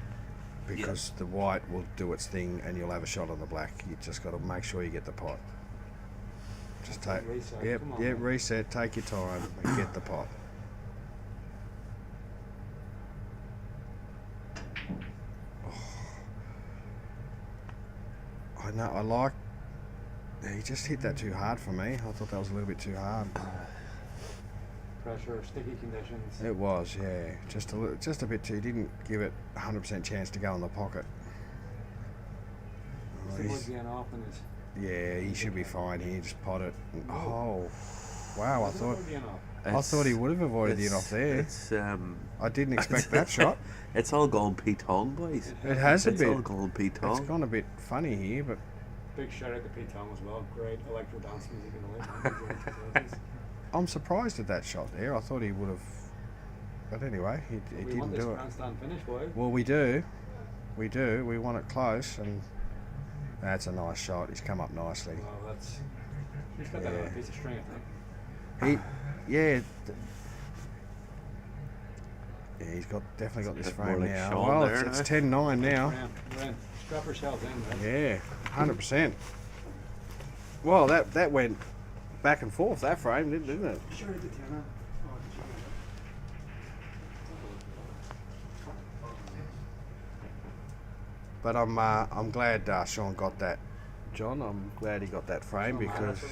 because the white will do its thing and you'll have a shot on the black. You just got to make sure you get the pot. Just take. Reset. Yep, Come on, yep. man. Reset. Take your time and get the pot. I know. I like. He just hit that too hard for me. I thought that was a little bit too hard. Pressure, sticky conditions. It was, yeah. Just a bit too. Didn't give it 100% chance to go in the pocket. Oh, The wood being off and his. yeah, he should be fine here. Just pot it. Oh, wow! Is it wood being off? I thought he would have avoided the in off there. I didn't expect that shot. It's all gone Pete Tong, boys. It has a It's bit. all gone Pete It's Tong. gone a bit funny here, but Big shout out to Pete Tong as well. Great electro dance music in the late 90s. I'm surprised at that shot there. I thought he would have. But anyway, he We want didn't this do it. grandstand finish, boy. Well, we do. We do. We want it close, and that's a nice shot. He's come up nicely. Well, he's got that on a Yeah. piece of string, I think. Yeah, he's definitely got this Bit more frame like now. Sean Well, there it's now. 10-9 now. Ren, strap yourselves in, man. Yeah, 100%. Well, that went back and forth, that frame, didn't it? Sure, the tenor. But I'm glad Sean got that, John. I'm glad he got that frame because,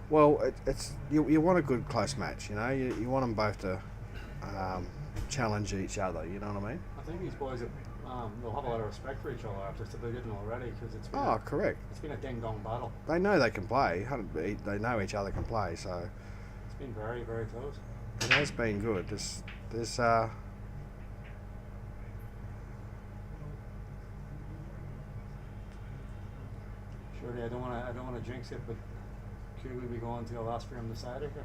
well, it's you want a good close match, you know. You want them both to challenge each other. You know what I mean? I think these boys they'll have a lot of respect for each other after it's they didn't already because it's been Correct. it's been a ding dong battle. They know they can play. They know each other can play, so It's been very very close. it has been good. There's Surely I don't want to jinx it, but could we be going to a last frame decider here?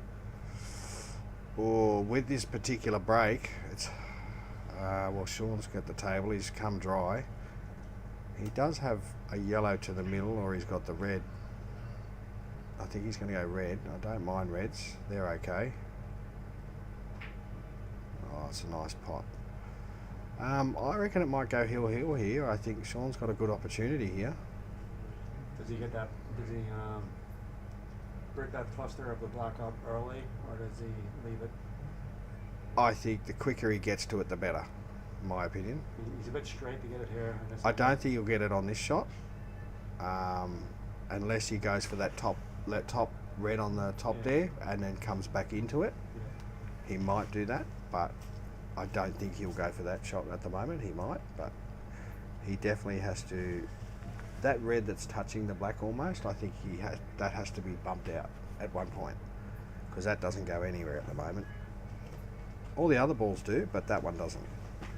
or with this particular break, it's well, Sean's got the table. He's come dry. He does have a yellow to the middle, or he's got the red. I think he's going to go red. I don't mind reds. They're okay. Oh, it's a nice pot. I reckon it might go hill here. I think Sean's got a good opportunity here. Does he get that? Does he break that cluster of the black up early, or does he leave it? I think the quicker he gets to it, the better, in my opinion. He's a bit straight to get it here. I don't think he'll get it on this shot, unless he goes for that top red on the top there and then comes back into it. Yeah. He might do that, but I don't think he'll go for that shot at the moment. He might, but he definitely has to. That red that's touching the black almost, I think that has to be bumped out at one point because that doesn't go anywhere at the moment. All the other balls do, but that one doesn't.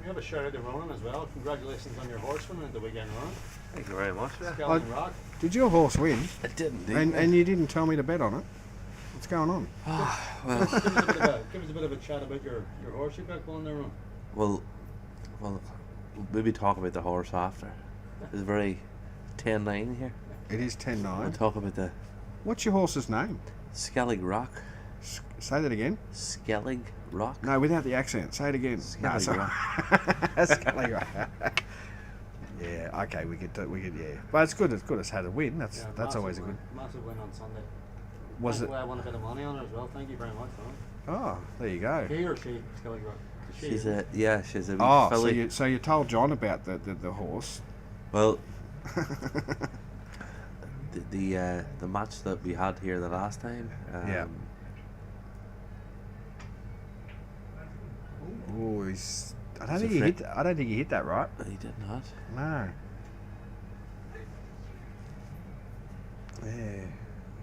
We have a shout out to Ronan as well. Congratulations on your horse winning at the weekend, Ronan. Thank you very much. Skeleton Rock. Did your horse win? It didn't. And you didn't tell me to bet on it. What's going on? Well, Give us a bit of a chat about your horse you got going there, Ronan. well, we'll maybe talk about the horse after. It's very 10-9 here. It is We'll 10-9. talk about the What's your horse's name? Skellig Rock. Say that again. Skellig Rock. No, without the accent. Say it again. Skellig sorry. Skellig Rock. Yeah. Okay. We could. Yeah. But it's good. It's good. It's had a win. That's always a good. Massive win on Sunday. Was it? I want a bit of money on her as well. Thank you very much, Ronan. Oh, there you go. He or she, Skelly Rock? She's a wee Oh, filly. so you told John about the horse. Well, the match that we had here the last time. Yeah. Oh, he's. I don't think he hit that right. He did not. No. Yeah.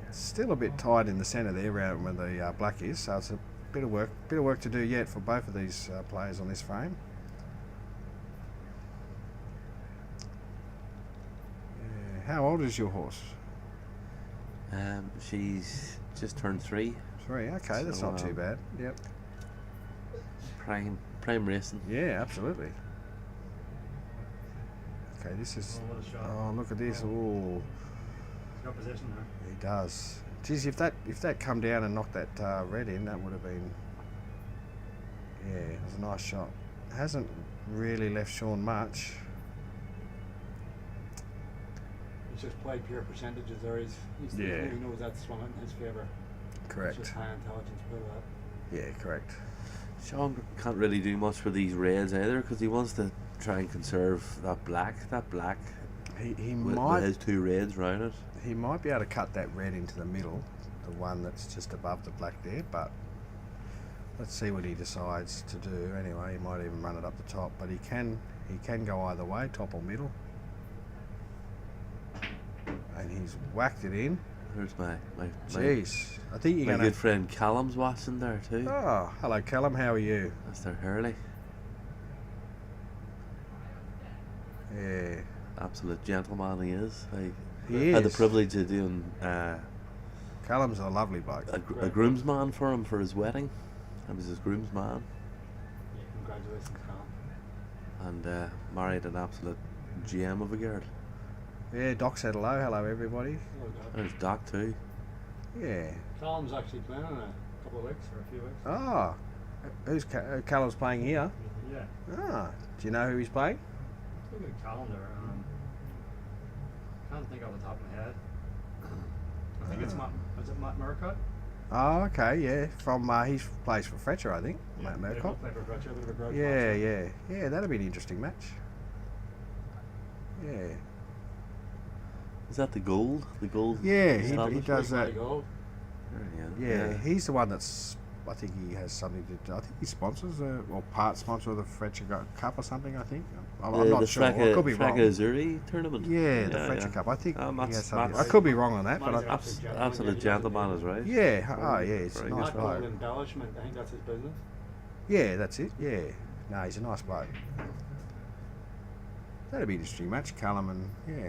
It's still a bit tight in the centre there, around where the black is. So it's a bit of work to do yet for both of these players on this frame. Yeah. How old is your horse? She's just turned 3. 3. Okay, that's So, not too bad. Yep. Prime racing. Yeah, absolutely. Okay, this is. Oh, what a shot. Oh, look at this. Oh, He's got position there. he does. Geez, if that come down and knocked that red in, that would have been. Yeah, it was a nice shot. Hasn't really left Sean much. He's just played pure percentages there. Yeah. He knows that's swung in his favour. Correct. It's just high intelligence play that. Yeah, correct. Sean can't really do much for these reds either because he wants to try and conserve that black. That black He with might his two reds round it. he might be able to cut that red into the middle, the one that's just above the black there, but let's see what he decides to do. Anyway, he might even run it up the top, but he can go either way, top or middle. And he's whacked it in. There's my Jeez. I think you're my gonna good friend Callum's watching there too. Oh, hello Callum, how are you? Mr. Hurley. Yeah. Absolute gentleman he is. I He had the is. privilege of doing Callum's a lovely bloke. a groomsman for him for his wedding. I was his groomsman Yeah, congratulations, Colin. and married an absolute gem of a girl. Yeah, Doc said hello. Hello, everybody. Hello, Doc. There's Doc too. Yeah. Callum's actually playing in a couple of weeks or a few weeks. Ah, who's Callum's playing here? Yeah. Ah, do you know who he's playing? Look at the calendar. Can't think off the top of my head. I think it's Matt. Is it Matt Murcott? Oh, okay, yeah. From he plays for Fletcher, I think. Matt They Murcott. both play for Fletcher, a bit of a grudge Yeah, match. yeah. That'll be an interesting match. Yeah. Is that the gold? The gold? Yeah, he establishment? does that. Matty Gold. Yeah, he's the one that's. I think he has something to do. I think he sponsors or part sponsor of the Fletcher Cup or something. I think. I'm not sure. I could be wrong. Seany Vs Scerri tournament. Yeah, the Fletcher Cup. I think he Matt's- has something. I Matt's- could be wrong on that, but Matty's I, Absolute gentleman is right. yeah. Oh, yeah. It's a Very nice Matt Gold bloke. embellishment. I think that's his business. Yeah, that's it. Yeah. No, he's a nice bloke. That'd be an interesting match, Callum and yeah.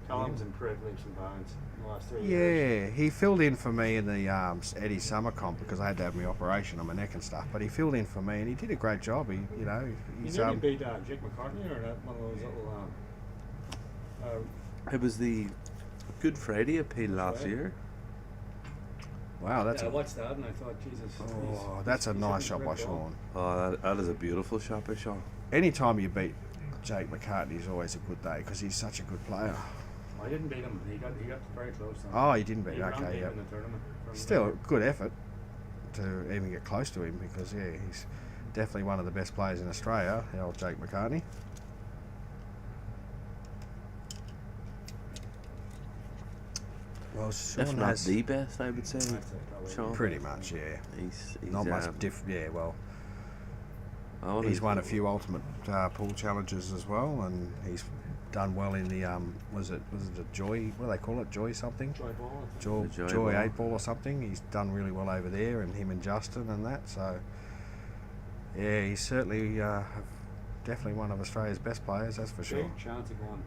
Callum's improved leaps and bounds in the last 3 years. Yeah, he filled in for me in the Eddie Summer comp because I had to have my operation on my neck and stuff. But he filled in for me and he did a great job. He, You he's nearly beat Jake McCartney or that one of those little. It was the Good Friday appeal last Right. year. wow, that's I watched that and I thought, Jesus. that's a he's nice a shot by great goal. Sean. Oh, that is a beautiful shot by Sean. Anytime you beat Jake McCartney is always a good day because he's such a good player. I didn't beat him. He got very close. Oh, you didn't beat. He ran Okay, deep yeah. in the tournament. Still, a good effort to even get close to him because yeah, he's definitely one of the best players in Australia. The old Jake McCartney. Well, Sean If not has the best, I would say. I'd say probably. Sean. pretty much, yeah. He's Not much different. Yeah, well, I wanna- he's won a few ultimate pool challenges as well, and he's done well in the was it a Joy? What do they call it? Joy something? Joy Ball. I think. Joy, The Joy Joy Ball. 8 Ball or something. He's done really well over there, and him and Justin and that. So yeah, he's certainly definitely one of Australia's best players. That's for sure. Big chance of going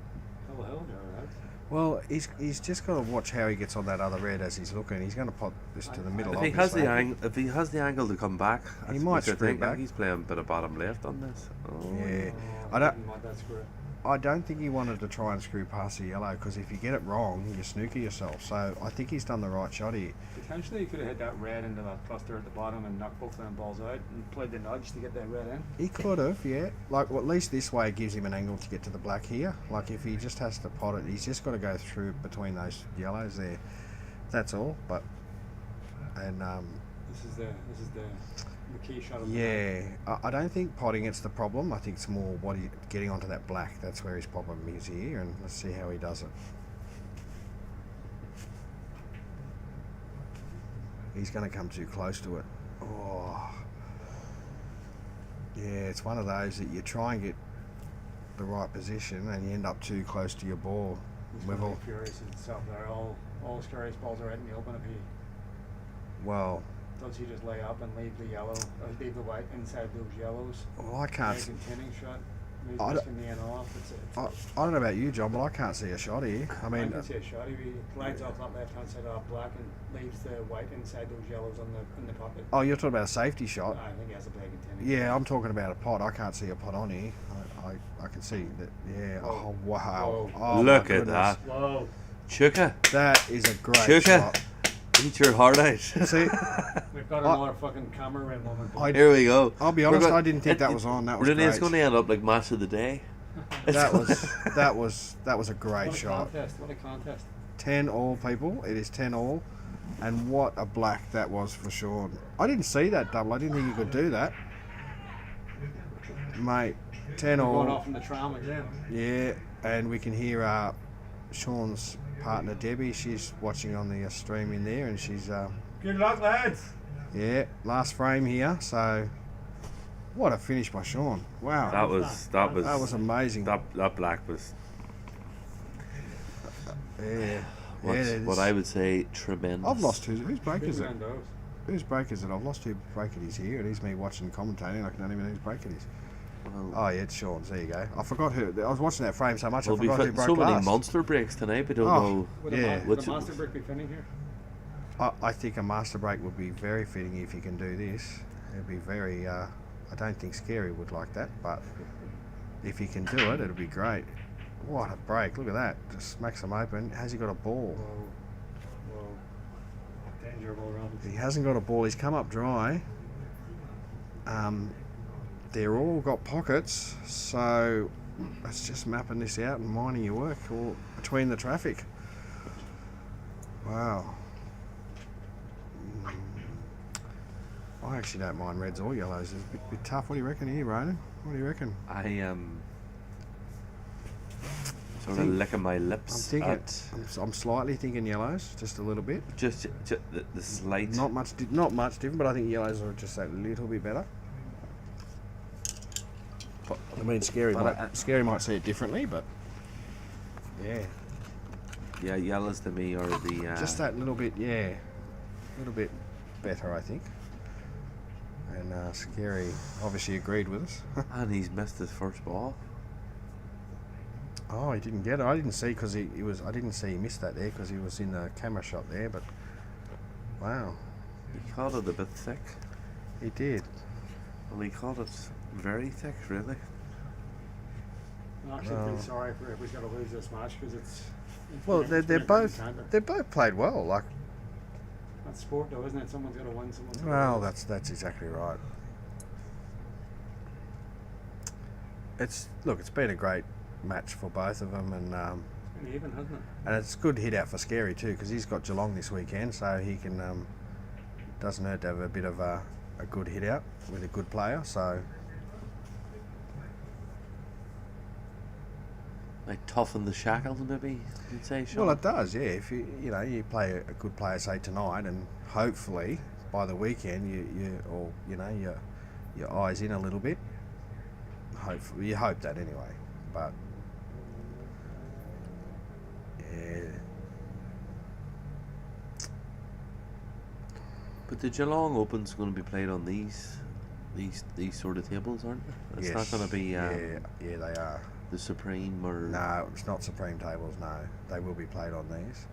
hell there, right? Well, he's just got to watch how he gets on that other red as he's looking. He's going to pot this to the middle. If he has the obviously. if he has the angle to come back, He might which I screw think back. he's playing a bit of bottom left on this. Oh. Yeah, Oh, I don't. didn't want that screw. I don't think he wanted to try and screw past the yellow because if you get it wrong, you snooker yourself. So I think he's done the right shot here. Potentially, he could have hit that red into that cluster at the bottom and knocked both of them balls out and played the nudge to get that red in. He could have, yeah. Like, well, at least this way it gives him an angle to get to the black here. Like, if he just has to pot it, he's just got to go through between those yellows there. That's all. But, and This is the key shot of the yeah, I don't think potting it's the problem. I think it's more what he getting onto that black. That's where his problem is here, and let's see how he does it. He's going to come too close to it. Oh, yeah, it's one of those that you try and get the right position, and you end up too close to your ball. He's We've gonna all, be furious at himself there. All Scerri's balls are out in the open. If he well, does, he just lay up and leave the yellow, or leave the white inside those yellows. I can't. Make a tinning shot. Maybe I risking the end off. I don't know about you, John, but I can't see a shot here. I I mean, can see a shot. He glides off that left hand side off black and leaves the white inside those yellows in the pocket. oh, you're talking about a safety shot. I think he has a big tinning. Yeah, I'm talking about a pot. I can't see a pot on here. I can see that. Yeah. Oh, wow. Whoa. Oh, my Look at goodness. that. Whoa. Chuka, That is a great Chuka. shot. eat your heart out. See, We've got another fucking camera in moment. I- Here we go. I'll be We're honest, go- I didn't think that was on. That was Really, great. it's going to end up like match of the day. That was a great What a shot. contest! What a contest! 10 all, people. It is 10 all. And what a black that was for Sean. I didn't see that double. I didn't think you could do that. Mate, 10 We're going all. off in the tram again. Yeah, and we can hear Sean's partner Debbie. She's watching on the stream in there, and she's Good luck, lads. yeah, last frame here. So what a finish by Sean! Wow, That was amazing. that black was Yeah, what I would say tremendous. I've lost whose break Big is it? round those. Whose break is it? I've lost who break it is here. It is me watching commentating. I don't even know whose break it is. Well, Oh yeah, it's Sean's. There you go. I forgot who. I was watching that frame so much. we'll I be forgot who fitting broke so many last. monster breaks tonight. We don't Oh. know. Would Yeah. a, What's would a it- master brick be fitting here? I think a master break would be very fitting if you can do this. It'd be very. I don't think Scary would like that, but if he can do it, it'll be great. What a break! Look at that. Just smacks them open. Has he got a ball? Whoa. Danger of all round. He hasn't got a ball. He's come up dry. They're all got pockets, so it's just mapping this out and minding your work all between the traffic. Wow. I actually don't mind reds or yellows. It's a bit tough. What do you reckon here, Ronan? What do you reckon? I am sort of think- licking my I'm lips thinking. at I'm slightly thinking yellows, just a little bit. just the slight. Not much different, but I think yellows are just a little bit better. But- I mean, Scary but might see it differently, but yeah, yeah, yellows to me are the just that little bit, yeah, a little bit better, I think. And Scary obviously agreed with us. and he's missed his first ball. Oh, he didn't get it. I didn't see because he was. I didn't see he missed that there because he was in the camera shot there. But wow, He caught it a bit thick. he did. Well, he caught it very thick, really. I'm actually Well. pretty sorry for if we've got to lose this match because it's Well, it's they're been a both contender. they're both played well. Like, That's sport, though, isn't it? Someone's got to win. Someone's got to well, lose. that's exactly right. It's been a great match for both of them, and It's been even, hasn't it? it's a good hit out for Scary too because he's got Geelong this weekend, so he can doesn't hurt to have a bit of a good hit out with a good player. So Like toughen the shackles, maybe you'd say, Sean. well, it does, yeah. If you play a good player, say tonight, and hopefully by the weekend your eyes in a little bit. Hopefully, you hope that anyway. But yeah, But the Geelong Open's going to be played on these sort of tables, aren't they? It's not yes, going to be yeah, they are. the Supreme or No, it's not Supreme tables. No, they will be played on these.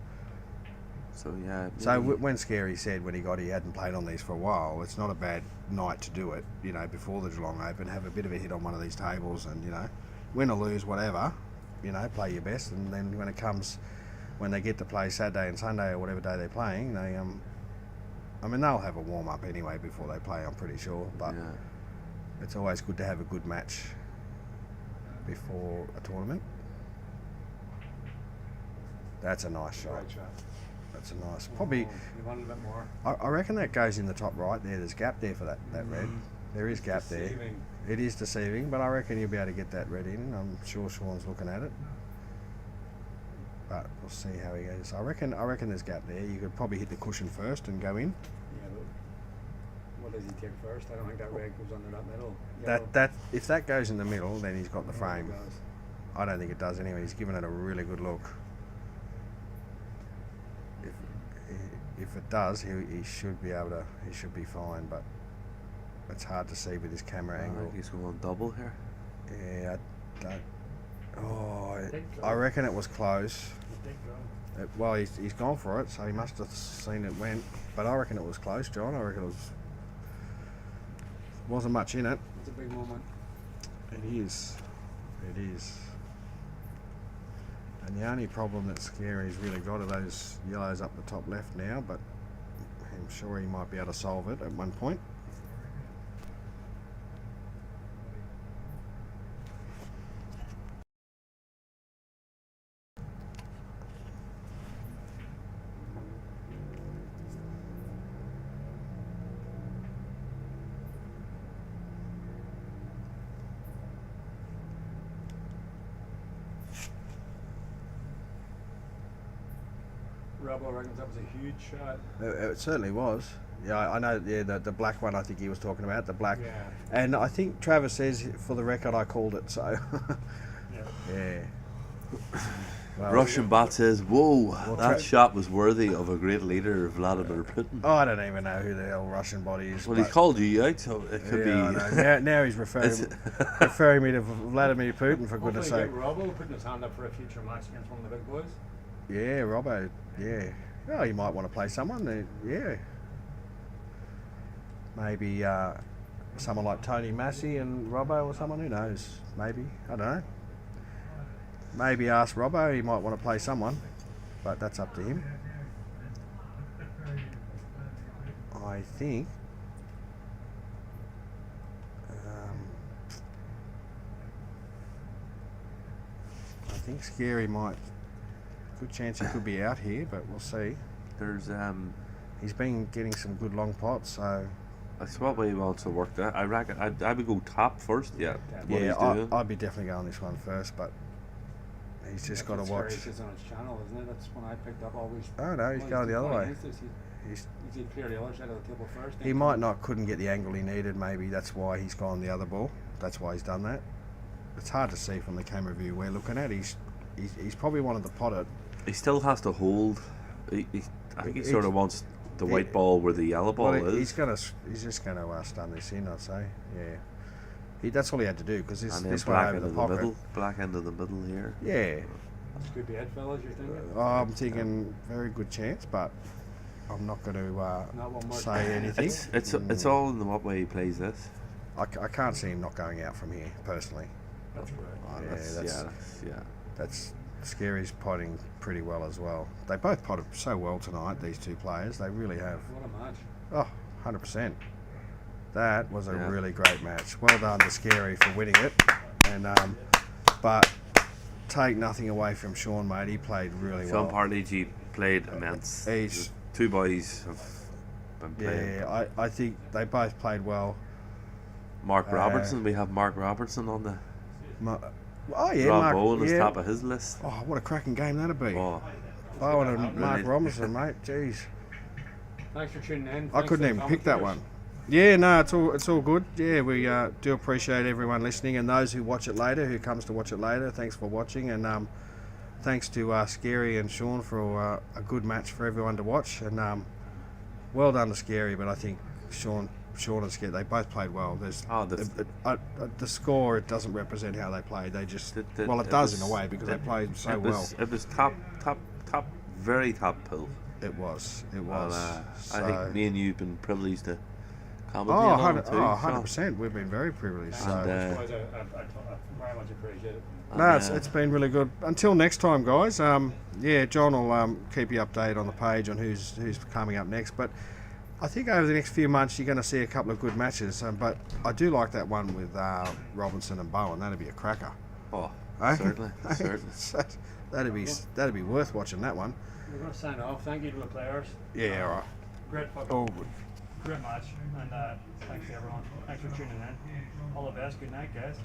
So yeah. So maybe- when Scary said when he hadn't played on these for a while, it's not a bad night to do it. Before the Geelong Open, have a bit of a hit on one of these tables, and win or lose, whatever. Play your best, and then when they get to play Saturday and Sunday or whatever day they're playing, they'll have a warm up anyway before they play. I'm pretty sure, but yeah. it's always good to have a good match before a tournament. That's a nice shot. Right shot. That's a nice. Probably, Oh, you want a bit more. I reckon that goes in the top right there. There's gap there for that red. There is gap there. Deceiving. It is deceiving, but I reckon you'll be able to get that red in. I'm sure Sean's looking at it, but we'll see how he goes. I reckon there's gap there. You could probably hit the cushion first and go in. Yeah, but what does he take first? I don't think that red goes under that middle. Yellow. That if that goes in the middle, then he's got the I don't frame. think it does. I don't think it does anyway. He's given it a really good look. If it does, he should be able to. He should be fine, but it's hard to see with his camera I angle. think he's going double here. Yeah, I don't. Oh, Think so. I reckon it was close. I think so. Well, he's gone for it, so he must have seen it went. But I reckon it was close, John. I reckon it wasn't much in it. It's a big moment. It is. It is. And the only problem that Scary's really got are those yellows up the top left now, but I'm sure he might be able to solve it at one point. Robbo reckons that was a huge shot. It certainly was. Yeah, I know. Yeah, the black one. I think he was talking about the black. Yeah. And I think Travis says, for the record, I called it. So Yeah. yeah. Well, Russian bot says, "Whoa, Well, that shot was worthy of a great leader, Vladimir Putin." Oh, I don't even know who the hell Russian body is. Well, he but- called you out, so it could yeah, I be. know. Now he's referring me to Vladimir Putin, for goodness Hopefully sake. get Robbo putting his hand up for a future match against one of the big boys. Yeah, Robbo. Yeah. Oh, he might want to play someone. Yeah. Maybe someone like Tony Massey and Robbo or someone. Who knows? Maybe. I don't know. Maybe ask Robbo. He might want to play someone, but that's up to him. I think. I think Scerri might. Good chance he could be out here, but we'll see. There's He's been getting some good long pots, so that's what way he wants to work that. I reckon I would go top first. Yeah. What he's doing. I'd be definitely going this one first, but he's just got to watch. It's on his channel, isn't it? That's when I picked up always. Oh no, he's going the other way. He's clear the other side of the table first. He might not couldn't get the angle he needed. Maybe that's why he's gone the other ball. That's why he's done that. It's hard to see from the camera view we're looking at. He's probably wanted to pot it. He still has to hold. I think he He's- sort of wants the white ball where the yellow ball Well, is. he's just gonna stun this in. I'd say. Yeah. That's all he had to do because And then this one black over end the of the pocket. middle, black end of the middle here. Yeah. This could be it, fellas. You're thinking? I'm thinking very good chance, but I'm not going Not one to more say time. anything. It's all in the what way he plays this. I can't see him not going out from here personally. That's right. Yeah, that's Scerri's potting pretty well as well. They both potted so well tonight, these two players. They really have. What a match. Oh, 100%. That was a Yeah. really great match. Well done to Scerri for winning it. And but take nothing away from Sean, mate. He played really Sean well. Partridge played immense. He's- The two boys have been playing. Yeah, I think they both played well. Mark Robertson, we have Mark Robertson on the Oh yeah, Rob Mark. Bowen is Yeah. top of his list. Oh, what a cracking game that'd be. Oh, Bowen and Mark Really? Robinson, mate. Jeez, Thanks for tuning in. I Thanks couldn't to the even pick that commentators. one. Yeah, no, it's all good. Yeah, we do appreciate everyone listening and those who watch it later, who comes to watch it later. Thanks for watching, and thanks to Scerri and Sean for a good match for everyone to watch. And well done to Scerri, but I think Sean and Scerri, they both played well. There's the score, it doesn't represent how they played. They just well, it does in a way because they played so well. It was top, very top pull. It was. Well, I So- think me and you've been privileged to commentate Oh, on it too. 100%. We've been very privileged. Thanks So. so And, much, boys. I very much appreciate it. No, it's been really good. Until next time, guys. Yeah, John will keep you updated on the page on who's coming up next. But I think over the next few months you're going to see a couple of good matches. But I do like that one with Robinson and Bowen. That'd be a cracker. Oh, Eh? certainly. That'd be worth watching that one. We're going to sign off. Thank you to the players. Yeah, all right. Great fucking All good. great match. And thanks to everyone. Thanks for tuning in. All the best. Good night, guys.